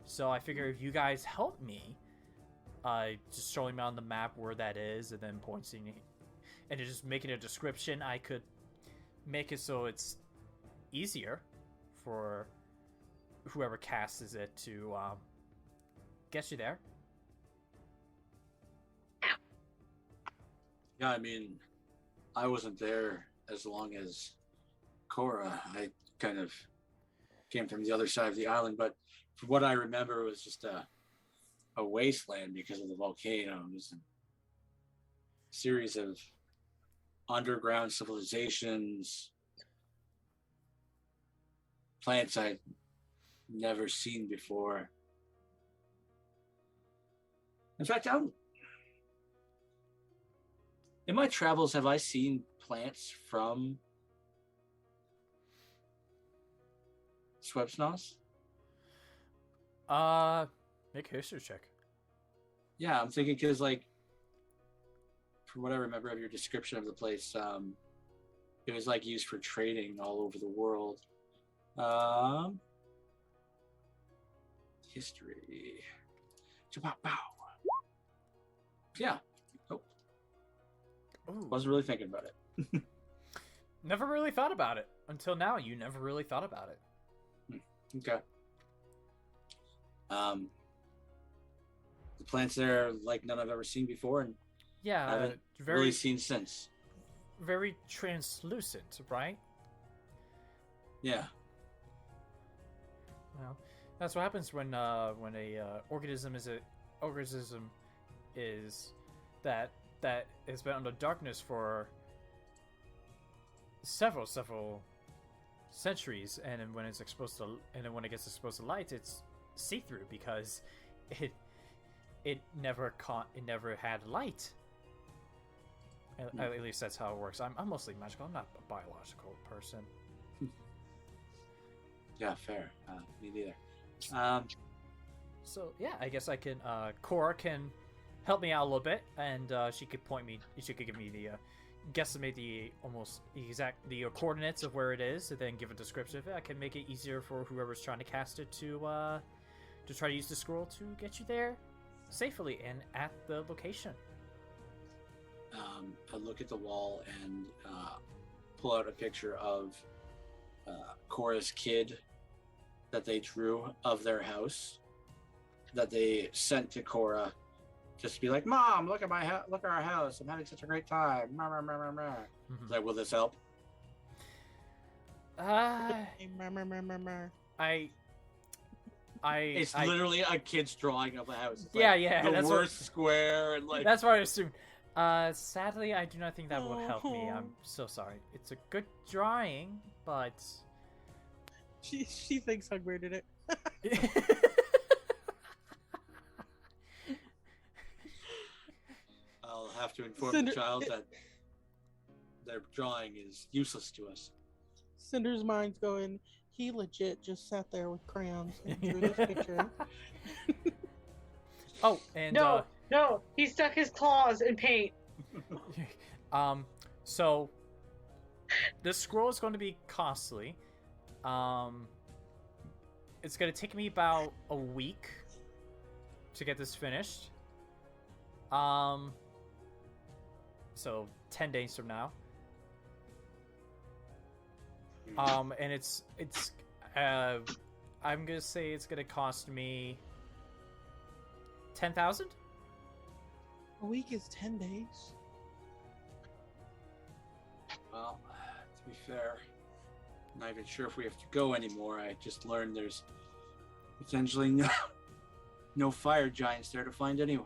So I figure if you guys help me, just showing me on the map where that is, and then pointing and just making a description, I could make it so it's easier for whoever casts it to get you there. Yeah, I mean, I wasn't there as long as Corra. I kind of came from the other side of the island, but from what I remember, it was just a wasteland because of the volcanoes and a series of underground civilizations, plants I'd never seen before. In fact, in my travels, have I seen plants from Swebsnas? Make a history check. Yeah, I'm thinking because, like, from what I remember of your description of the place, it was like used for trading all over the world. History. Yeah. Oh. Ooh. Wasn't really thinking about it. Never really thought about it until now. You never really thought about it. Okay. The plants there are like none I've ever seen before, and Yeah, haven't very really seen since. very translucent, right? Yeah. Well, that's what happens when a organism is that has been under darkness for several centuries, and then when it's exposed to, and then when it gets exposed to light, it's see-through because it never had light. At least that's how it works. I'm mostly magical. I'm not a biological person. Yeah, fair. Me neither. So yeah, I guess I can. Corra can help me out a little bit, and she could point me. She could give me the guesstimate the coordinates of where it is, and then give a description of it. I can make it easier for whoever's trying to cast it to try to use the scroll to get you there safely and at the location. I look at the wall and pull out a picture of Corra's kid that they drew of their house that they sent to Corra just to be like, "Mom, look at look at our house. I'm having such a great time." Mm-hmm. Like, will this help? It's literally a kid's drawing of a house. It's yeah, like yeah. the worst square and like. That's what I assumed. Sadly, I do not think that will help me. I'm so sorry. It's a good drawing, but She thinks Hugbear did it. I'll have to inform Cinder- the child that their drawing is useless to us. Cinder's mind's going, he legit just sat there with crayons and drew this picture. Oh, and No, he stuck his claws in paint. so this scroll is going to be costly. It's going to take me about a week to get this finished. So 10 days from now. And it's I'm gonna say it's gonna cost me 10,000. A week is 10 days. Well, to be fair, I'm not even sure if we have to go anymore. I just learned there's potentially no fire giants there to find anyway.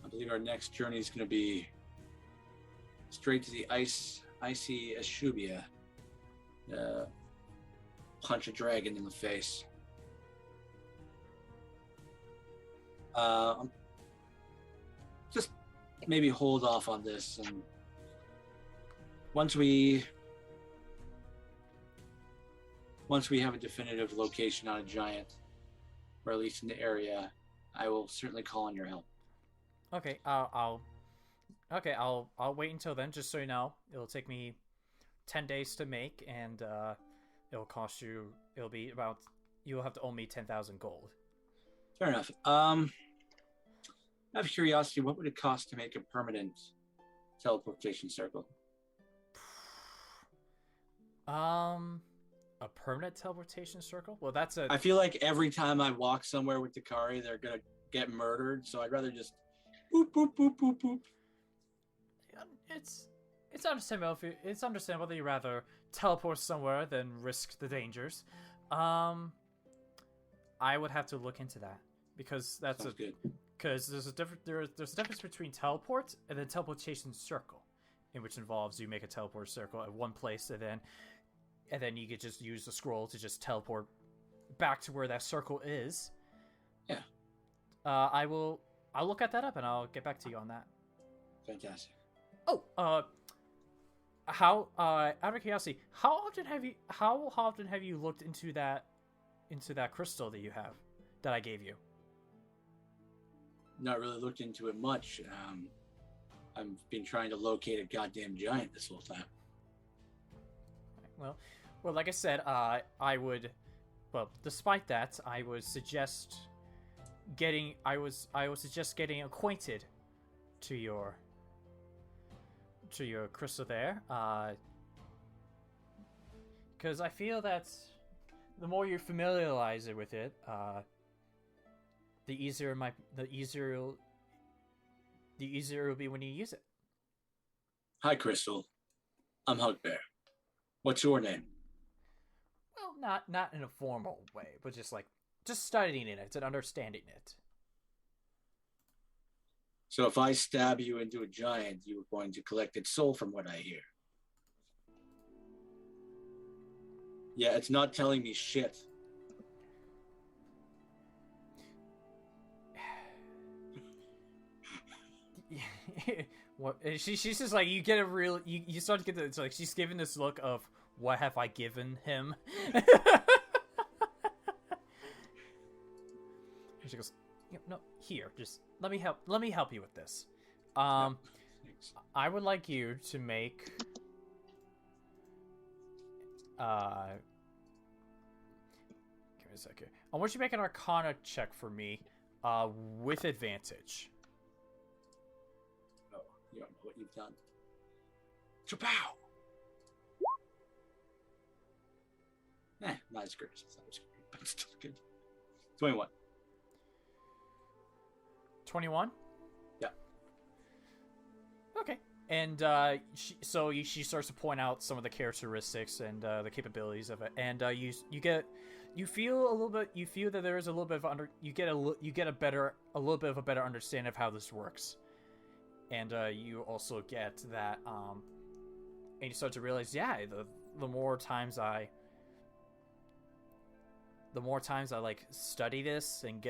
I believe our next journey is going to be straight to the icy Ashubia. Punch a dragon in the face. Just maybe hold off on this, and once we have a definitive location on a giant, or at least in the area, I will certainly call on your help. Okay, I'll wait until then. Just so you know, it'll take me 10 days to make, and it'll cost you. It'll be about. You'll have to owe me 10,000 gold. Fair enough. Out of curiosity, what would it cost to make a permanent teleportation circle? A permanent teleportation circle? Well, that's a. I feel like every time I walk somewhere with Takari, they're gonna get murdered. So I'd rather just boop boop boop boop boop. It's understandable. It's understandable that you rather teleport somewhere than risk the dangers. I would have to look into that because that's Sounds good. Because there's a difference between teleport and then teleportation circle, in which involves you make a teleport circle at one place and then you could just use the scroll to just teleport back to where that circle is. Yeah. I'll look at that up and I'll get back to you on that. Fantastic. Oh, out of curiosity, how often have you looked into that crystal that you have that I gave you? Not really looked into it much. I've been trying to locate a goddamn giant this whole time. Well, like I said, despite that, I would suggest getting acquainted to your crystal there, because I feel that the more you familiarize it with it, the easier it'll be when you use it. Hi, Crystal. I'm Hugbear. What's your name? Well, not in a formal way, but just studying it and understanding it. So if I stab you into a giant, you are going to collect its soul, from what I hear. Yeah, it's not telling me shit. What she's just like, you get a real you start to get it's like she's giving this look of, what have I given him? She goes, no, here, just let me help you with this. I would like you to make give me a second. I want you to make an Arcana check for me, with advantage. Oh, you don't know what you've done. Chapow! Not as great as I thought it was going to be, but it's still good. 21. 21? Yeah. Okay. And she starts to point out some of the characteristics and the capabilities of it, and you feel that there is a little bit of a little bit of a better understanding of how this works. And you also get that, and you start to realize, yeah, the more times I like study this and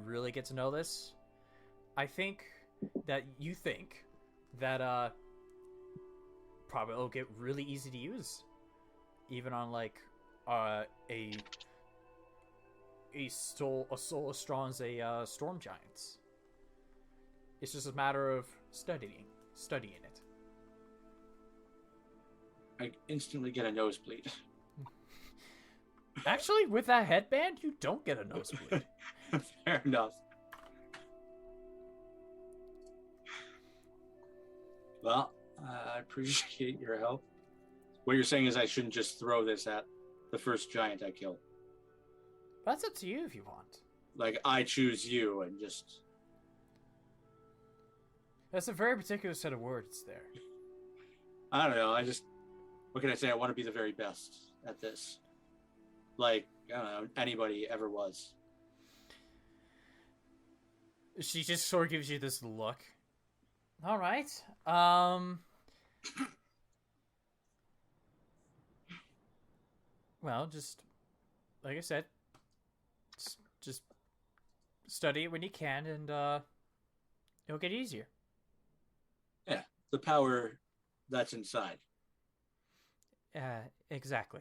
really get to know this, I think that probably it'll get really easy to use, even on like a soul as strong as a storm giant's. It's just a matter of studying it. I instantly get a nosebleed. Actually, with that headband, you don't get a nosebleed. Fair enough. Well, I appreciate your help. What you're saying is I shouldn't just throw this at the first giant I kill. That's up to you if you want. Like, I choose you and just... That's a very particular set of words there. I don't know, what can I say? I want to be the very best at this. Like, I don't know, anybody ever was. She just sort of gives you this look. All right. Well, just like I said, just study it when you can, and it'll get easier. Yeah, the power that's inside. Exactly.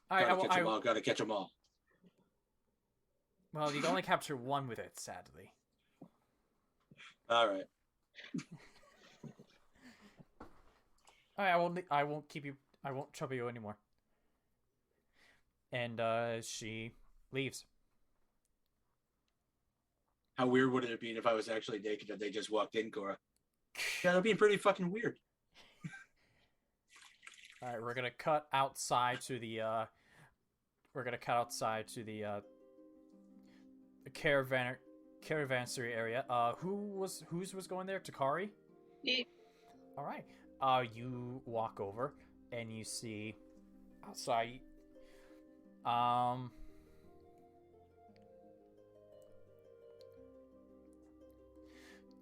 Gotta catch them all. Well, you can only capture one with it, sadly. All right. All right, I won't keep you. I won't trouble you anymore. And she leaves. How weird would it have been if I was actually naked and they just walked in, Corra? Yeah, that'd be pretty fucking weird. All right, we're gonna cut outside to the. We're gonna cut outside to the caravansary area. Whose was going there? Takari? Yeah. All right. You walk over and you see outside.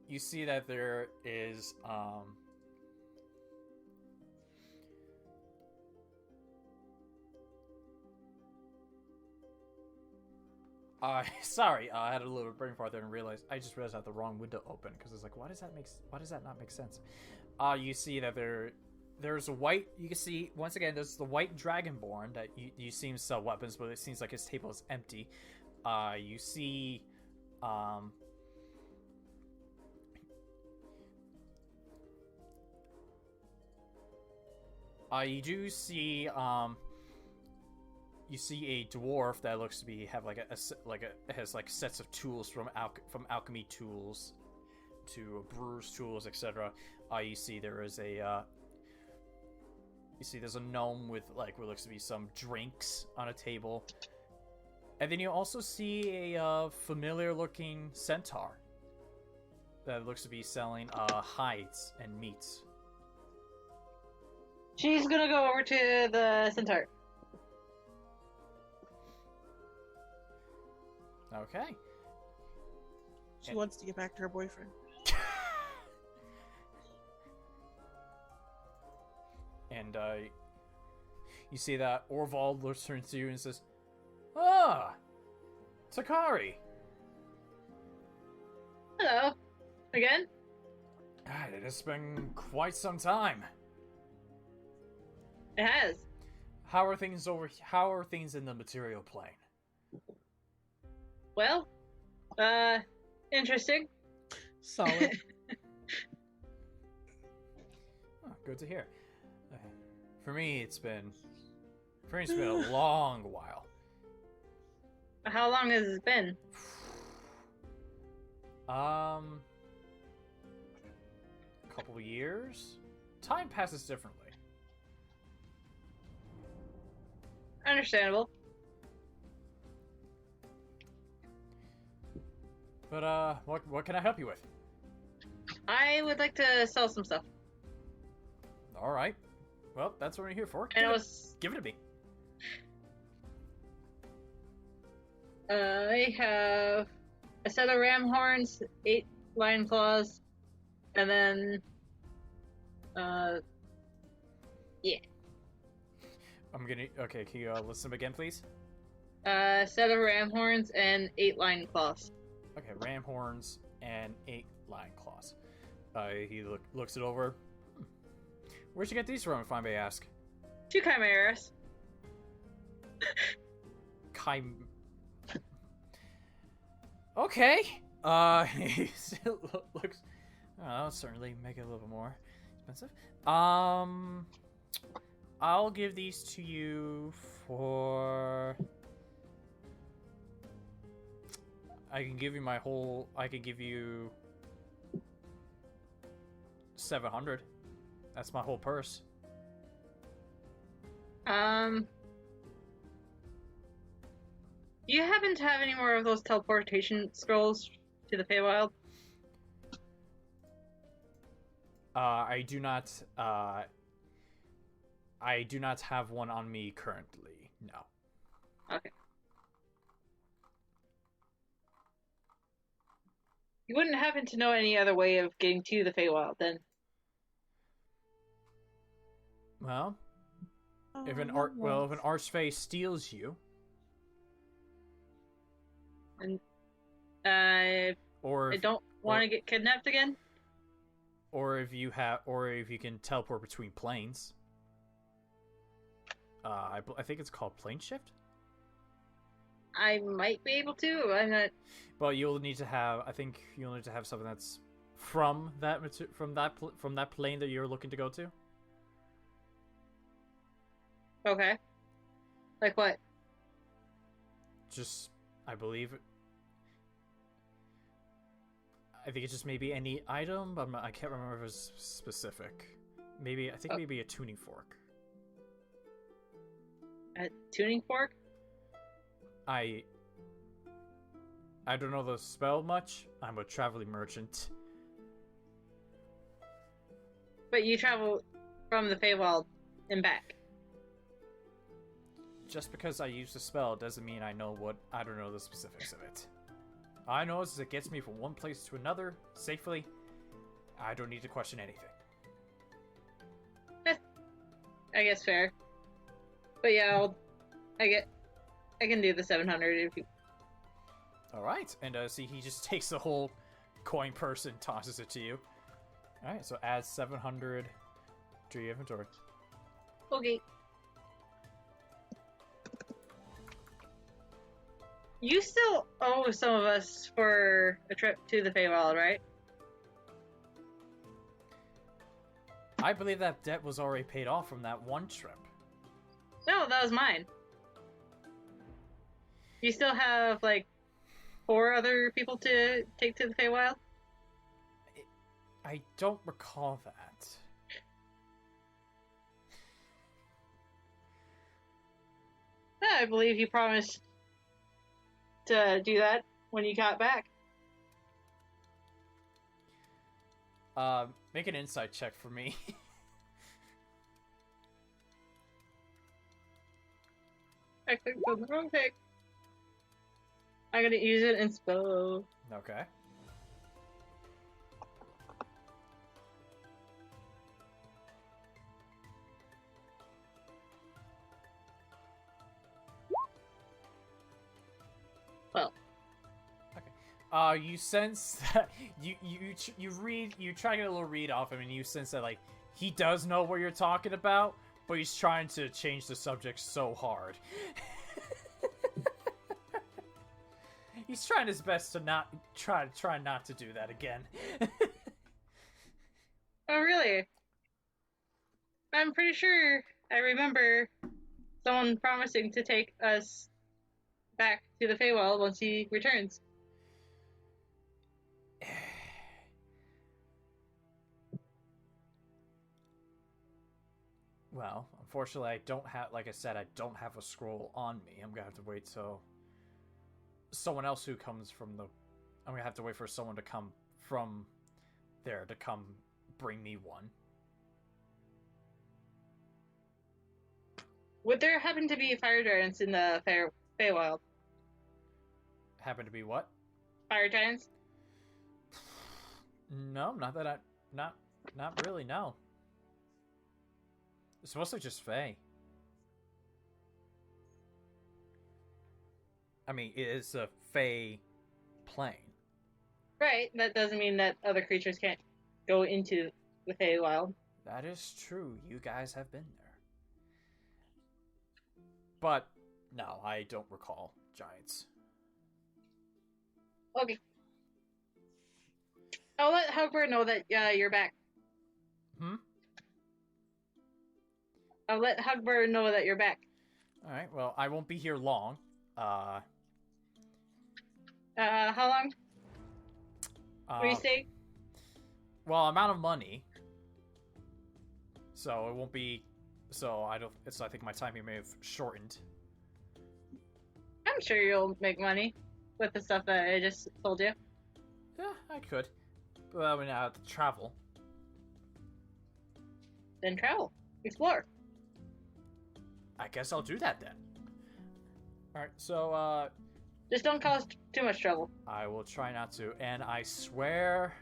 You see that there is sorry, I had a little brain fart there and I just realized I had the wrong window open because it's like, why does that not make sense? You see that there's a white, you can see, once again, there's the white dragonborn that you see him sell weapons, but it seems like his table is empty. You see, you do see, you see a dwarf that looks to be have has like sets of tools from alchemy tools to brewer's tools, etc. You see there's a gnome with like what looks to be some drinks on a table, and then you also see a familiar looking centaur that looks to be selling hides and meats. She's gonna go over to the centaur. Okay. She wants to get back to her boyfriend. And you see that Orvald turns to you and says, "Ah, Takari." Hello, again. God, it has been quite some time. It has. How are things in the material plane? Well, interesting. Solid. Oh, good to hear. For me, it's been a long while. How long has it been? A couple of years. Time passes differently. Understandable. But what can I help you with? I would like to sell some stuff. All right. Well, that's what we're here for. And Give it to me. I have a set of ram horns, 8 lion claws, And then, yeah. Okay, can you listen again, please? 7 ram horns and 8 lion claws. Okay, ram horns and 8 lion claws. He looks it over. Where'd you get these from, if I may ask? 2 chimeras. Okay. He still looks. Oh, that'll certainly make it a little bit more expensive. I'll give these to you for. I can give you 700. That's my whole purse. Do you happen to have any more of those teleportation scrolls to the Feywild? I do not. I do not have one on me currently. No. Okay. You wouldn't happen to know any other way of getting to the Feywild, then? Well, if an archfey steals you, and I don't want to get kidnapped again. Or if you can teleport between planes. I think it's called plane shift. I might be able to. I'm not. Well, you'll need to have. I think you'll need to have something that's from that plane that you're looking to go to. Okay. Like what? Just, I believe. I think it's just maybe any item, but I can't remember if it's specific. Maybe maybe a tuning fork. A tuning fork? I don't know the spell much. I'm a traveling merchant. But you travel from the Feywild and back. Just because I use the spell doesn't mean I don't know the specifics of it. All I know is it gets me from one place to another safely. I don't need to question anything. I guess fair. But yeah, I can do the 700 if you. All right, and see, he just takes the whole coin purse and tosses it to you. All right, so add 700 to your inventory. Okay. You still owe some of us for a trip to the Feywild, right? I believe that debt was already paid off from that one trip. No, that was mine. You still have, like, 4 other people to take to the Feywild? I don't recall that. Yeah, I believe you promised to do that when you got back. Make an insight check for me. I clicked on the wrong pick. I'm gonna use it in spell. Okay. Well. Okay. You sense that you try to get a little read off him, and you sense that, like, he does know what you're talking about, but he's trying to change the subject so hard. He's trying his best to not try not to do that again. Oh, really? I'm pretty sure I remember someone promising to take us back to the Feywild once he returns. Well, unfortunately, I don't have, like I said, I don't have a scroll on me. I'm gonna have to wait till someone else who comes from the. I'm gonna have to wait for someone to come from there to come bring me one. Would there happen to be fire giants in the Feywild? Happen to be what? Fire giants? No, not that I. not really. No. It's mostly just Fae. I mean, it is a Fae plane. Right. That doesn't mean that other creatures can't go into the Feywild. That is true. You guys have been there. But no, I don't recall giants. Okay. I'll let Hugbear know that you're back. Hmm? I'll let Hugbear know that you're back. Alright, well, I won't be here long. How long? What do you say? Well, I'm out of money. So it won't be... So I don't... I think my time here may have shortened. I'm sure you'll make money with the stuff that I just told you. Yeah, I could. But I mean, I have to travel. Then travel. Explore. I guess I'll do that then. Alright, so, Just don't cause too much trouble. I will try not to. And I swear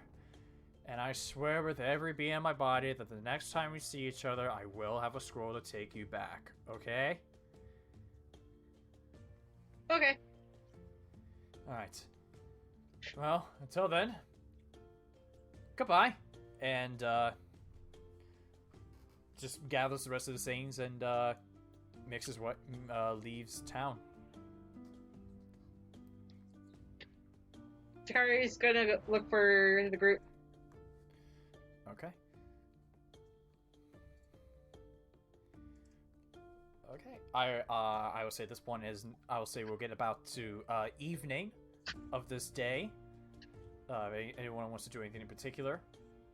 with every being in my body that the next time we see each other, I will have a scroll to take you back. Okay? Okay. Alright. Well, until then, goodbye. And, just gathers the rest of the things and, mixes what, leaves town. Takari's gonna look for the group. Okay. Okay. I will say this one is. I will say we'll get about to evening of this day. Anyone wants to do anything in particular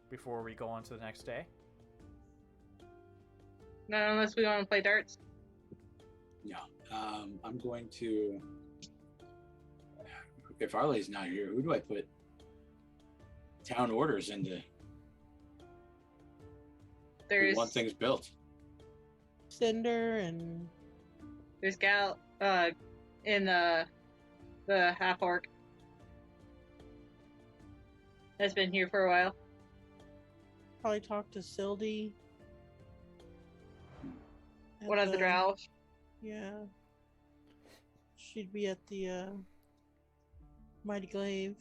before we go on to the next day? Not unless we want to play darts. No. I'm going to. If Arley's not here, who do I put town orders into? There's One thing's built. Cinder and There's Gal in the half orc that's been here for a while. probably talk to Sildy. One of the drow. Yeah. She'd be at the Mighty Glaive.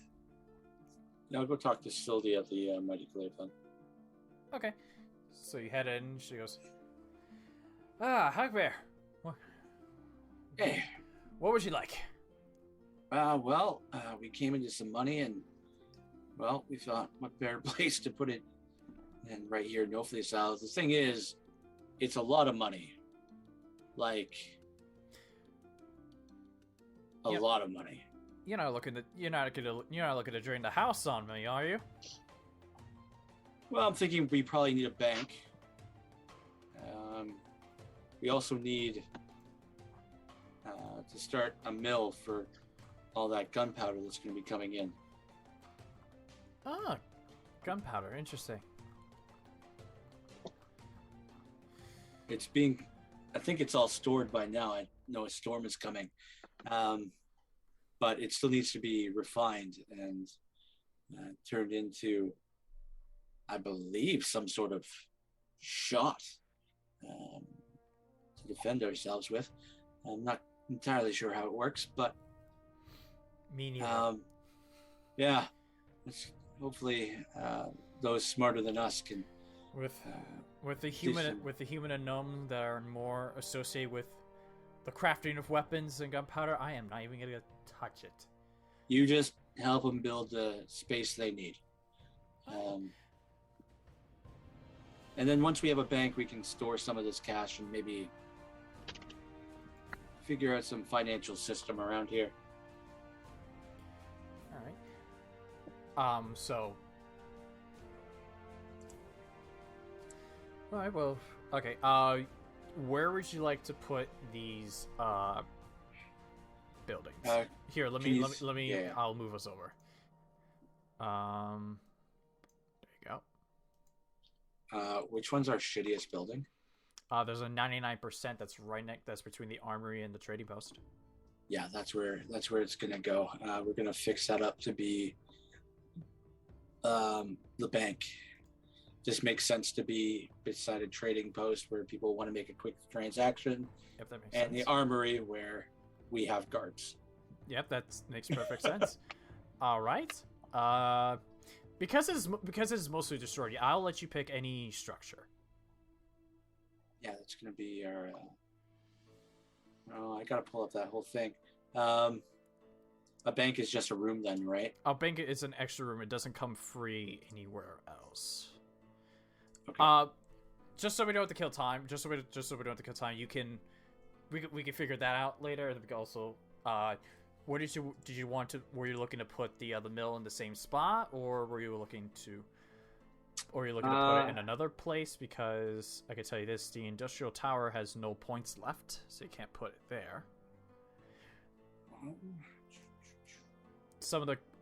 Yeah, I'll go talk to Sildy at the Mighty Glaive then. Okay. So you head in. She goes, Hugbear. Hey. What would you like? We came into some money and, well, we thought what better place to put it than right here in Nofli South. The thing is, it's a lot of money. Like, a Yep. lot of money. You're not looking to drain the house on me, are you? Well, I'm thinking we probably need a bank. We also need to start a mill for all that gunpowder that's going to be coming in. Ah, gunpowder. Interesting. I think it's all stored by now. I know a storm is coming. But it still needs to be refined and turned into, I believe, some sort of shot to defend ourselves with. I'm not entirely sure how it works, but Me neither. yeah, hopefully those smarter than us can. With the human and gnome that are more associated with the crafting of weapons and gunpowder, I am not even gonna touch it. You just help them build the space they need. And then once we have a bank, we can store some of this cash and maybe figure out some financial system around here. All right. So. All right. Well. Okay. Where would you like to put these buildings? Here, let me. Yeah. I'll move us over. There you go. Which one's our shittiest building? There's a 99% that's that's between the armory and the trading post. Yeah, that's where it's gonna go. We're gonna fix that up to be the bank. this makes sense to be beside a trading post where people want to make a quick transaction, Yep, that makes and sense. the armory where we have guards. Yep, that makes perfect sense. All right. Because it's mostly destroyed, I'll let you pick any structure. Yeah, that's gonna be our. Oh, I gotta pull up that whole thing. A bank is just a room, then, right? A bank is an extra room. It doesn't come free anywhere else. Okay. Just so we don't have to kill time. Just so we don't have to kill time. We can figure that out later. And we can also. Where did you want to? Were you looking to put the mill in the same spot, or were you looking to? Or are you looking to put it in another place? Because I can tell you this: the industrial tower has no points left, so you can't put it there.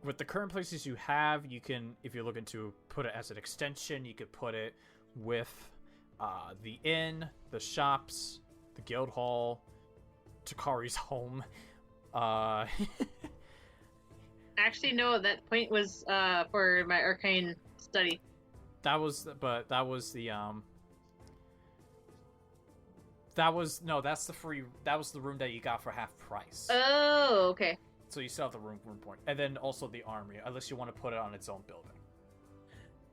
With the current places you have, you can, if you're looking to put it as an extension, you could put it with the inn, the shops, the guild hall, Takari's home. Actually, no, that point was for my arcane study. That was the room that you got for half price. Oh, okay. So you still have the room point. And then also the armory, unless you want to put it on its own building.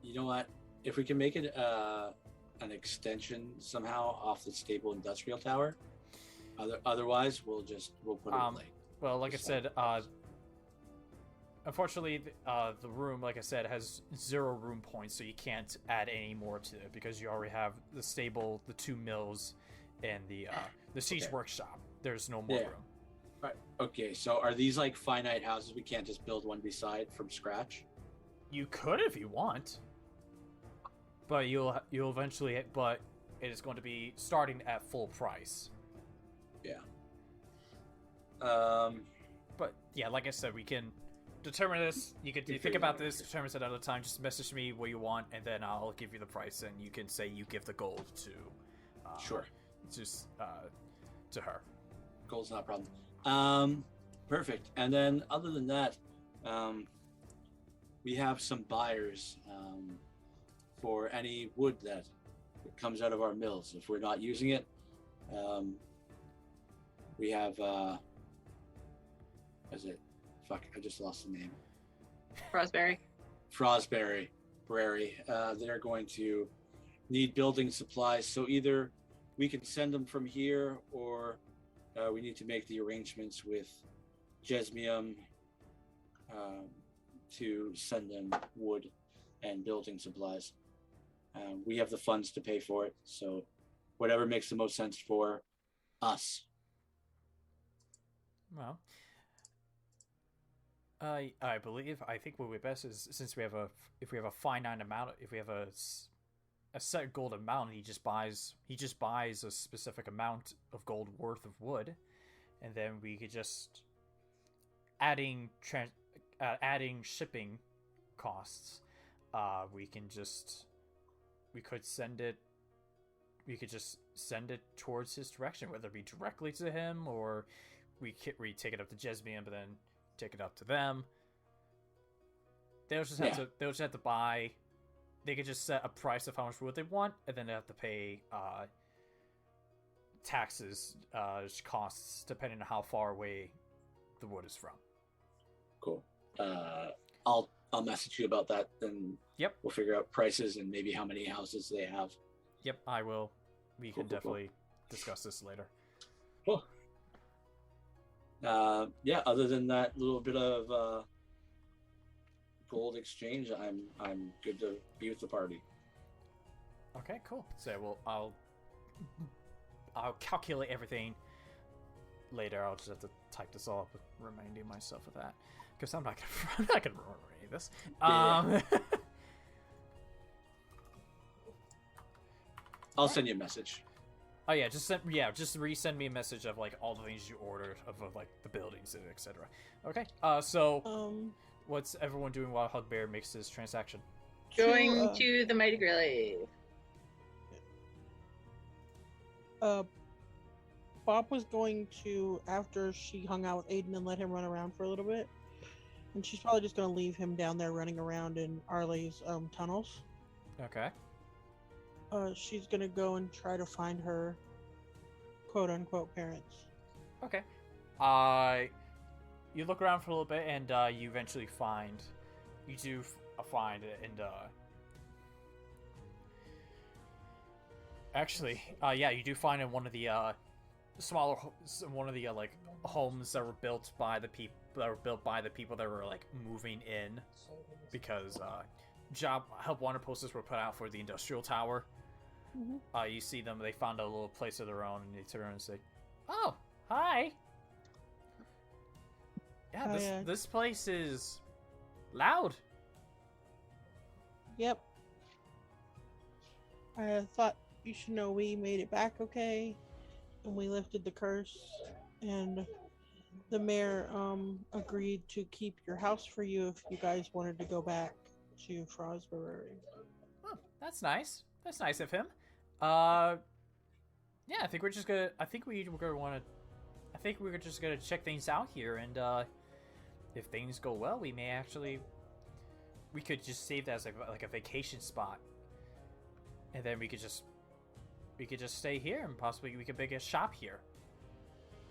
You know what? If we can make it an extension somehow off the stable industrial tower, otherwise we'll put it like. Well, like I said, unfortunately, the room, like I said, has 0 room points, so you can't add any more to it because you already have the stable, the 2 mills, and the siege workshop. There's no more room. Right. Okay, so are these like finite houses? We can't just build one beside from scratch? You could if you want, but you'll eventually. But it is going to be starting at full price. Yeah. But yeah, like I said, we can determine this. You can think about this, determine it another time. Just message me what you want, and then I'll give you the price, and you can say you give the gold to. Sure. Just to her. Gold's not a problem. Perfect. And then other than that, we have some buyers for any wood that comes out of our mills. If we're not using it, we have what is it? Fuck, I just lost the name. Froz Brary. They're going to need building supplies, so either we can send them from here, or we need to make the arrangements with Jesmium to send them wood and building supplies. We have the funds to pay for it, so whatever makes the most sense for us. Well, I think what would be best is, since we have a finite amount, if we have a set gold amount, he just buys a specific amount of gold worth of wood, and then we could just adding shipping costs. We could just send it towards his direction, whether it be directly to him, or we take it up to Jesmium, but then take it up to them. They'll just have to buy. They could just set a price of how much wood they want, and then they have to pay taxes, costs, depending on how far away the wood is from. Cool. I'll message you about that, then. Yep. We'll figure out prices and maybe how many houses they have. Yep, I will. We can definitely discuss this later. Cool. Yeah. Other than that little bit of gold exchange, I'm good to be with the party. Okay, cool. So I'll calculate everything later. I'll just have to type this all up, reminding myself of that, because I'm not gonna remember any of this. I'll send you a message. Oh yeah, just resend me a message of like all the things you ordered of like the buildings and etc. Okay. What's everyone doing while Hugbear makes his transaction? Going to the Mighty Grille. Bob was going to, after she hung out with Aiden and let him run around for a little bit, and she's probably just going to leave him down there running around in Arley's tunnels. Okay. she's gonna go and try to find her quote unquote parents. Okay. You look around for a little bit, and you eventually find. You do find it, and actually, yeah, you do find in one of the smaller, one of the like homes that were built by the people that were like moving in, because job help wanted posters were put out for the industrial tower. Mm-hmm. You see them; they found a little place of their own, and they turn and say, "Oh, hi." Yeah, this place is loud. Yep. I thought you should know we made it back okay, and we lifted the curse, and the mayor agreed to keep your house for you if you guys wanted to go back to Froz Brary. Oh, that's nice. That's nice of him. Yeah, I think we're just gonna. I think we're just gonna check things out here, and if things go well, we could just save that as like a vacation spot, and then we could just stay here, and possibly we could make a shop here.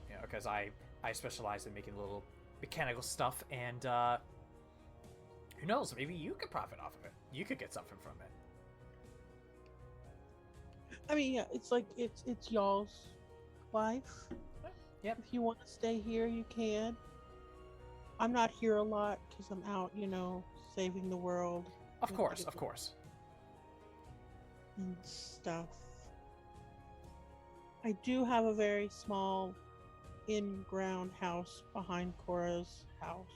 You know, because I specialize in making little mechanical stuff, and who knows, maybe you could profit off of it. You could get something from it. I mean, yeah, it's like it's y'all's life. Yep. If you want to stay here, you can. I'm not here a lot because I'm out, saving the world. Of course. And stuff. I do have a very small in-ground house behind Corra's house.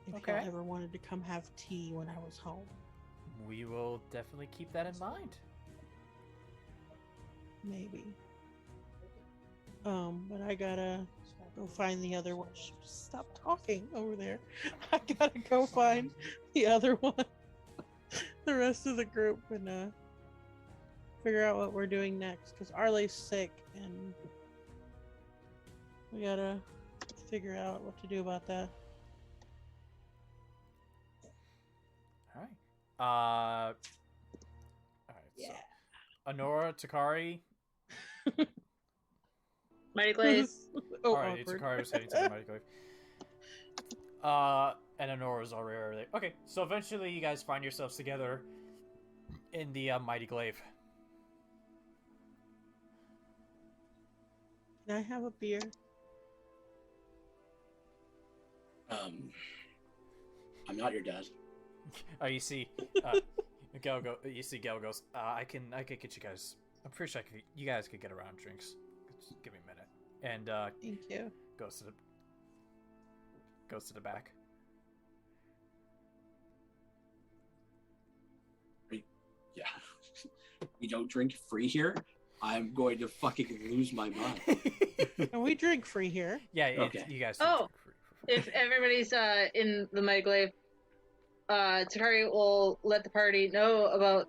If y'all ever wanted to come have tea when I was home. We will definitely keep that in mind. Maybe. But I gotta go find the other one. Stop talking over there. I gotta go find the other one. The rest of the group and figure out what we're doing next. Because Arley's sick and we gotta figure out what to do about that. Alright. Alright, yeah. So Onora, Takari. Mighty Glaze. Alright, Takari was heading to the Mighty Glaive. And Onora's already there. Okay, so eventually you guys find yourselves together in the Mighty Glaive. Can I have a beer? I'm not your dad. Oh, you see, Gel goes, I can get you guys. I'm pretty sure you guys could get around drinks. Just give me a minute. And thank you. Goes to the back. Yeah. We don't drink free here. I'm going to fucking lose my mind. And we drink free here. Yeah, okay. You guys. Oh, if everybody's in the Mighty Glaive, Takari will let the party know about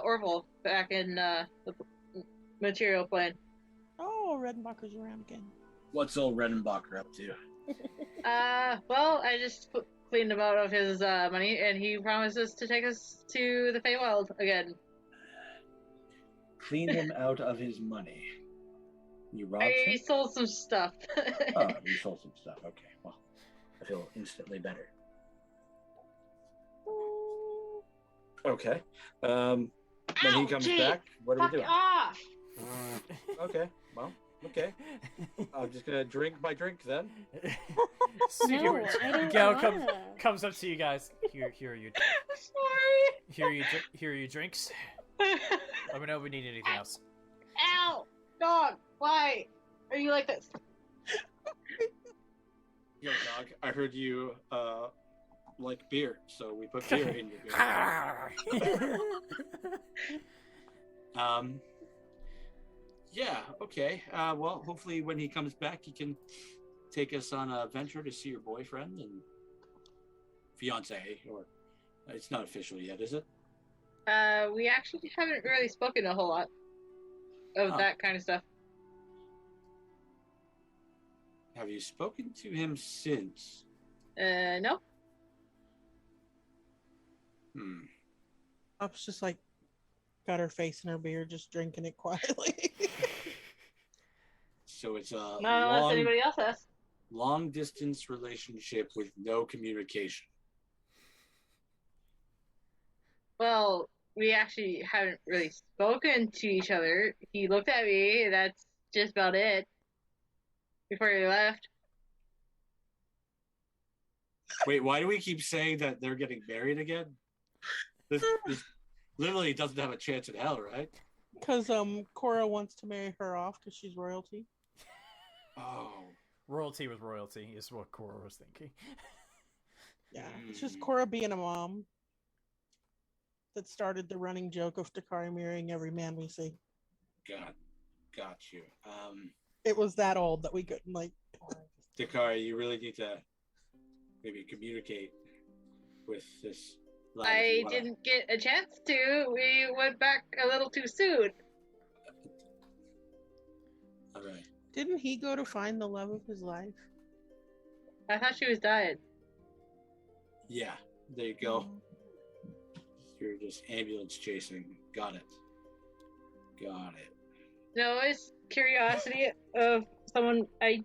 Orville back in the material plane. Oh, Redenbacher's around again. What's old Redenbacher up to? Well, I just cleaned him out of his money, and he promises to take us to the Feywild again. Clean him out of his money. You robbed him? He sold some stuff. Oh, you sold some stuff. Okay, well, I feel instantly better. Okay. When he comes back, what are we doing? Off! Okay, well, okay. I'm just gonna drink my drink then. No, I don't Gal wanna. comes up to you guys. Here are you. Sorry. Here are your drinks. Let me know if we need anything else. Ow! Dog! Why are you like this? Yo, dog, I heard you like beer, so we put beer in your beer. Yeah, okay. Well, hopefully when he comes back, he can take us on a venture to see your boyfriend and fiance, or it's not official yet, is it? We actually haven't really spoken a whole lot of that kind of stuff. Have you spoken to him since? No. Hmm. Pop's just like, got her face in her beer, just drinking it quietly. So it's a Not unless anybody else has. long distance relationship with no communication. Well, we actually haven't really spoken to each other. He looked at me, that's just about it. Before he left. Wait, why do we keep saying that they're getting married again? This literally doesn't have a chance in hell, right? Because Corra wants to marry her off because she's royalty. Oh. Royalty with royalty is what Corra was thinking. Yeah, it's just Corra being a mom that started the running joke of Takari marrying every man we see. Got you. It was that old that we couldn't like. Takari, you really need to maybe communicate with this. I didn't get a chance to. We went back a little too soon. All right. Didn't he go to find the love of his life? I thought she was dying. Yeah, there you go. You're just ambulance chasing. Got it. No, it's curiosity of someone I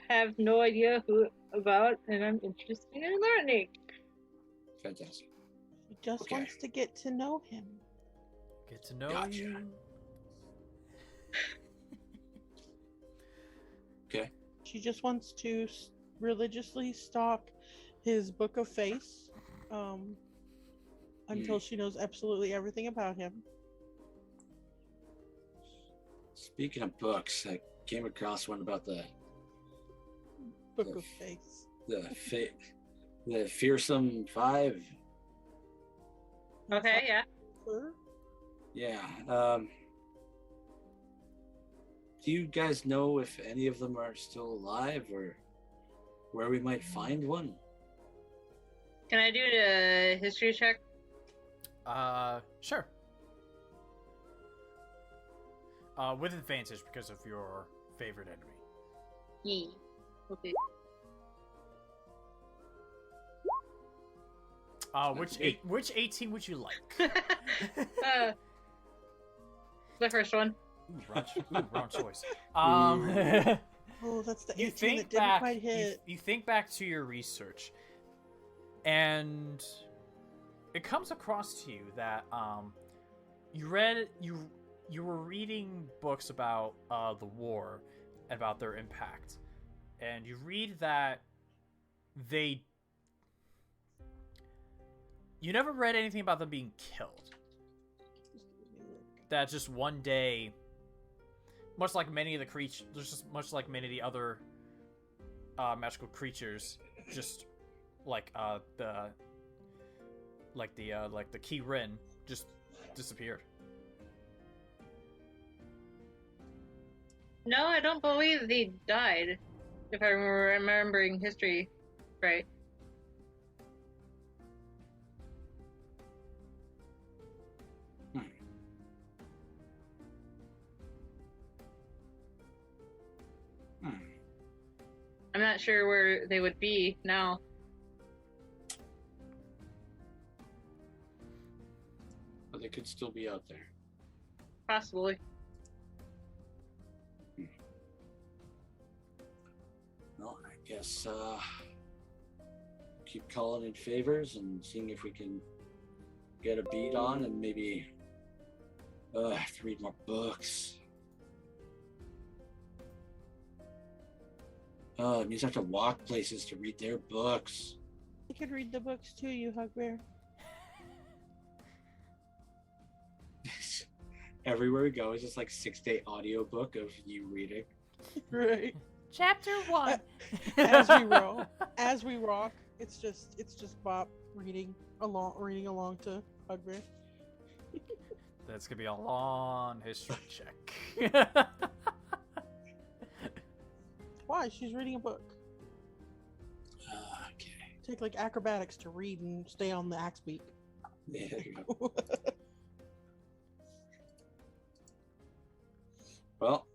have no idea who about, and I'm interested in learning. Fantastic. She just wants to get to know him. Get to know Gotcha. you. Okay. She just wants to religiously stalk his book of face until she knows absolutely everything about him. Speaking of books, I came across one about the Book of face. the fearsome five. Okay, yeah. Yeah. Do you guys know if any of them are still alive or where we might find one? Can I do a history check? Sure. With advantage because of your favorite enemy. Yeah. Okay. Which 18 would you like? The first one. Wrong choice. Oh, that's the 18 that didn't quite hit. You think back to your research, and it comes across to you that you were reading books about the war and about their impact, and you read that you never read anything about them being killed. That just one day, much like many of the other magical creatures, just like the Iliren just disappeared. No, I don't believe they died. If I'm remembering history right. I'm not sure where they would be now. But they could still be out there. Possibly. Well, I guess keep calling in favors and seeing if we can get a beat on, and maybe I have to read more books. It means I have to walk places to read their books. I could read the books to you, Hugbear. Everywhere we go is just like 6-day audiobook of you reading. Right. Chapter 1. As we rock, it's just Bob reading along to Hugbear. That's gonna be a long history check. Why? She's reading a book. Okay. Take like acrobatics to read and stay on the axe beat. Yeah, there you go. Well,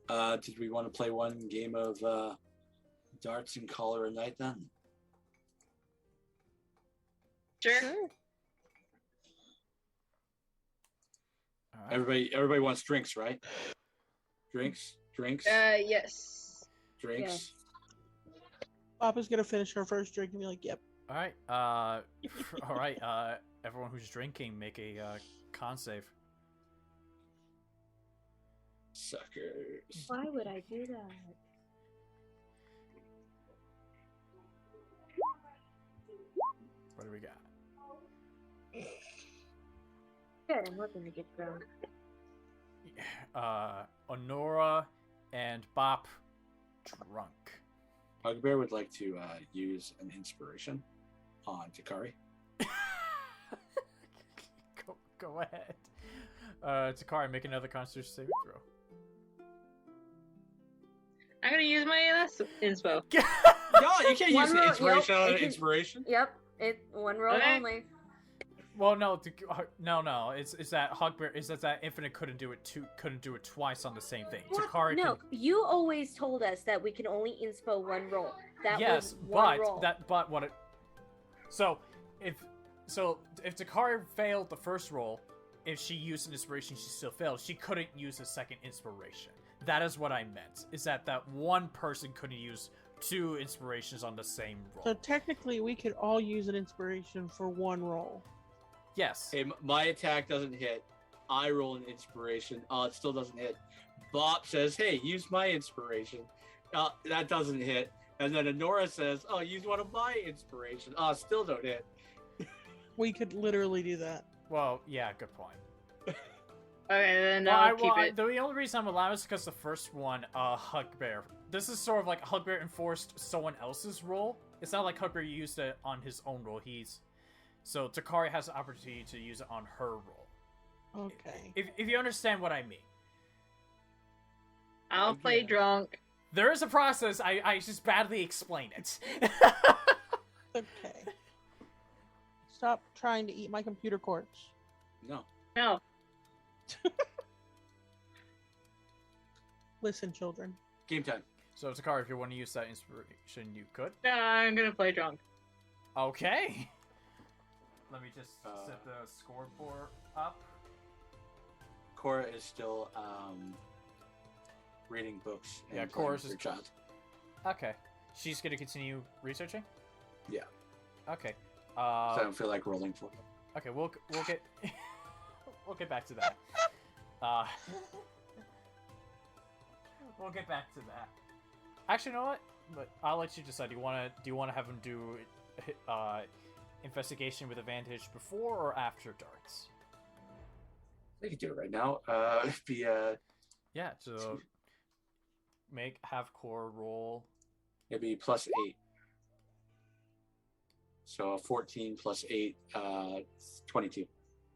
did we want to play one game of darts and call her a night then? Sure. All right. Everybody wants drinks, right? Drinks. Yes. Drinks. Papa's gonna finish her first drink and be like, "Yep." All right. All right. Everyone who's drinking, make a con save. Suckers. Why would I do that? What do we got? Good, I'm looking to get drunk. Onora and Bop drunk. Hugbear would like to use an inspiration on Takari. Go ahead. Takari, make another Constitution saving throw. I'm gonna use my last inspo. No, you can't use an inspiration on an inspiration. Yep, one roll Okay. only. Well, no. It's that Hugbear. Is that Infinite couldn't do it twice on the same thing. Takari. No, you always told us that we can only inspo one roll. That Yes, was one but roll. but what it. So if Takari failed the first roll, if she used an inspiration, she still failed. She couldn't use a second inspiration. That is what I meant. Is that one person couldn't use two inspirations on the same roll? So technically, we could all use an inspiration for one roll. Yes. Hey, my attack doesn't hit. I roll an inspiration. It still doesn't hit. Bop says, "Hey, use my inspiration." That doesn't hit. And then Onora says, "Oh, use one of my inspiration." Still don't hit. We could literally do that. Well, yeah. Good point. Okay, then I'll keep it. The only reason I'm allowed is because the first one, Hugbear. This is sort of like Hugbear enforced someone else's role. It's not like Hugbear used it on his own role. So Takari has the opportunity to use it on her role. Okay. If you understand what I mean. I'll play drunk. There is a process. I just badly explain it. Okay. Stop trying to eat my computer cords. No. No. Listen, children. Game time. So Takari, if you want to use that inspiration, you could. No, I'm gonna play drunk. Okay. Let me just set the scoreboard up. Corra is still reading books. And Yeah, playing Corra's with her is- child. Okay. She's gonna continue researching? Yeah. Okay. So I don't feel like rolling for it. Okay, we'll get we'll get back to that. We'll get back to that. Actually, you know what? But I'll let you decide. Do you want to have him do investigation with advantage before or after darts? We can do it right now. Yeah. So have Corra roll. It'd be +8. So 14 + 8, 22.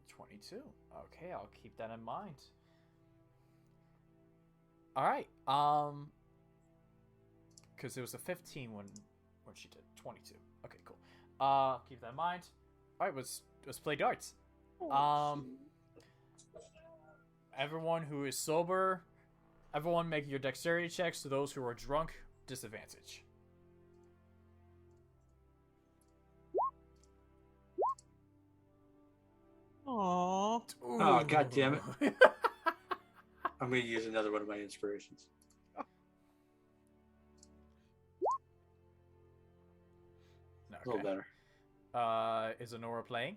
22. Okay, I'll keep that in mind. All right. Because it was a 15 when she did 22. Okay, cool. Keep that in mind. All right, let's play darts. Everyone who is sober, everyone make your dexterity checks. To those who are drunk, disadvantage. Aww. Oh, God damn it. I'm going to use another one of my inspirations. Okay. A little better. Is Onora playing?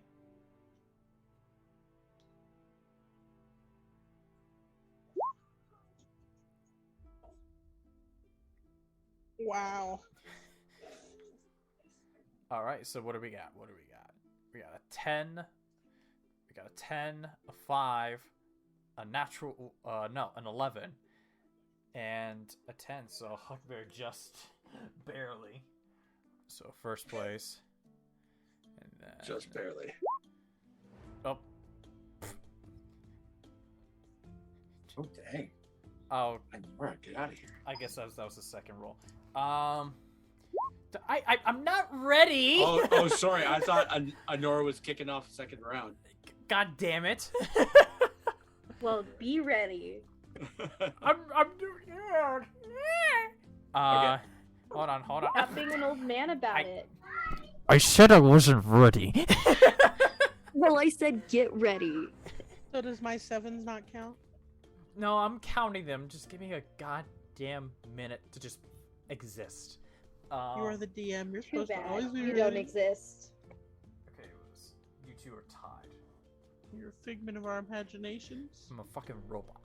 Wow. All right, so what do we got? We got a 10. We got a 10, a 5, a natural, an 11, and a 10. So Hugbear just barely. So first place. And then... Just barely. Oh. Oh, dang. Oh, Alright, get out of here. I guess that was the second roll. I'm not ready. Oh, sorry. I thought Onora was kicking off the second round. God damn it. Well, be ready. I'm doing it. Okay. Hold on. Stop being an old man about it. I said I wasn't ready. Well, I said get ready. So does my sevens not count? No, I'm counting them. Just give me a goddamn minute to just exist. You are the DM. You're Too supposed to always bad. be You ready. don't exist. Okay, you two are tied. You're a figment of our imaginations. I'm a fucking robot.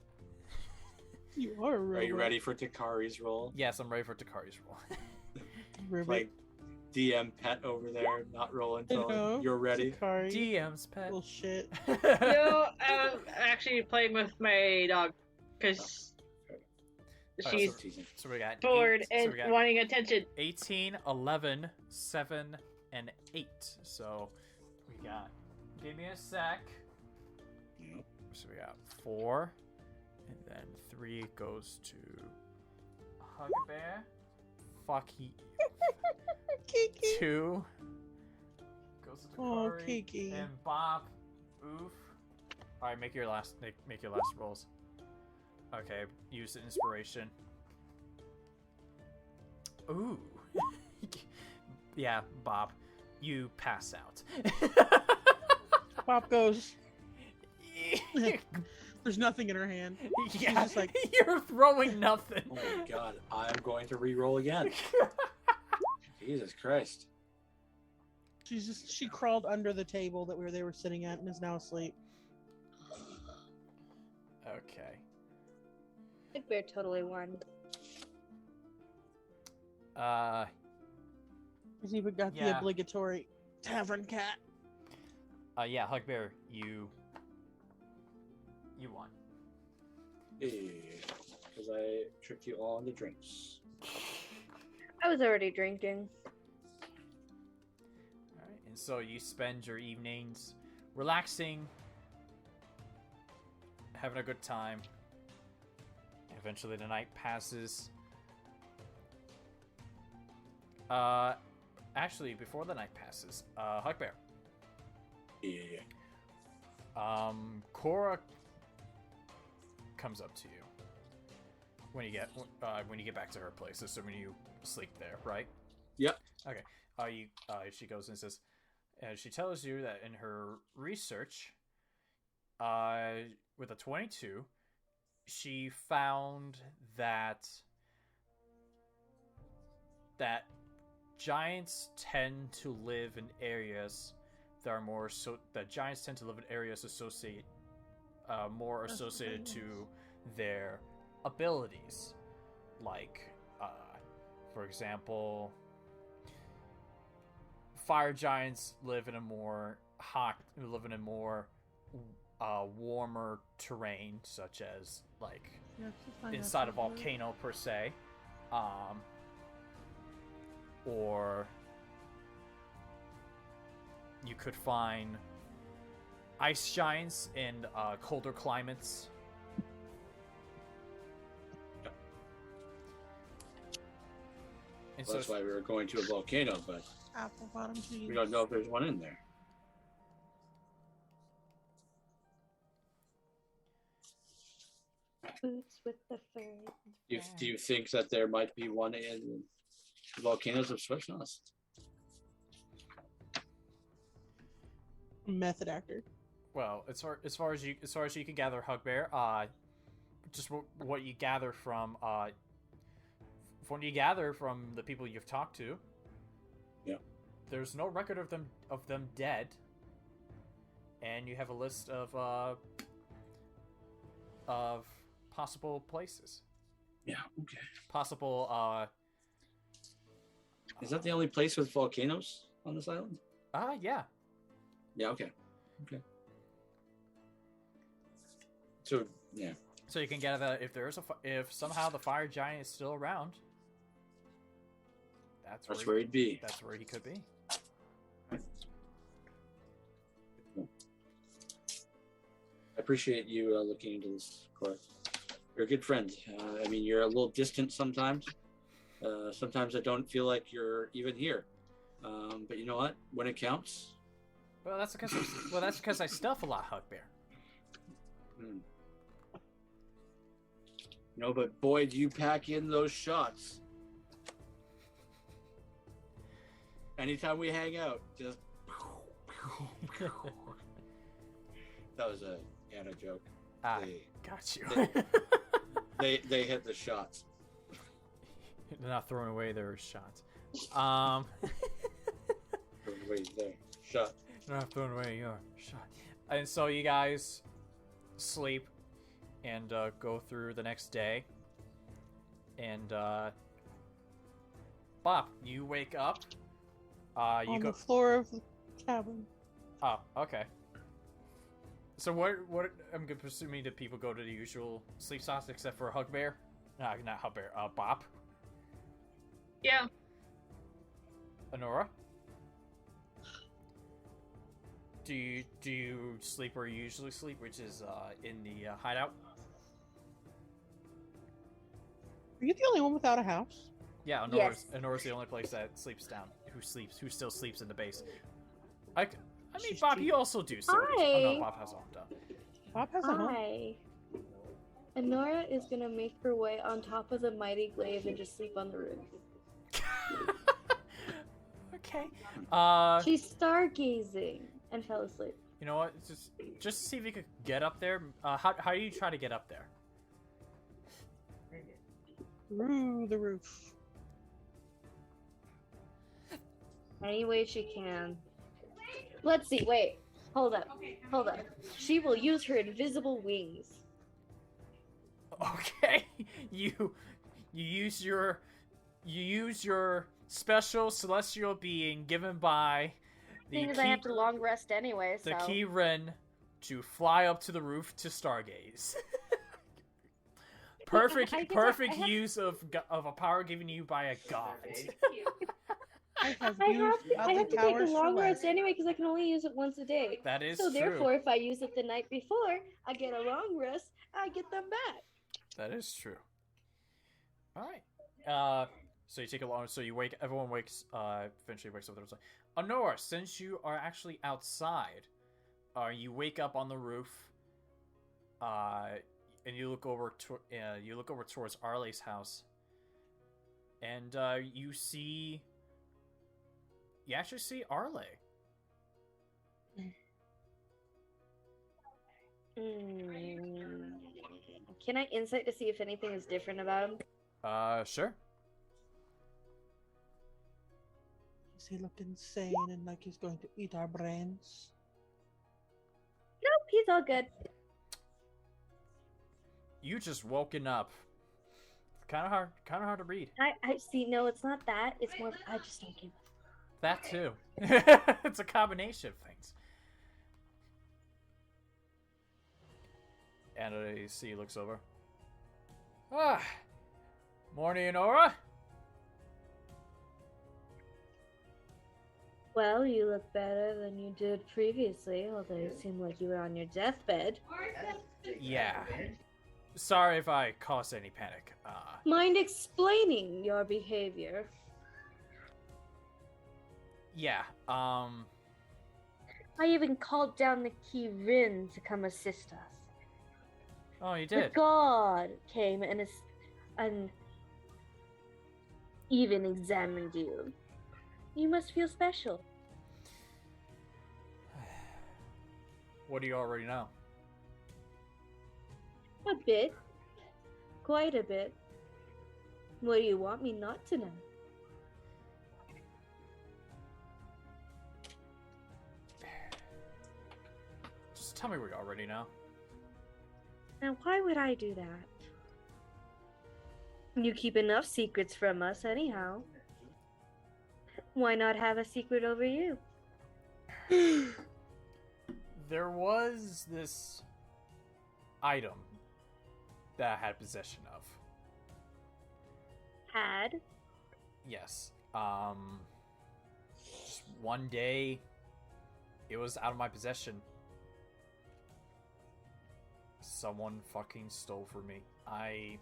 You are a robot. Are you ready for Takari's roll? Yes, I'm ready for Takari's roll. Ribbit. Like DM pet over there, not rolling I until know. you're ready. Takari. DM's pet. Bullshit. No, I'm actually playing with my dog because Alright, she's Teasing. So we got bored eight, and wanting attention. 18, 11, 7, and 8. So we got. Give me a sec. Yep. So we got 4, and then 3 goes to Hugbear. Fuck he. Kiki. 2 goes to Oh, Takari Kiki. and Bob. Oof. All right, make your last rolls. Okay, use the inspiration. Ooh. Yeah, Bob, you pass out. Pop goes. There's nothing in her hand. Yeah, just like- you're throwing nothing. Oh my god, I'm going to re-roll again. Jesus Christ. She crawled under the table that they were sitting at and is now asleep. Okay. Hugbear totally won. He's even got the Yeah. obligatory tavern cat. Yeah, Hugbear, you won. Because I tricked you all into drinks. I was already drinking. Alright, and so you spend your evenings relaxing, having a good time. Eventually the night passes. Actually, before the night passes, Hugbear. Yeah. Corra comes up to you when you get back to her place, assuming you sleep there, right? Yep. Okay. She goes and says, she tells you that in her research, with a 22, she found that giants tend to live in areas that are giants tend to live in areas more associated to their abilities, like for example, fire giants live in a more warmer terrain, such as like inside a volcano per se, or you could find ice giants in colder climates. And Well, that's why we were going to a volcano, but Apple bottom cheese. we don't know if there's one in there. Boots with the fur. Do you think that there might be one in the volcanoes of Swiftness? Method actor. Well, as far as you can gather, Hugbear, just what you gather from the people you've talked to. Yeah. There's no record of them dead, and you have a list of possible places. Yeah. Okay. Possible. Is that the only place with volcanoes on this island? Yeah. Yeah. Okay. Okay. So yeah. So you can gather that if somehow the fire giant is still around, that's where he'd be. That's where he could be. I appreciate you looking into this, Corra. You're a good friend. I mean, you're a little distant sometimes. Sometimes I don't feel like you're even here. But you know what? When it counts. Well, that's because I stealth a lot, Hugbear. No, but boy, do you pack in those shots. Anytime we hang out, just that was a Yeah, no joke. Ah, They- got you. They hit the shots. They're not throwing away their shots. Wait, there. Shot. They're not throwing away your shot. And so you guys sleep and go through the next day. And Bob, you wake up. You On go. the floor of the cabin. Oh, okay. So what? I'm presuming that people go to the usual sleep spots except for Hugbear. Not Hugbear. Bop. Yeah. Onora. Do you sleep where you usually sleep, which is in the hideout? Are you the only one without a house? Yeah, Yes. Onora's the only place that sleeps down. Who still sleeps in the base. I mean, She's Bob, cheap. you also do. So Hi. oh no, Bob has a home down. Bob has a home. Hi. Onora is gonna make her way on top of the mighty glaive and just sleep on the roof. Okay. She's stargazing and fell asleep. You know what? Just see if you could get up there. How do you try to get up there? Through the roof. Any way she can. Let's see. Wait. Hold up. Hold up. She will use her invisible wings. Okay. You use your special celestial being given by the Thing is, I have to long rest anyway, so. the Iliren to fly up to the roof to stargaze. Perfect I have- use of a power given you by a god. I have I used have to other take a towers for long rest less. anyway because I can only use it once a day. That is So true. therefore, if I use it the night before, I get a long rest. I get them back. That is true. All right. So you take a long. So you wake. Everyone wakes. Eventually wakes up. There's like, Onora, since you are actually outside, you wake up on the roof. And you look over. You look over towards Arley's house. And you see. You actually see Arley. Can I insight to see if anything is different about him? Sure. Does he look insane and like he's going to eat our brains? Nope, he's all good. You just woken up. Kind of hard to read. I see. No, it's not that. It's more. I just don't give. That too. It's a combination of things. And you see, he looks over. Ah, morning, Onora. Well, you look better than you did previously, although you seem like you were on your deathbed. Yeah. Sorry if I caused any panic. Mind explaining your behavior? Yeah. I even called down the Iliren to come assist us. Oh, you The did. god came and even examined you. You must feel special. What do you already know? A bit. Quite a bit. What do you want me not to know? Just tell me what you already know. Now, why would I do that? You keep enough secrets from us, anyhow. Why not have a secret over you? There was this item that I had possession of. Had? Yes. Just one day, it was out of my possession. Someone fucking stole from me. I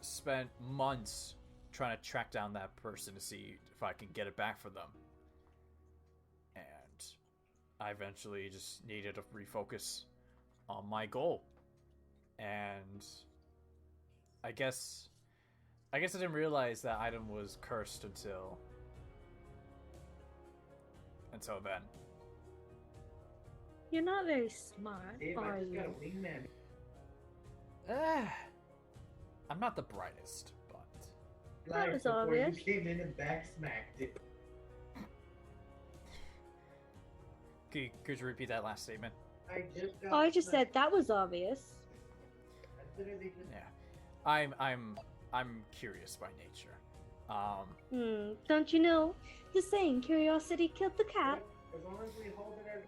spent months trying to track down that person to see if I can get it back for them. And I eventually just needed to refocus on my goal. And I guess I didn't realize that item was cursed until then. You're not very smart, Dave, I are just got a you? wingman. I'm not the brightest, but That was Before obvious. you came in and backsmacked it. could you repeat that last statement? I just got Oh, I just smacked. said that was obvious. I literally just... Yeah, I'm curious by nature. Don't you know the saying, curiosity killed the cat? As long as we hold it as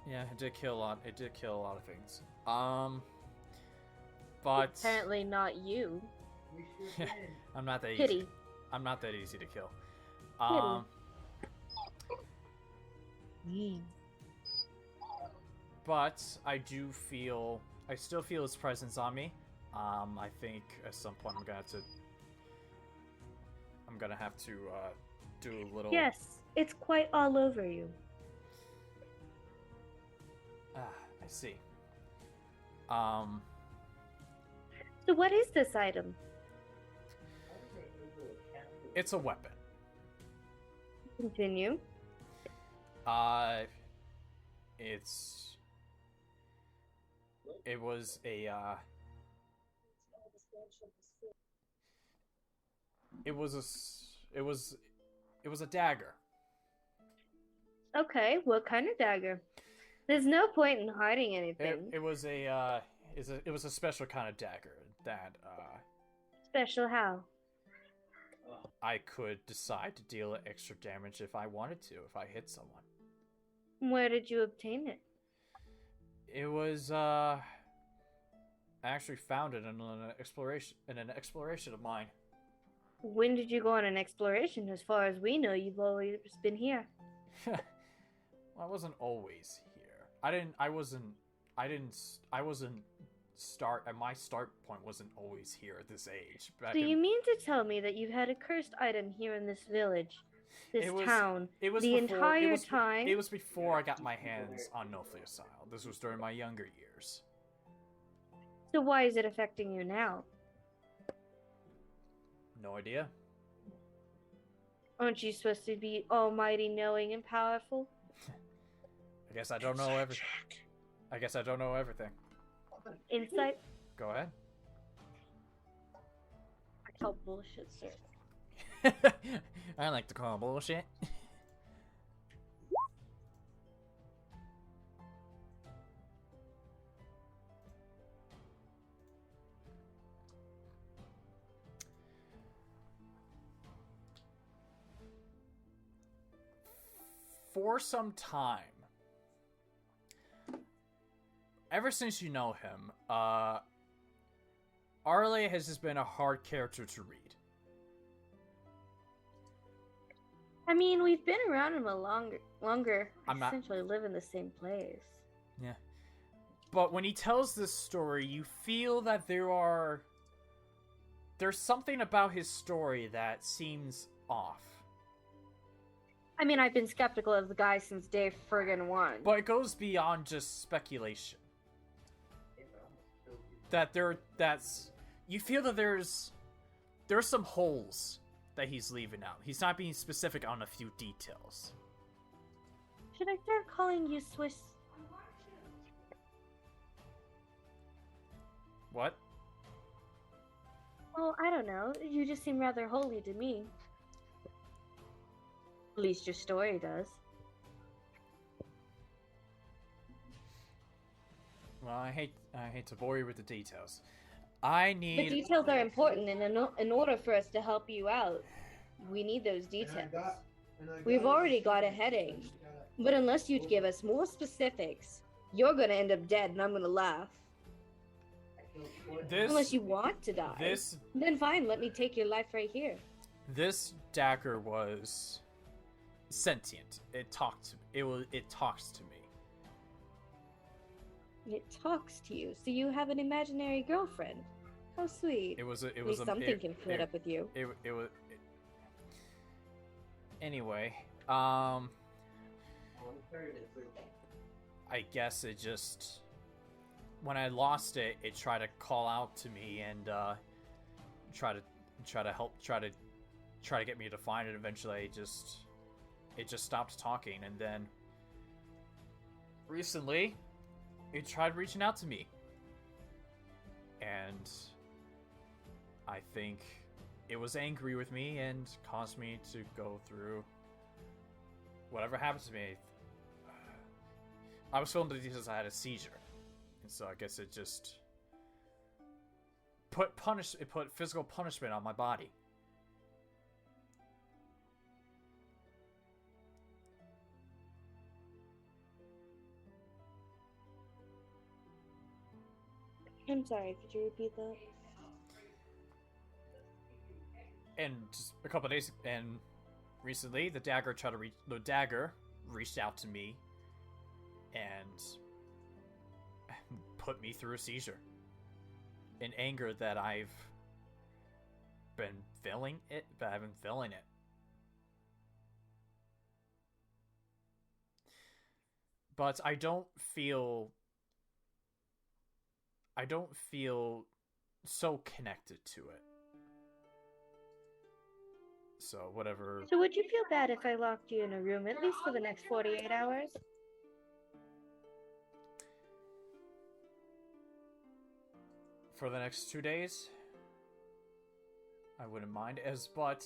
Yeah, it did kill a lot. It did kill a lot of things. But Apparently not you. we should win. I'm not that Pity. easy. I'm not that easy to kill. Mean. But I still feel his presence on me. I think at some point I'm gonna have to do a little. Yes, it's quite all over you. I see. So what is this item? It's a weapon. Continue. It was a dagger. Okay, what kind of dagger? There's no point in hiding anything. It was a special kind of dagger that Special how? I could decide to deal extra damage if I wanted to, if I hit someone. Where did you obtain it? It was I actually found it in an exploration of mine. When did you go on an exploration? As far as we know, you've always been here. Well, I wasn't always here. My start point wasn't always here at this age. So you mean to tell me that you've had a cursed item here in this village, this town, entire time? It was before I got my hands on Nothiosile. This was during my younger years. So why is it affecting you now? No idea. Aren't you supposed to be almighty, knowing, and powerful? I guess I don't know everything. I guess I don't know everything. Insight? Go ahead. I call bullshit, sir. I like to call bullshit. For some time, ever since you know him, Arley has just been a hard character to read. I mean, we've been around him a longer. I'm not- Essentially live in the same place. Yeah. But when he tells this story, you feel that there's something about his story that seems off. I mean, I've been skeptical of the guy since day friggin' one. But it goes beyond just speculation. You feel that there's some holes that he's leaving out. He's not being specific on a few details. Should I start calling you Swiss? What? Oh, I don't know. You just seem rather holy to me. At least your story does. Well, I hate to bore you with the details. I The need details are important, and in order for us to help you out, we need those details. We've already got a headache, but unless you give us more specifics, you're gonna end up dead, and I'm gonna laugh. Unless you want to die. Then fine, let me take your life right here. This dagger was sentient. It talks to me. It talks to you, so you have an imaginary girlfriend. How sweet. It was At least something can flit up with you. Anyway, I guess it just, when I lost it, it tried to call out to me and try to get me to find it. Eventually, it just stopped talking, and then recently, it tried reaching out to me. And I think it was angry with me and caused me to go through whatever happened to me. I was feeling the disease. I had a seizure. And so I guess it just put physical punishment on my body. I'm sorry, could you repeat that? And just a couple of days, and recently, the dagger reached out to me and put me through a seizure. In anger that I've been feeling it, but I've been feeling it. But I don't feel so connected to it. So whatever. So would you feel bad if I locked you in a room at least for the next 48 hours? For the next 2 days, I wouldn't mind. But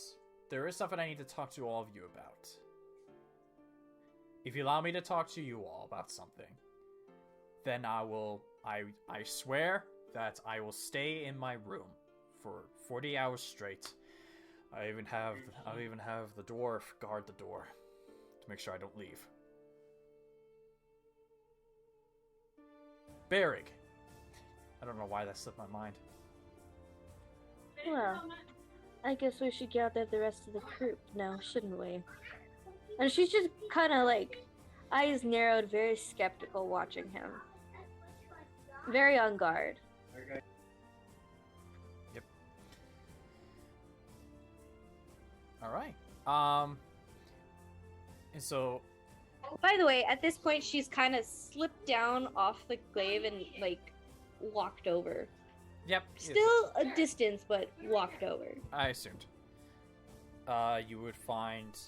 there is something I need to talk to all of you about. If you allow me to talk to you all about something, then I will. I swear that I will stay in my room for 40 hours straight. I'll even have the dwarf guard the door to make sure I don't leave. Berrig. I don't know why that slipped my mind. Well, I guess we should gather the rest of the group now, shouldn't we? And she's just kind of like, eyes narrowed, very skeptical, watching him. Very on guard. Yep. Alright. And so... By the way, at this point, she's kind of slipped down off the glaive and, like, walked over. Yep. Still a distance, but walked over. I assumed. You would find...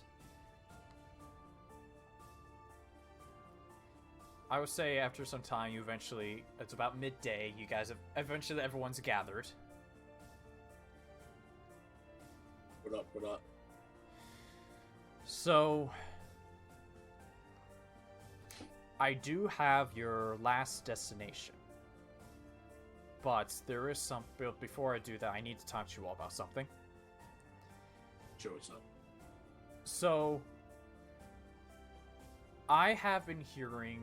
I would say after some time, you eventually... It's about midday. You guys have... Eventually, everyone's gathered. What up, what up? So... I do have your last destination. But there is some... Before I do that, I need to talk to you all about something. Sure, what's up? So... I have been hearing...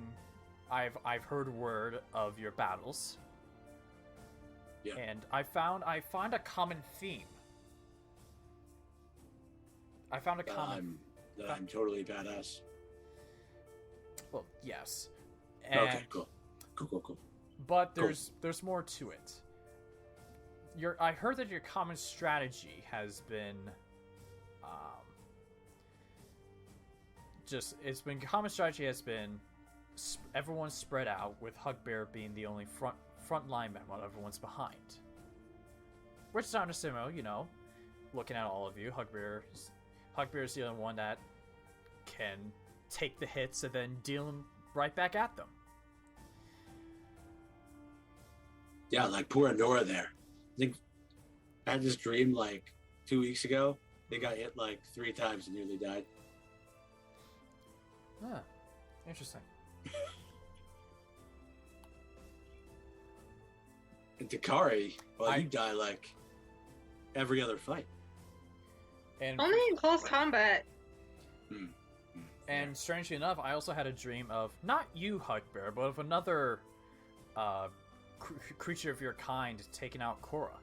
I've heard word of your battles. Yeah. And I find a common theme. I found a common... I'm totally badass. Well, yes. And, Okay, cool. Cool. But there's more to it. I heard that your common strategy has been... common strategy has been everyone's spread out, with Hugbear being the only front lineman while everyone's behind. Which is understandable, you know. Looking at all of you, Hugbear's the only one that can take the hits and then deal them right back at them. Yeah, like poor Onora there. I think I had this dream like 2 weeks ago. They got hit like 3 times and nearly died. Ah, interesting. And Takari, well, you die like every other fight. And Only in close combat. And strangely enough, I also had a dream of not you, Hugbear, but of another creature of your kind taking out Corra.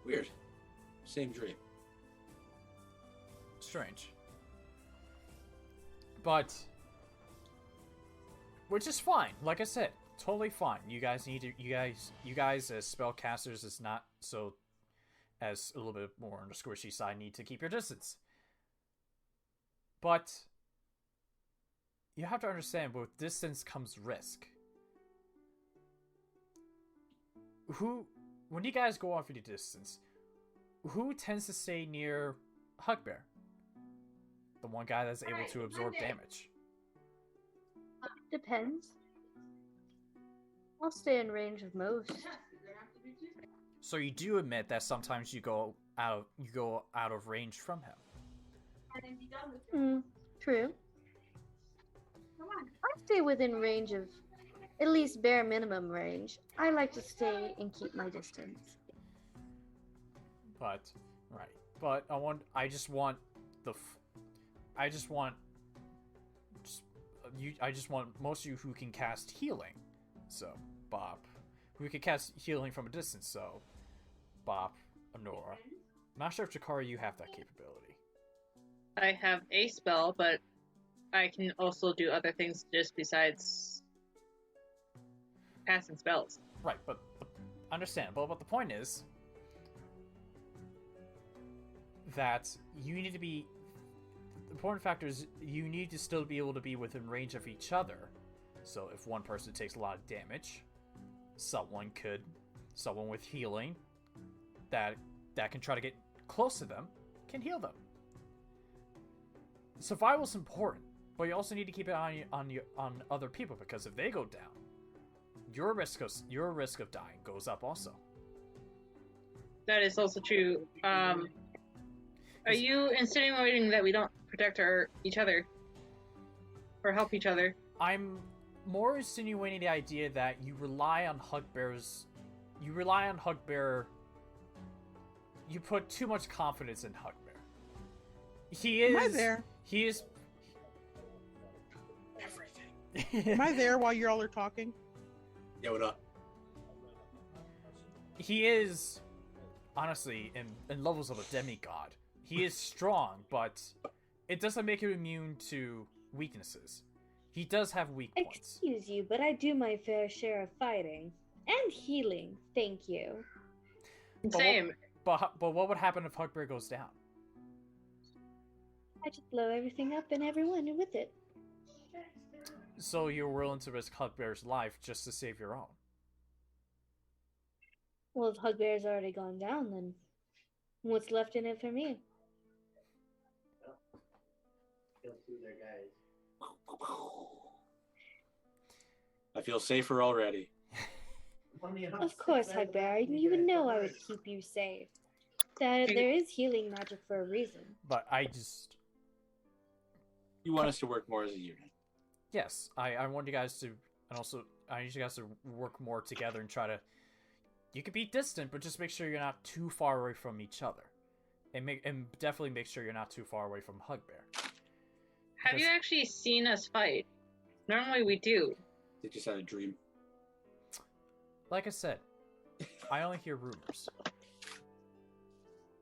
Weird. Same dream. Strange. But, which is fine. Like I said, totally fine. You guys as spellcasters is not so, as a little bit more on the squishy side, need to keep your distance. But you have to understand, with distance comes risk. When you guys go off your distance, who tends to stay near Hugbear? The one guy that's able to absorb damage. Depends. I'll stay in range of most. So you do admit that sometimes you go out of range from him. True. I stay within range of at least bare minimum range. I like to stay and keep my distance. But I just want most of you who can cast healing. So Bob, who can cast healing from a distance. So Bob, Onora. Not sure if Takari you have that capability. I have a spell, but I can also do other things just besides casting spells. Right, but understandable. But the point is that you need to be. The important factor is you need to still be able to be within range of each other. So if one person takes a lot of damage, someone with healing that can try to get close to them can heal them. Survival's important, but you also need to keep it on other people, because if they go down, your risk of dying goes up also. That is also true. Are you insinuating that we don't protect each other or help each other? I'm more insinuating the idea that you rely on Hugbear. You put too much confidence in Hugbear. He is. Am I there? He is. Everything. Am I there while you all are talking? Yeah, what up? He is, honestly, in levels of a demigod. He is strong, but it doesn't make him immune to weaknesses. He does have weak points. Excuse you, but I do my fair share of fighting. And healing, thank you. Same. But what would happen if Hugbear goes down? I just blow everything up and everyone with it. So you're willing to risk Hugbear's life just to save your own? Well, if Hugbear's already gone down, then what's left in it for me? I feel safer already. Of course, Hugbear. You would know I would keep you safe. That there is healing magic for a reason. But I just... You want us to work more as a unit. Yes, I want you guys to... And also, I need you guys to work more together and try to... You can be distant, but just make sure you're not too far away from each other. And definitely make sure you're not too far away from Hugbear. Have you actually seen us fight? Normally we do. They just had a dream. Like I said, I only hear rumors.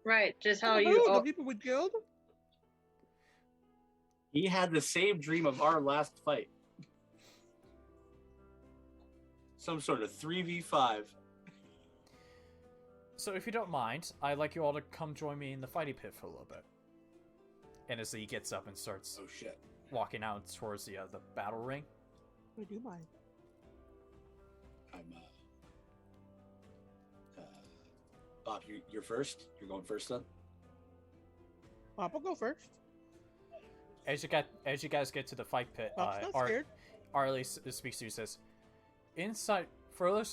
Right, just how The people we killed? He had the same dream of our last fight. Some sort of 3v5. So if you don't mind, I'd like you all to come join me in the fighting pit for a little bit. And as he gets up and starts walking out towards the battle ring. I do mind. I'm Bob, you're first? You're going first then? Bob will go first. As you guys get to the fight pit, Bob's not scared. Arley speaks to you and says, "Inside, for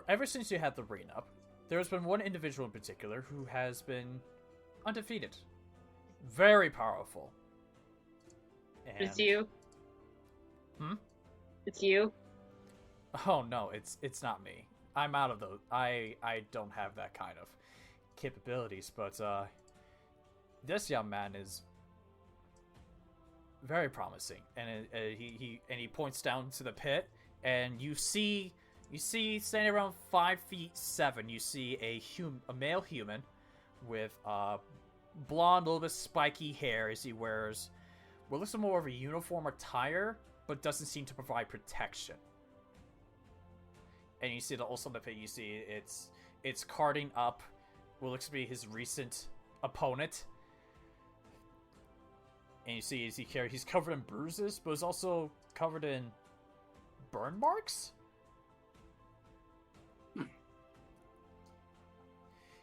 ever since you had the ring up, there's been one individual in particular who has been undefeated. Very powerful. And... It's you. Hmm? It's you. Oh no, it's not me. I'm out of those. I don't have that kind of capabilities, but this young man is very promising." And he points down to the pit, and you see standing around 5'7", you see a male human with blonde, a little bit spiky hair as he wears what looks more of a uniform attire, but doesn't seem to provide protection. And you see that also in the pit, you see it's carting up what looks to be his recent opponent. And you see as he's covered in bruises, but is also covered in burn marks.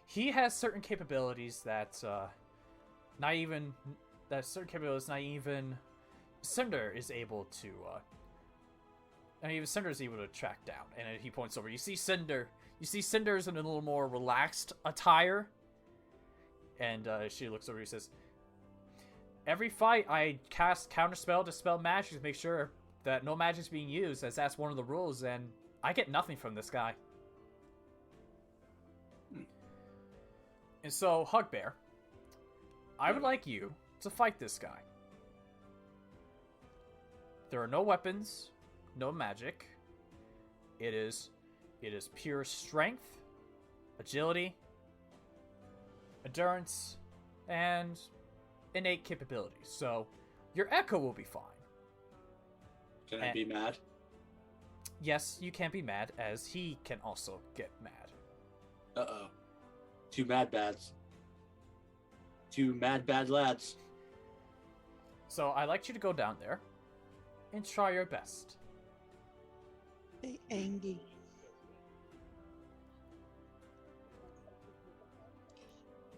He has certain capabilities that not even Cinder is able and even Cinder's able to track down. And he points over. You see Cinder's in a little more relaxed attire. And she looks over and says, every fight I cast counterspell to spell magic to make sure that no magic's being used, as that's one of the rules, and I get nothing from this guy. And so, Hugbear, I would like you to fight this guy. There are no weapons, no magic. It is pure strength, agility, endurance, and innate capabilities. So, your Echo will be fine. Can I be mad? Yes, you can be mad, as he can also get mad. Uh-oh. Two mad bads. Two mad bad lads. So I'd like you to go down there and try your best. They angry.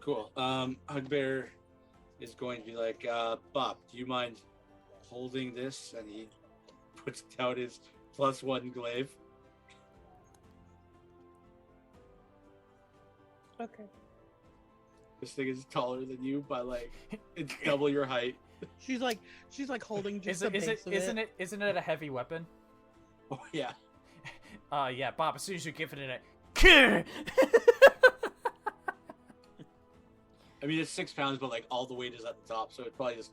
Cool. Hugbear is going to be like, Bob, do you mind holding this? And he puts down his +1 glaive. Okay. This thing is taller than you by like it's double your height. She's like holding just the base of it. Isn't it a heavy weapon? Oh yeah. Yeah, Bob, as soon as you give it a I mean, it's 6 pounds, but like all the weight is at the top, so it probably just.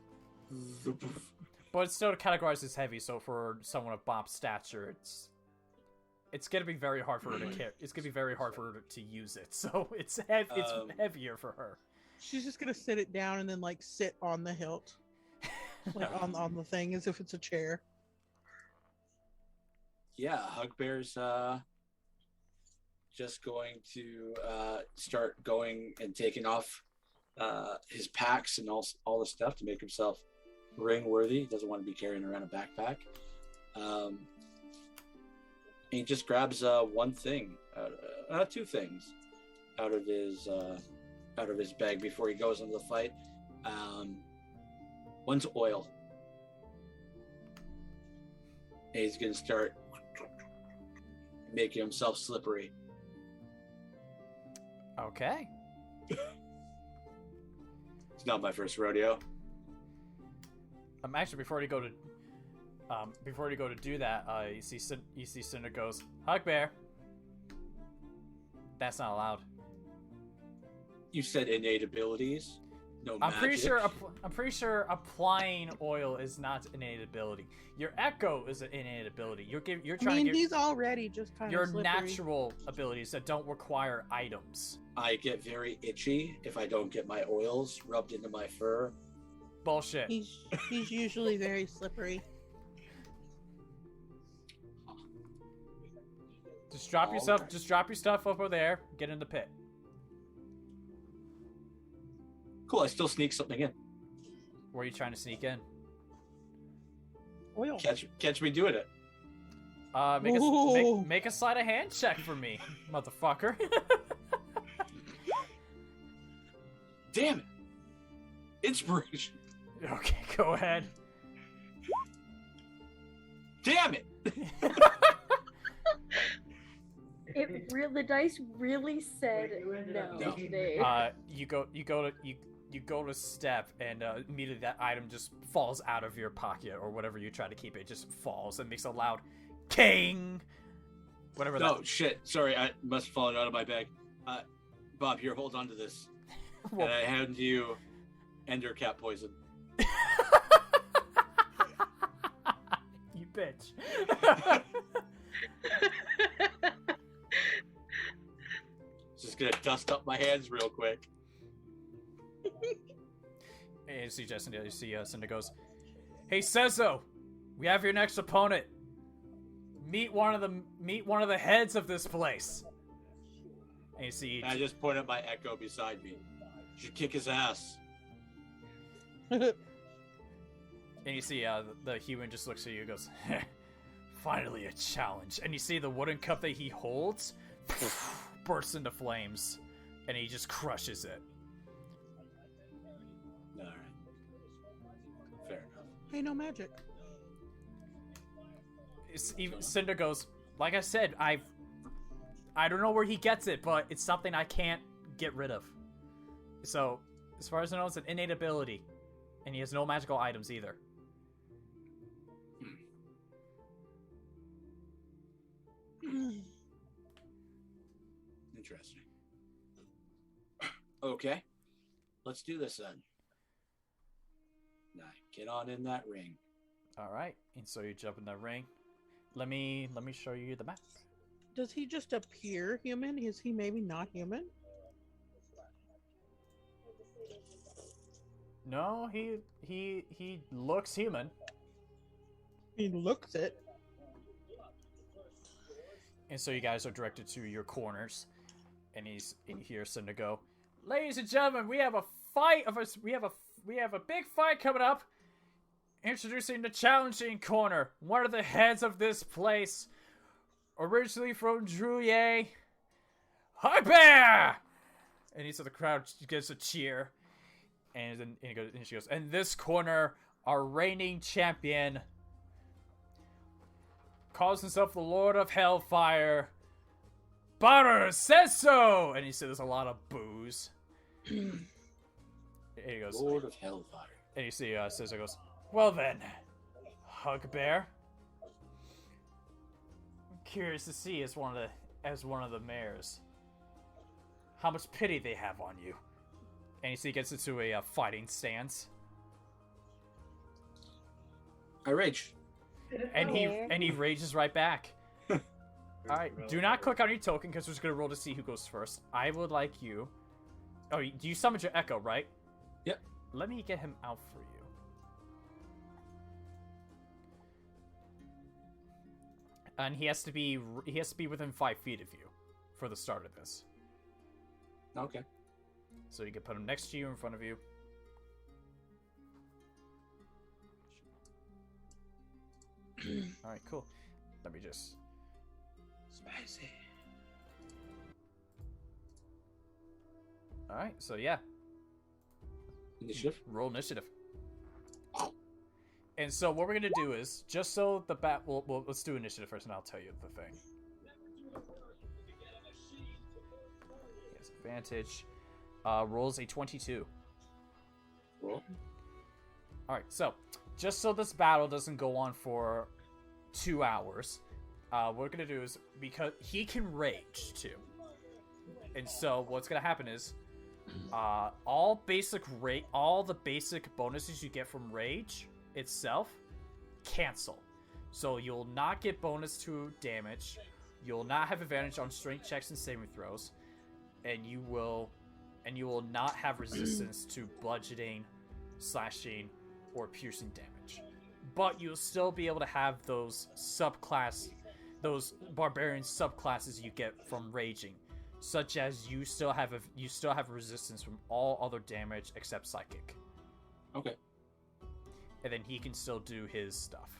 But it's still categorized as heavy, so for someone of Bob's stature, it's gonna be very hard for her to carry. It's gonna be very hard for her to use it, so it's heavier for her. She's just gonna sit it down and then like sit on the hilt, like on the thing as if it's a chair. Yeah, Hugbear's just going to start going and taking off his packs and all the stuff to make himself ring worthy. He doesn't want to be carrying around a backpack. He just grabs one thing, two things out of his bag before he goes into the fight. One's oil. And he's gonna start making himself slippery. Okay. It's not my first rodeo. Actually, before you go to do that, you see Cinder goes, Hugbear. That's not allowed. You said innate abilities. No I'm magic. pretty sure applying oil is not an innate ability. Your Echo is an innate ability. You're trying to get he's already just kind your of slippery. natural abilities that don't require items. I get very itchy if I don't get my oils rubbed into my fur. Bullshit. He's usually very slippery. Just drop yourself. Just drop your stuff over there. Get in the pit. Cool. I still sneak something in. Where are you trying to sneak in? Oil. Catch me doing it. Make a sleight of hand check for me, motherfucker. Damn it! Inspiration. Okay, go ahead. Damn it! The dice really said no. You go to step, and immediately that item just falls out of your pocket or whatever you try to keep it. Just falls and makes a loud king. Whatever. No shit. Sorry, I must have fallen out of my bag. Bob, here, hold on to this, and I hand you Ender cat poison. You bitch. Just gonna dust up my hands real quick. Hey, you see Justin, you see Cinder goes, hey Sezo, we have your next opponent. Meet one of the heads of this place. And you see I just point at my Echo beside me. You should kick his ass. and you see the human just looks at you and goes, finally a challenge. And you see the wooden cup that he holds bursts into flames, and he just crushes it. Alright. Fair enough. Hey, no magic. Cinder goes, like I said, I don't know where he gets it, but it's something I can't get rid of. So, as far as I know, it's an innate ability. And he has no magical items either. Interesting. Okay. Let's do this then. Now, get on in that ring. Alright, and so you jump in the ring. Let me show you the map. Does he just appear human? Is he maybe not human? No, he looks human. He looks it. And so you guys are directed to your corners. And you hear Cinder go, "Ladies and gentlemen, we have a fight of us. We have a big fight coming up. Introducing the challenging corner. One of the heads of this place, originally from Druye, Hugbear!" And so the crowd gets a cheer. And then she goes, "And this corner, our reigning champion, calls himself the Lord of Hellfire. Butter says so!" And he said there's a lot of boos. And he goes, Lord of Hellfire. and you see Scissor goes, "Well then, Hugbear. I'm curious to see as one of the mayors, how much pity they have on you." And you see he gets into a fighting stance. I rage. And he rages right back. Alright, do not click on your token because we're just going to roll to see who goes first. I would like you... Oh, do you summon your Echo, right? Yep. Let me get him out for you. And he has to be within 5 feet of you for the start of this. Okay. So you can put him next to you, in front of you. Alright, cool. Let me just... Spicy. Alright, so yeah. Initiative? Roll initiative. And so what we're going to do is, just so the bat... Well, let's do initiative first, and I'll tell you the thing. He has advantage. Rolls a 22. Roll. Alright, so, just so this battle doesn't go on for 2 hours, what we're going to do is, because he can rage, too. And so, what's going to happen is, all the basic bonuses you get from rage itself, cancel. So, you'll not get bonus to damage, you'll not have advantage on strength checks and saving throws, and you will not have resistance to bludgeoning, slashing, or piercing damage. But you'll still be able to have those barbarian subclasses you get from raging, such as you still have resistance from all other damage except psychic. Okay. And then he can still do his stuff.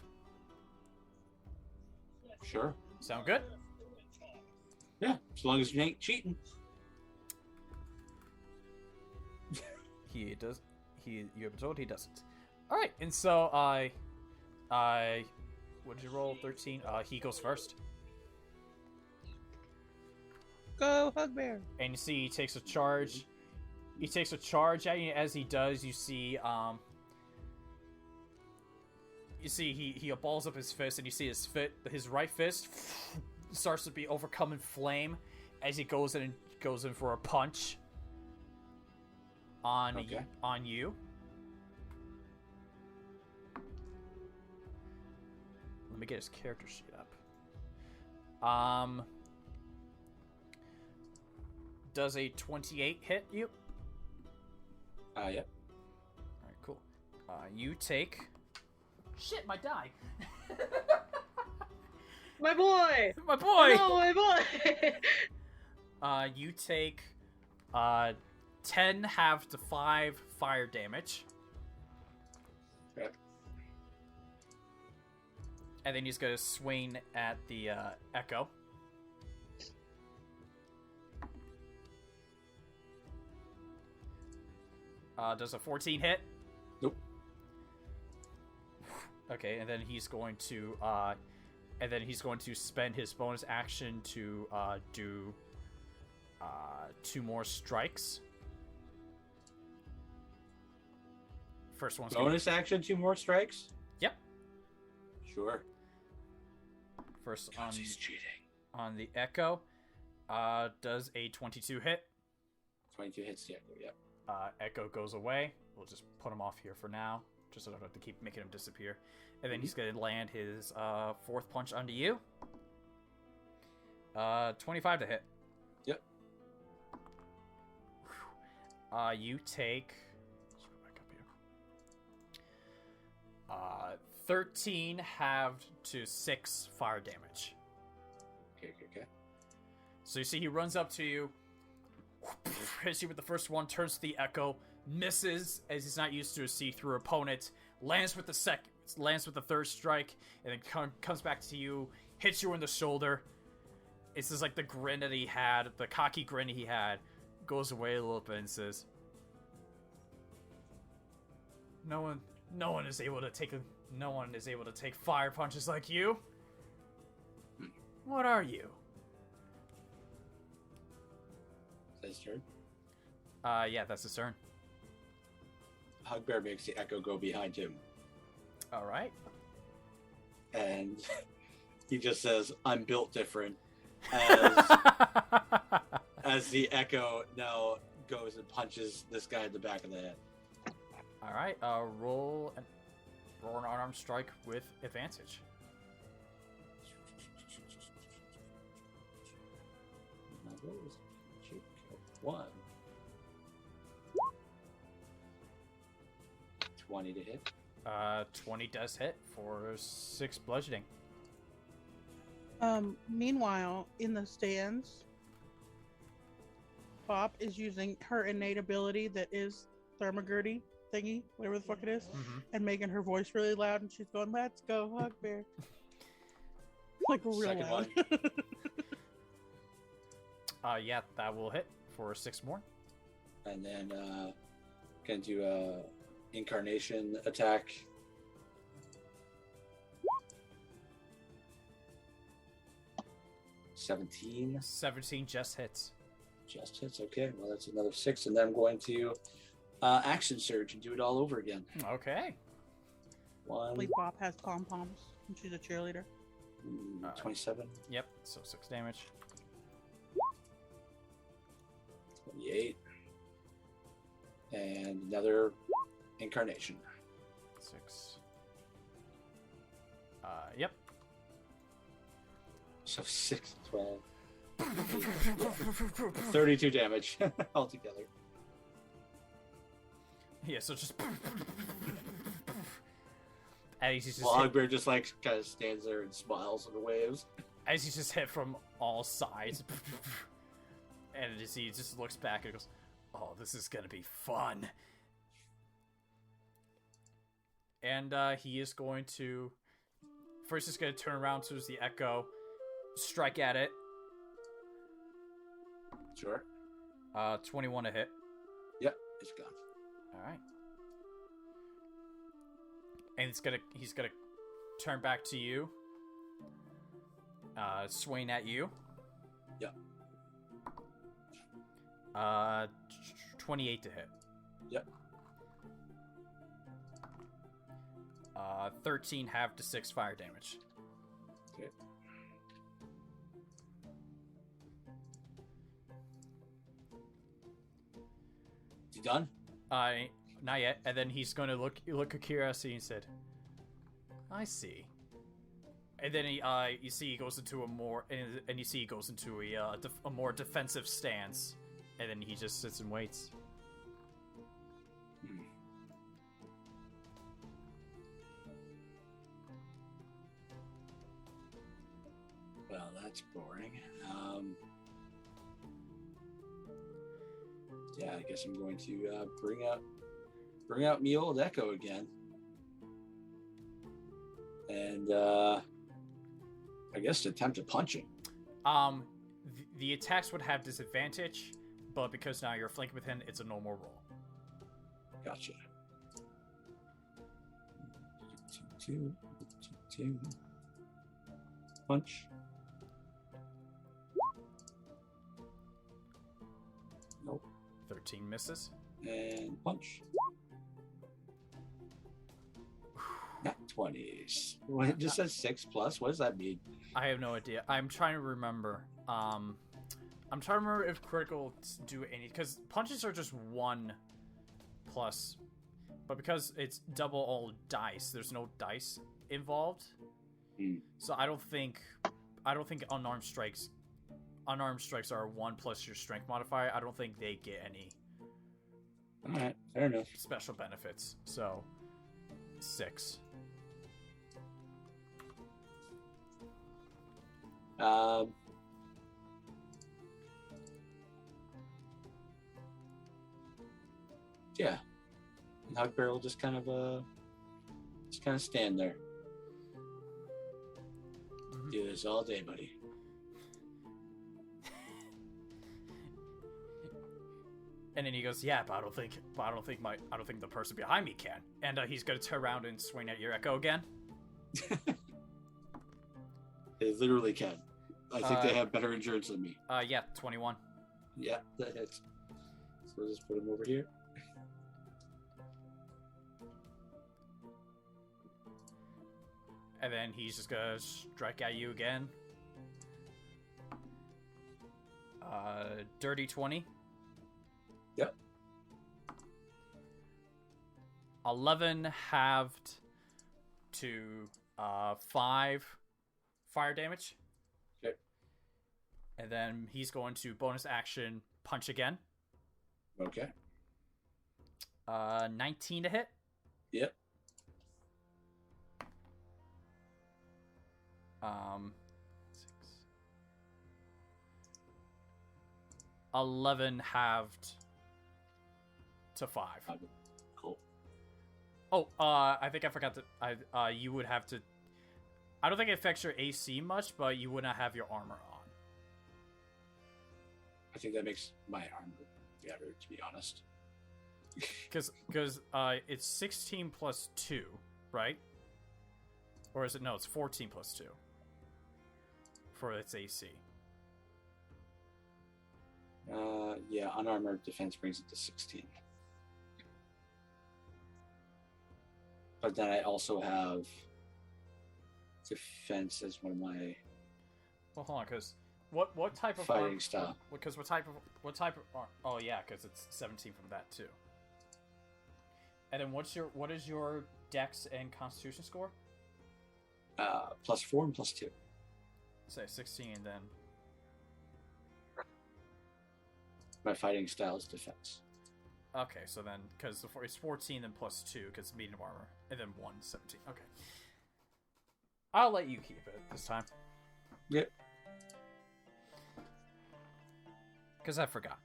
Sure. Sound good? Yeah, as long as you ain't cheating. He does. You have been told he doesn't. All right, and so what did you roll? 13. He goes first, Go, Hugbear. and you see he takes a charge. He takes a charge at you. As he does, you see he balls up his fist, and you see his right fist starts to be overcome in flame as he goes in for a punch on you. Let me get his character sheet up. Does a 28 hit you? Yep. Alright, cool. You take... Shit, my die! My boy! My boy! No, my boy! You take 10 half to 5 fire damage. Okay. And then he's gonna swing at the Echo. Does a 14 hit? Nope. Okay, and then he's going to And then he's going to spend his bonus action to do 2 more strikes. First one's bonus action, 2 more strikes? Yep. Sure. First He's cheating. on the Echo. Does a 22 hit? 22 hits the Echo, yep. Echo goes away. We'll just put him off here for now, just so I don't have to keep making him disappear. And then he's going to land his 4th punch onto you. 25 to hit. Yep. You take... Let's go back up here. 13 halved to 6 fire damage. Okay. So you see he runs up to you, hits you with the first one, turns to the Echo, misses as he's not used to a see-through opponent, lands with the 3rd strike, and then comes back to you, hits you in the shoulder. It's just like the grin that he had, the cocky grin he had, goes away a little bit and says, No one is able to take fire punches like you. What are you? Is that his turn? Yeah, that's his turn. Hugbear makes the Echo go behind him. All right. And he just says, I'm built different. As the Echo now goes and punches this guy in the back of the head. All right. Roll an unarmed strike with advantage. Now, what was it? 1. 20 to hit. 20 does hit for 6 bludgeoning. Meanwhile, in the stands, Bop is using her innate ability that is Thermogurdy thingy, whatever the fuck it is, and making her voice really loud, and she's going, "Let's go, Hugbear." Like real Second loud. one. Yeah, that will hit for 6 more. And then can do a incarnation attack. $17. 17 just hits. Just hits. Okay, well that's another 6, and then I'm going to action surge and do it all over again. Okay. 1, Like Bop has pom poms, and she's a cheerleader. 27, Yep, so 6 damage. 28, and another incarnation. 6. Yep. So 6, 12, 32 damage altogether. Yeah, so just... And he's just Well, hit, Hugbear just like kind of stands there and smiles and waves. as he's just hit from all sides. And he just looks back and goes, "Oh, this is gonna be fun." And he is going to... First, he's going to turn around towards the Echo, strike at it. Sure. 21 to hit. Yep, it's gone. All right. And he's gonna turn back to you. Swing at you. Yep. 28 to hit. Yep. 13 half to 6 fire damage. Okay. You done? Not yet. And then he's going to look at curiosity and said, "I see." And then you see he goes into a more a more defensive stance, and then he just sits and waits. Well, that's boring. Yeah, I guess I'm going to bring out me old Echo again, and I guess attempt to punch him. The attacks would have disadvantage, but because now you're flanking with him, it's a normal roll. Gotcha. 2, 2, 2, 2. Punch. Nope. 13 misses. And punch. Not 20s. Well, it just says 6+. What does that mean? I have no idea. I'm trying to remember. I'm trying to remember if critical do any, because punches are just 1+, but because it's double all dice, there's no dice involved. So I don't think unarmed strikes are 1 plus your strength modifier. I don't think they get any. All right, fair enough. Special benefits. So 6. Yeah. And Hugbear will just kind of stand there. Mm-hmm. Do this all day, buddy. And then he goes, "Yeah, but I don't think the person behind me can." And he's gonna turn around and swing at your echo again. They literally can. I think they have better endurance than me. Yeah, 21. Yeah, that hits. So we'll just put him over here. And then he's just gonna strike at you again. Dirty 20. Yep. 11 halved to 5 fire damage. Okay. And then he's going to bonus action punch again. Okay. 19 to hit. Yep. 6. 11 halved to 5. Cool. Oh, I think I forgot that. You would have to. I don't think it affects your AC much, but you would not have your armor on. I think that makes my armor better, to be honest. Because it's 16 plus 2, right? Or is it? No, it's 14 plus 2 for its AC. Yeah, unarmored defense brings it to 16. But then I also have defense as one of my Well, hold on, because what type of fighting style. Because what type of oh yeah, because it's 17 from that too. And then what is your Dex and Constitution score? +4 and +2. Say 16, and then My fighting style is defense. okay. So then, because it's 14, then +2, because medium armor, and then 1, 17. Okay, I'll let you keep it this time. Yep. Because I forgot.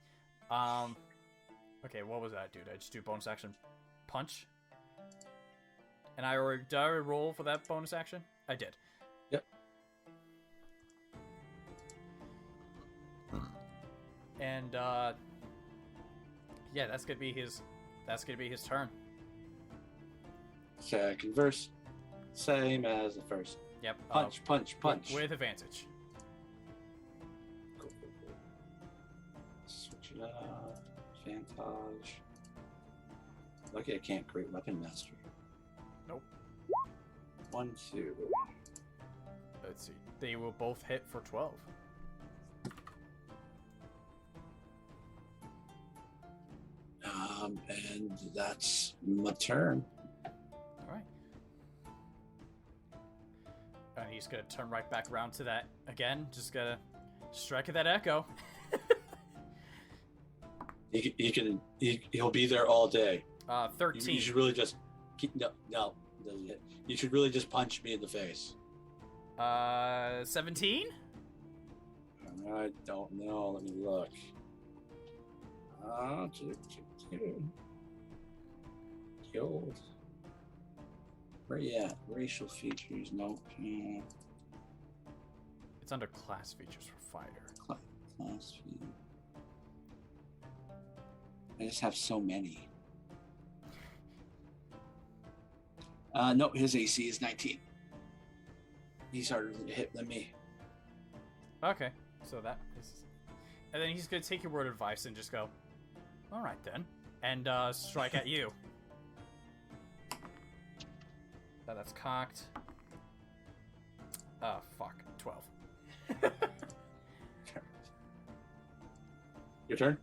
Okay, what was that, dude? I just do bonus action punch? And did I already roll for that bonus action? I did. Yep. And yeah, that's gonna be his turn. Second verse. Same as the first. Yep. Punch, punch, punch. With advantage. Cool. Switch it up. Vantage. Lucky I can't create weapon mastery. Nope. 1, 2. Let's see. They will both hit for 12. And that's my turn. Alright. And he's gonna turn right back around to that again. Just gonna strike at that echo. He'll be there all day. 13. You should really just no. You should really just punch me in the face. 17? I don't know. Let me look. Killed. Where you at? Racial features. Nope. It's under class features for fighter. Class feature. I just have so many. No, his AC is 19. He's harder to hit than me. Okay, so that is... And then he's going to take your word of advice and just go, all right then, and strike at you. That's cocked. Fuck. 12. Your turn?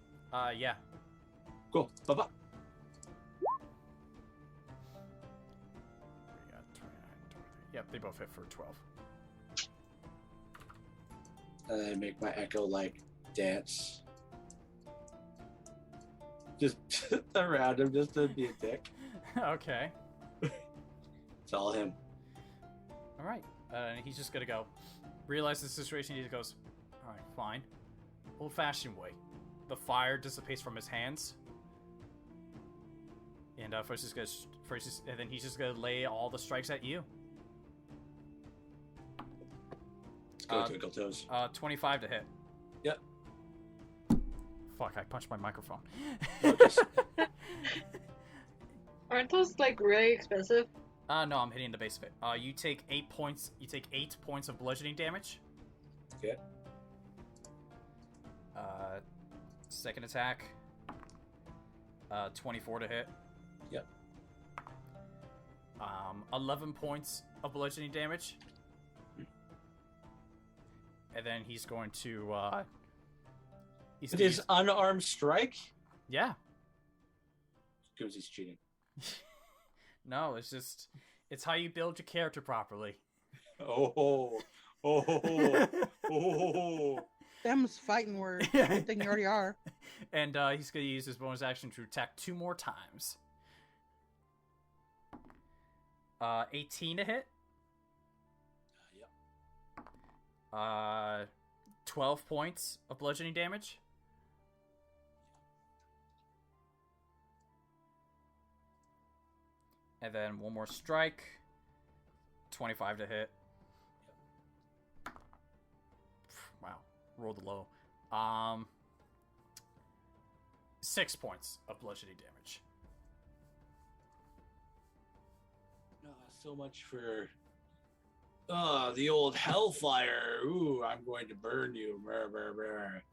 Yeah. Cool. Bye-bye. We got 29, 23. Yep, they both hit for 12. And I make my echo, like, dance. Just around him, just to be a dick. Okay. It's all him. All right. And he's just going to go, realize the situation, he goes, all right, fine. Old-fashioned way. The fire dissipates from his hands. And and then he's just gonna lay all the strikes at you. Let's go, Twinkle Toes. 25 to hit. Yep. Fuck! I punched my microphone. No, just... Aren't those like really expensive? No, I'm hitting the base of it. You take 8 points. You take 8 points of bludgeoning damage. Okay. Second attack. 24 to hit. Yep. 11 points of bludgeoning damage. And then he's going to, It is unarmed strike? Yeah. Because he's cheating. No, it's how you build your character properly. Oh. Them's fighting words. Good thing you already are. And he's going to use his bonus action to attack 2 more times. 18 to hit. Yep. 12 points of bludgeoning damage. And then one more strike. 25 to hit. Wow. Rolled low. 6 points of bludgeoning damage. So much for the old hellfire. Ooh, I'm going to burn you. Brr, brr, brr.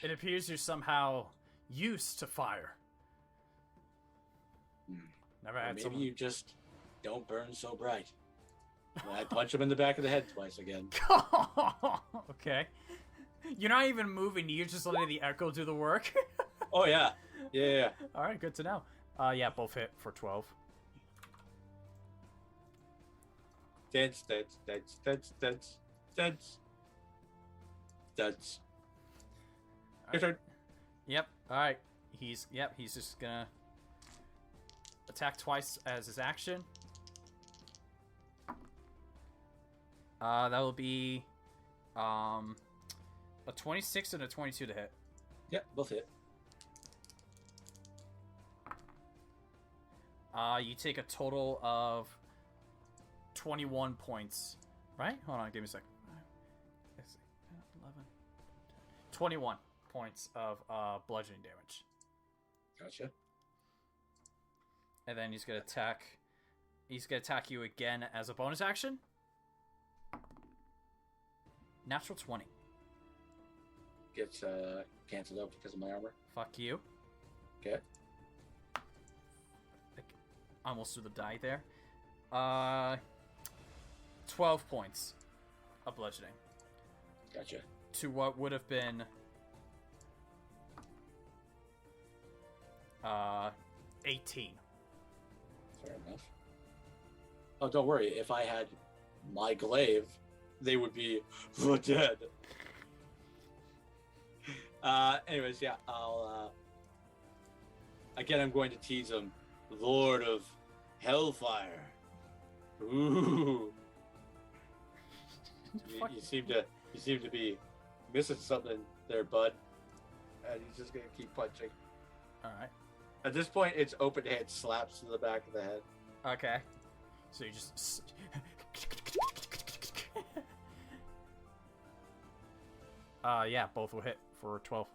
It appears you're somehow used to fire. Never had Maybe someone... you just don't burn so bright. And I punch him in the back of the head twice again. Okay. You're not even moving. You're just letting the echo do the work. Oh, yeah. Yeah. All right, good to know. Yeah, both hit for 12. Dance. Your turn. Yep. All right. He's just gonna attack twice as his action. That will be a 26 and a 22 to hit. Yep, both hit. You take a total of 21 points. Right? Hold on, give me a sec. 11, 21 points of bludgeoning damage. Gotcha. And then he's gonna attack. He's gonna attack you again as a bonus action. Natural 20. Gets canceled out because of my armor. Fuck you. Okay. I almost threw the die there. 12 points of bludgeoning. Gotcha. To what would have been 18. Fair enough. Oh, don't worry. If I had my glaive, they would be dead. Anyways, yeah, I'll again, I'm going to tease him. Lord of Hellfire. Ooh. You seem to be missing something there, bud. And he's just gonna keep punching. Alright. At this point, it's open hand slaps to the back of the head. Okay. So you just... yeah, both will hit for 12.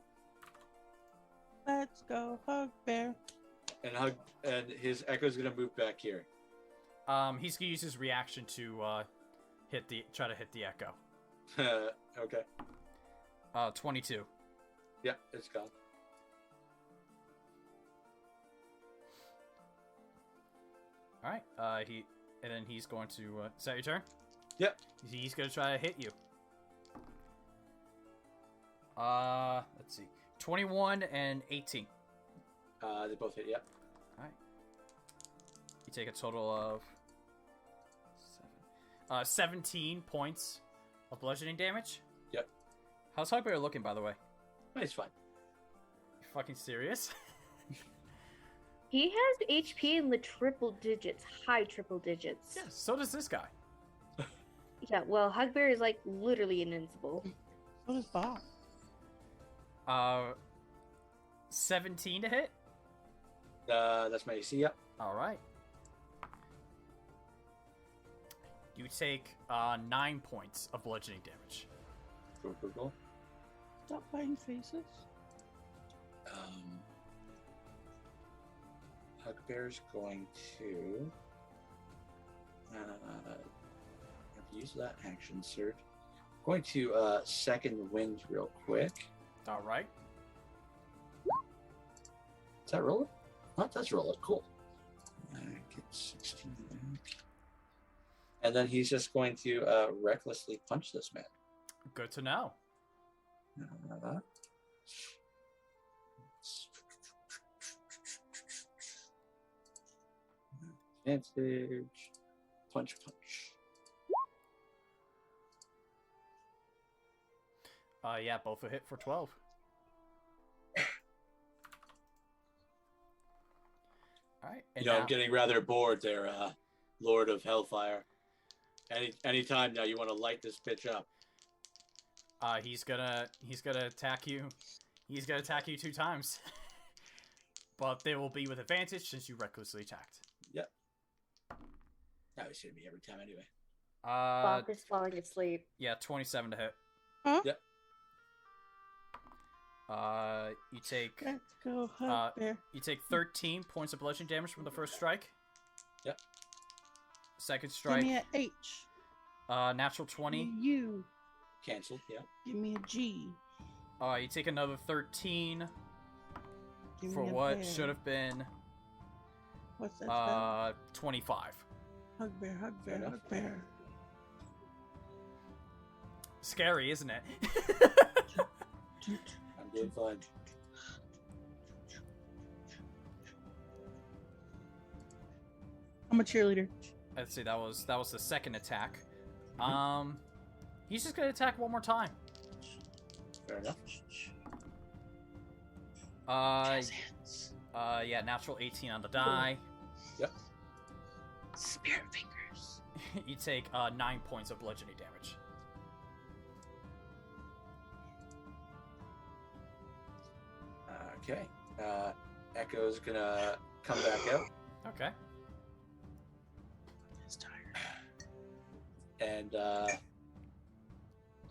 Let's go, Hugbear. And his echo's gonna move back here. He's gonna use his reaction to try to hit the echo. Okay. 22. Yeah, it's gone. All right. He's going to. Is that your turn? Yep. He's going to try to hit you. Let's see. 21 and 18. They both hit. Yep. All right. You take a total of 17 points of bludgeoning damage. Yep. How's Hugbear looking, by the way? It's fine. You fucking serious? He has HP in the triple digits, high triple digits. Yeah. So does this guy. Yeah, well, Hugbear is like literally invincible. So does Bob. 17 to hit. That's my AC. Yep. All right. You take 9 points of bludgeoning damage. Cool. Stop buying faces. Hugbear's going to use that action surge. Going to second wind real quick. All right. Is that roll it? Oh, that's roll it. Cool. Get 16 back. And then he's just going to recklessly punch this man. Good to know. Advantage. Punch. Yeah, both a hit for 12. All right. And I'm getting rather bored there, Lord of Hellfire. Anytime now you want to light this bitch up. He's gonna attack you. He's gonna attack you 2 times. But they will be with advantage since you recklessly attacked. Yep. That was hitting me every time anyway. Bob is falling asleep. Yeah, 27 to hit. Huh? Yep. You take Let's go, Hugbear. you take 13 points of bludgeoning damage from the first strike. Yep. Second Give strike, me an H. natural 20. U. Cancelled, yeah. Give me a G. You take another 13 Give for me a what bear. should have been What's that spell? 25. Hugbear. Scary, isn't it? I'm doing fine. I'm a cheerleader. Let's see, that was the second attack. He's just gonna attack one more time. Fair enough. Yeah, natural 18 on the die. Yep. Spirit fingers. You take 9 points of bludgeoning damage. Okay. Echo's gonna come back out. Okay. He's tired. And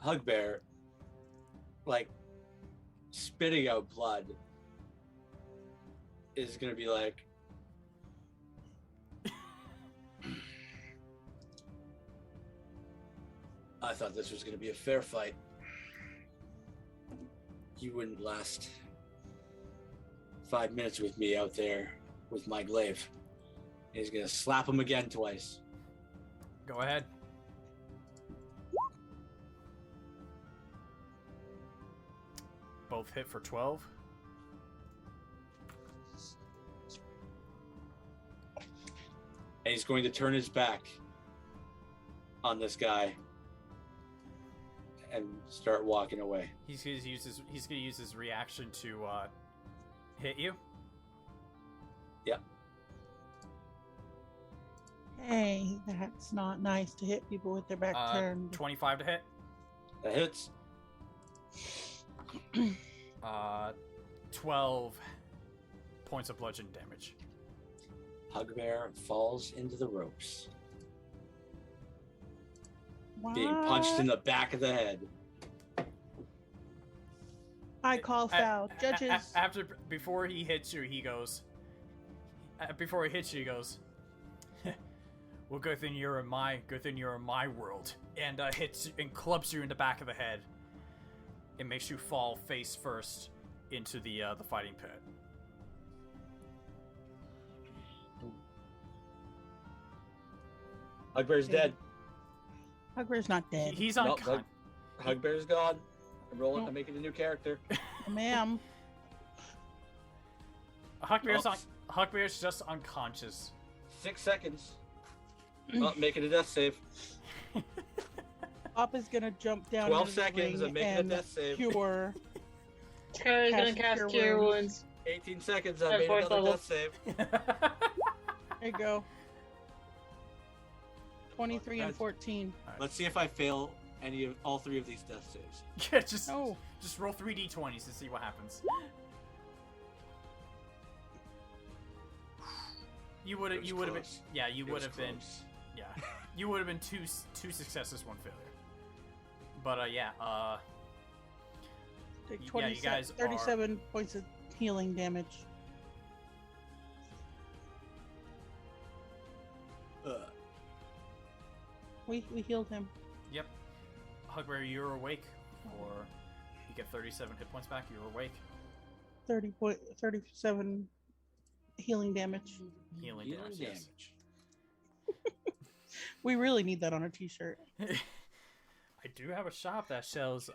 Hugbear, like, spitting out blood, is gonna be like, I thought this was gonna be a fair fight. You wouldn't last 5 minutes with me out there with my glaive. He's gonna slap him again twice. Go ahead. Both hit for 12. And he's going to turn his back on this guy and start walking away. He's gonna use his reaction to hit you. Yep. Hey, that's not nice to hit people with their back turned. 25 to hit. That hits. 12 points of bludgeoning damage. Hugbear falls into the ropes, What? being punched in the back of the head. I call foul. Judges. Before he hits you, he goes. Well, good thing you're in my world, and hits and clubs you in the back of the head. It makes you fall face first into the fighting pit. Hugbear's dead. Hugbear's not dead. He's No, unconscious. Hugbear's gone. I'm rolling. I'm making a new character. Ma'am. Hugbear's just unconscious. 6 seconds. Oh, making a death save. Papa's gonna jump down. 12 into the seconds. ring I'm making a and death save. Cure. Takari's gonna cast Cure Wounds. 18 seconds. I At made fourth another level. death save. There you go. 23 and Guys. 14. Let's see if I fail all 3 of these death saves. Yeah, just Oh, roll 3d20s to see what happens. You would have been close. yeah, you It would was have been close. yeah. You would have been two successes, 1 failure. But take Yeah, 20, you guys 37 points of healing damage. We healed him. Yep. Hugbear, you're awake, or you get 37 hit points back. You're awake. 37 healing damage. Healing damage. Yes. We really need that on a t-shirt. I do have a shop that sells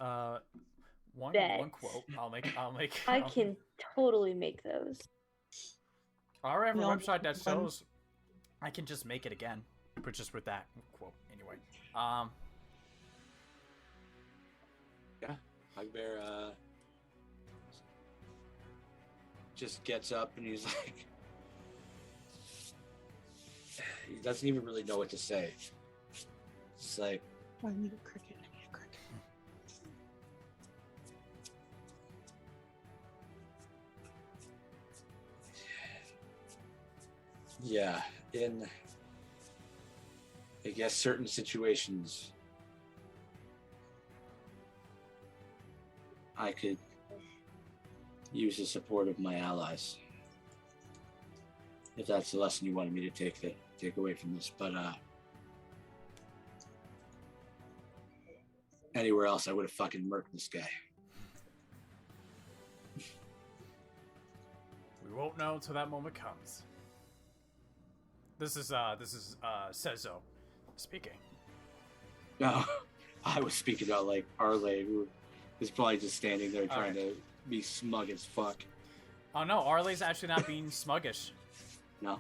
one Bet. quote. I'll make. I can totally make those. I already have a No, website that one. sells. I can just make it again, but just with that quote anyway. Yeah, Hugbear just gets up and he's like, he doesn't even really know what to say. It's like, Oh, I need a cricket. I need a cricket. yeah, in I guess certain situations, I could use the support of my allies. If that's the lesson you wanted me to take away from this, but anywhere else, I would have fucking murked this guy. We won't know until that moment comes. This is Sezo speaking. No, I was speaking about like Arley, who is probably just standing there trying to be smug as fuck. Oh no, Arley's actually not being smuggish. No.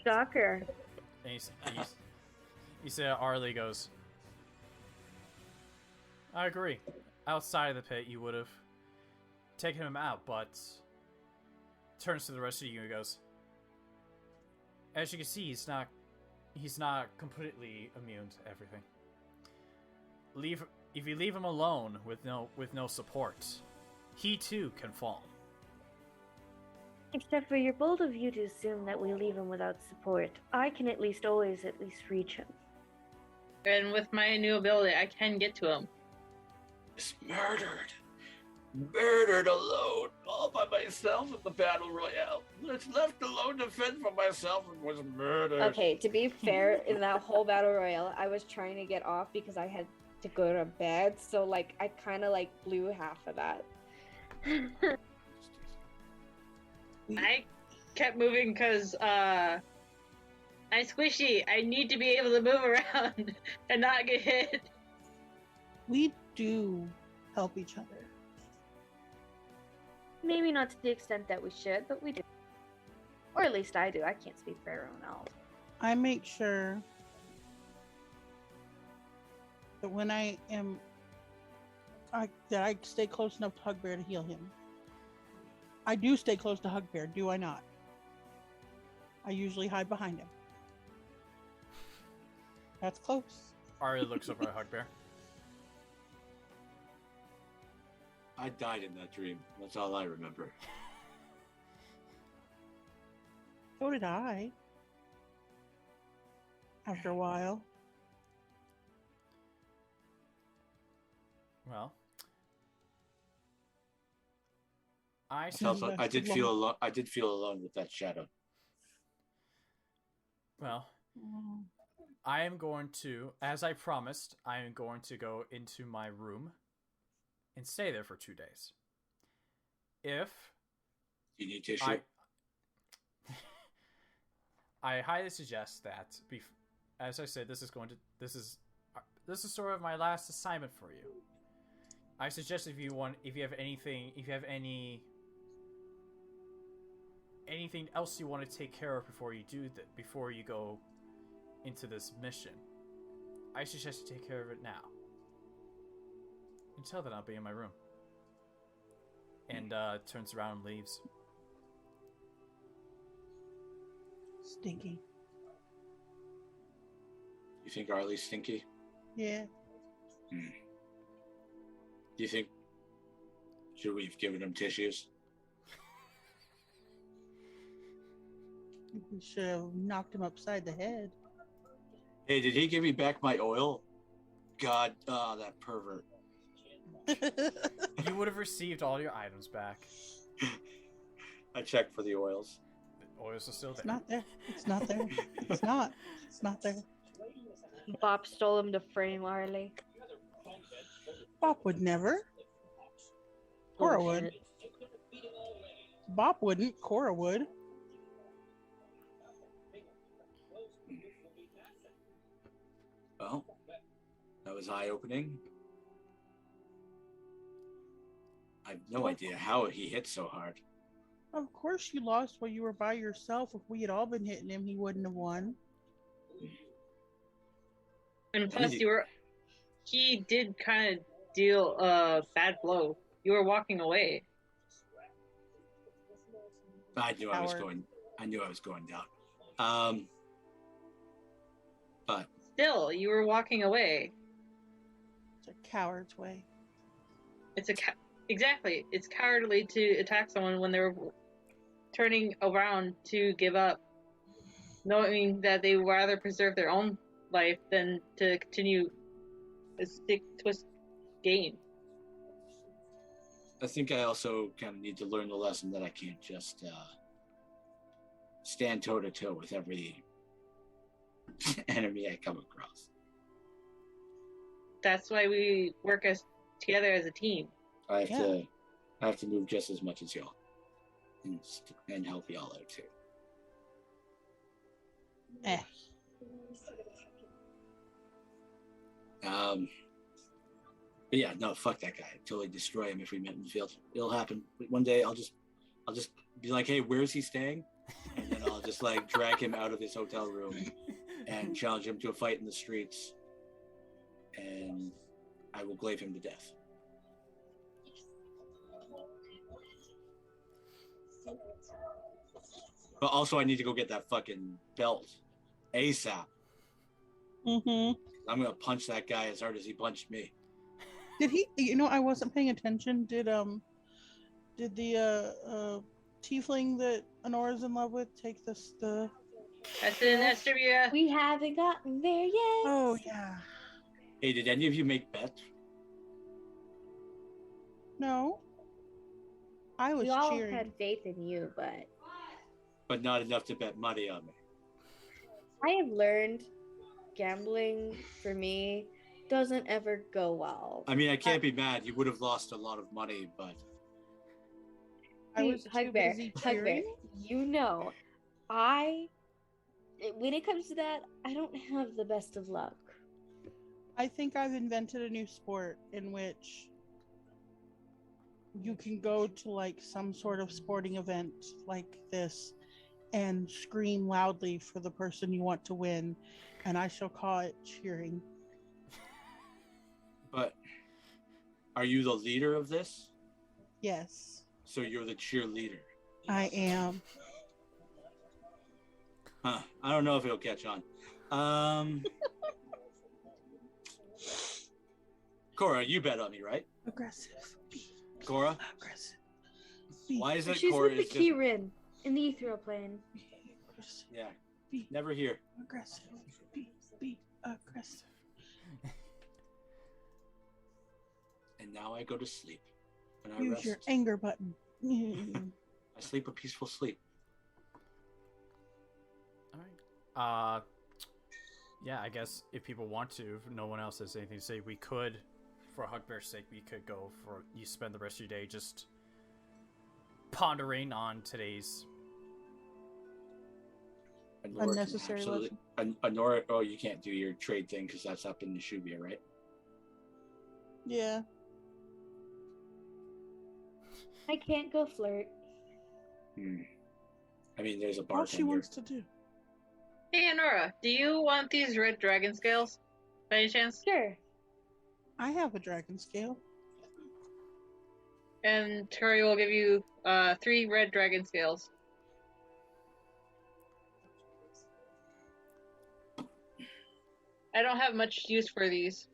Shocker. And he said Arley goes, I agree. Outside of the pit, you would have taken him out, but turns to the rest of you and goes, as you can see, he's not completely immune to everything. If you leave him alone with no support, he too can fall. Except for you're bold of you to assume that we leave him without support. I can always reach him. And with my new ability, I can get to him. It's murdered alone, all by myself in the battle royale. It's left alone to fend for myself and was murdered. Okay, to be fair, in that whole battle royale, I was trying to get off because I had to go to bed, so like I kind of like blew half of that. I kept moving because I'm squishy. I need to be able to move around and not get hit. We do help each other. Maybe not to the extent that we should, but we do. Or at least I do. I can't speak for everyone else. I make sure that when I am, that I stay close enough to Hugbear to heal him. I do stay close to Hugbear, do I not? I usually hide behind him. That's close. Arya looks over at Hugbear. I died in that dream. That's all I remember. So did I. After a while. Well, I I did feel alone. I did feel alone with that shadow. Well, I am going to, as I promised, I am going to go into my room and stay there for 2 days. If You need tissue? I highly suggest that, as I said, this is sort of my last assignment for you. I suggest if you have anything else you want to take care of before you go into this mission, I suggest you take care of it now. Until then, I'll be in my room. And turns around and leaves. Stinky. You think Arley's stinky? Yeah. Do you think should we have given him tissues? We should have knocked him upside the head. Hey, did he give me back my oil? God, that pervert. You would have received all your items back. I checked for the oils. The oils are still there. It's not there. It's not there. It's not. It's not there. Bob stole him to frame Arley. Bop would never. Corra would. Bullshit. Bop wouldn't. Corra would. Well, that was eye-opening. I have no idea how he hit so hard. Of course you lost while you were by yourself. If we had all been hitting him, he wouldn't have won. And plus, he did kind of deal a bad blow. You were walking away. I knew I was going down. But Still, you were walking away. It's a coward's way. Exactly. It's cowardly to attack someone when they're turning around to give up, knowing that they would rather preserve their own life than to continue a stick twist game. I think I also kind of need to learn the lesson that I can't just stand toe-to-toe with every enemy I come across. That's why we work together as a team. I have to move just as much as y'all, and help y'all out too. But yeah, no, fuck that guy. I'd totally destroy him if we met in the field. It'll happen. One day I'll just be like, hey, where's he staying? And then I'll just like drag him out of his hotel room and challenge him to a fight in the streets, and I will glaive him to death. But also I need to go get that fucking belt ASAP. Mm-hmm. I'm gonna punch that guy as hard as he punched me. Did he? You know, I wasn't paying attention. Did the tiefling that Onora's in love with take the? That's in SWF. We haven't gotten there yet. Oh yeah. Hey, did any of you make bets? No. I was We all cheering. had faith in you, But not enough to bet money on me. I have learned gambling for me doesn't ever go well. I mean, I can't be mad. You would have lost a lot of money, but I was too Hugbear, busy Hugbear, cheering. you know, when it comes to that, I don't have the best of luck. I think I've invented a new sport in which you can go to like some sort of sporting event like this and scream loudly for the person you want to win, and I shall call it cheering. But are you the leader of this? Yes, So you're the cheerleader. I am. Huh. I don't know if it'll catch on. Corra, you bet on me, right? Aggressive. Corra? Aggressive. Why is it She's Corra with the is just... Keyrin in the ethereal plane. Yeah. Never here. Aggressive. Be aggressive. And now I go to sleep. And I Use rest. your anger button. I sleep a peaceful sleep. All right. Yeah, I guess if people want to, if no one else has anything to say, we could, for Hugbear's sake, we could go for, you spend the rest of your day just pondering on today's... Unnecessary lesson. Onora, oh, you can't do your trade thing because that's up in the Hugbear, right? Yeah. I can't go flirt. I mean, there's a All bartender. she wants to do. Hey, Onora, do you want these red dragon scales, by any chance? Sure. I have a dragon scale. And Takari will give you 3 red dragon scales. I don't have much use for these.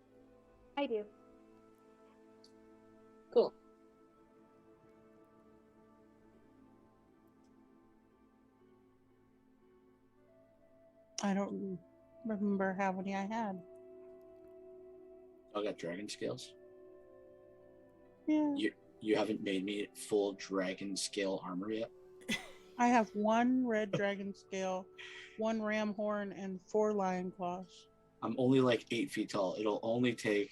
I do. Cool. I don't remember how many I had. I got dragon scales. Yeah. You haven't made me full dragon scale armor yet. I have 1 red dragon scale, 1 ram horn, and 4 lion claws. I'm only like 8 feet tall. It'll only take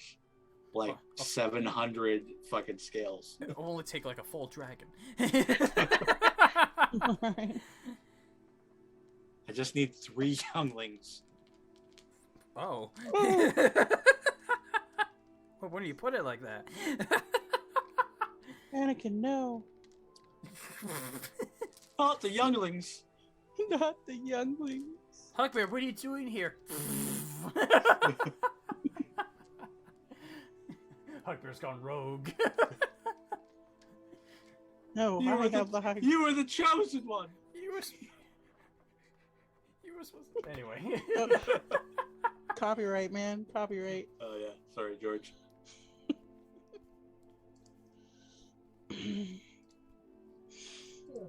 like 700 fucking scales. It'll only take like a full dragon. Right. I just need 3 younglings. Oh. Well, when do you put it like that? Anakin, no. Oh, the younglings. Not the younglings. Hugbear, what are you doing here? Hugbear's gone rogue. No, You I were have the high. You were the chosen one. You were supposed to... Anyway. Copyright, man. Copyright. Oh yeah, sorry, George.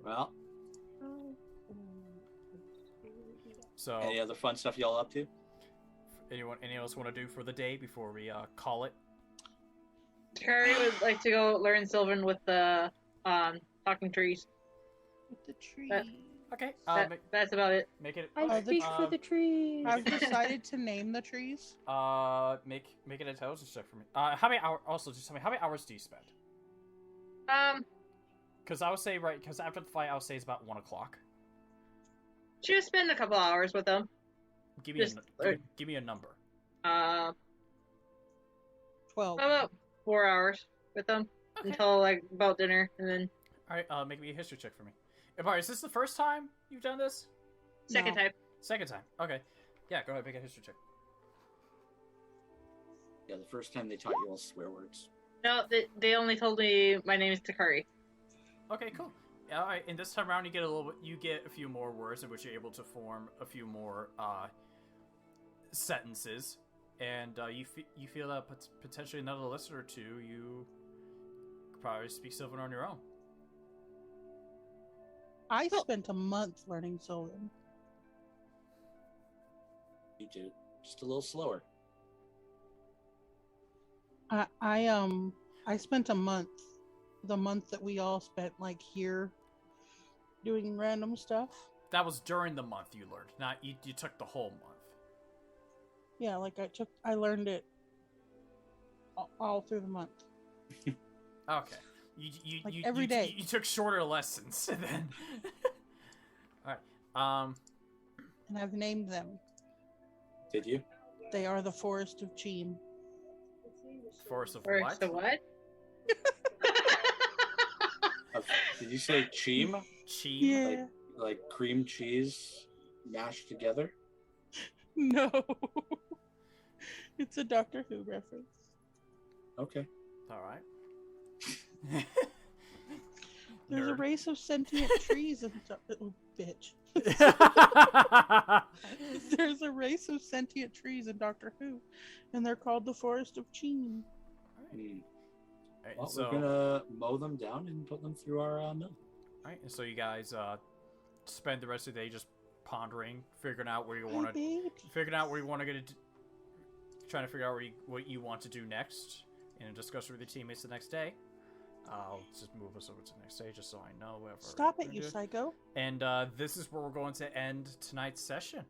Well, So, any other fun stuff y'all up to? anyone else want to do for the day before we call it? Takari would like to go learn Sylvan with the talking trees. With the tree. Okay. That's about it. Make it. I speak for the trees. I've decided to name the trees. Make it a intelligence check for me. How many hours? Also, just tell me how many hours do you spend? Because I would say because after the fight, I would say it's about 1 o'clock. She would spend a couple hours with them. Give me give me a number. 12. About 4 hours with them until like about dinner, and then All right. Make me a history check for me. Ibar, is this the first time you've done this? second No. time. Second time. Okay. Yeah. Go ahead. Make a history check. Yeah, the first time they taught you all swear words. No, they only told me my name is Takari. Okay. Cool. Yeah, all right. And this time around, you get a few more words in which you're able to form a few more sentences, and you feel that potentially another listener or two, you could probably speak Sylvan on your own. I spent a month learning Sylvan. You do, just a little slower. I spent a month. The month that we all spent like here doing random stuff. That was during the month you learned, not you took the whole month. Yeah, like I learned it all through the month. Okay. You every day. You took shorter lessons, and then. All right. And I've named them. Did you? They are the Forest of Cheem. Forest of Or what? so what? Did you say cheem? Cheem. Yeah. Like cream cheese mashed together? No. It's a Doctor Who reference. Okay. All right. There's a Nerd. race of sentient trees in oh, bitch. There's a race of sentient trees in Doctor Who, and they're called the Forest of Cheem. Alright, Well, so, we're gonna mow them down and put them through our mill. Alright, so you guys spend the rest of the day just pondering, figuring out where you Hi, want to, baby. trying to figure out what you want to do next, and discuss with your teammates the next day. I'll just move us over to the next day, just so I know whatever. Stop we're it, gonna you do. psycho. And this is where we're going to end tonight's session.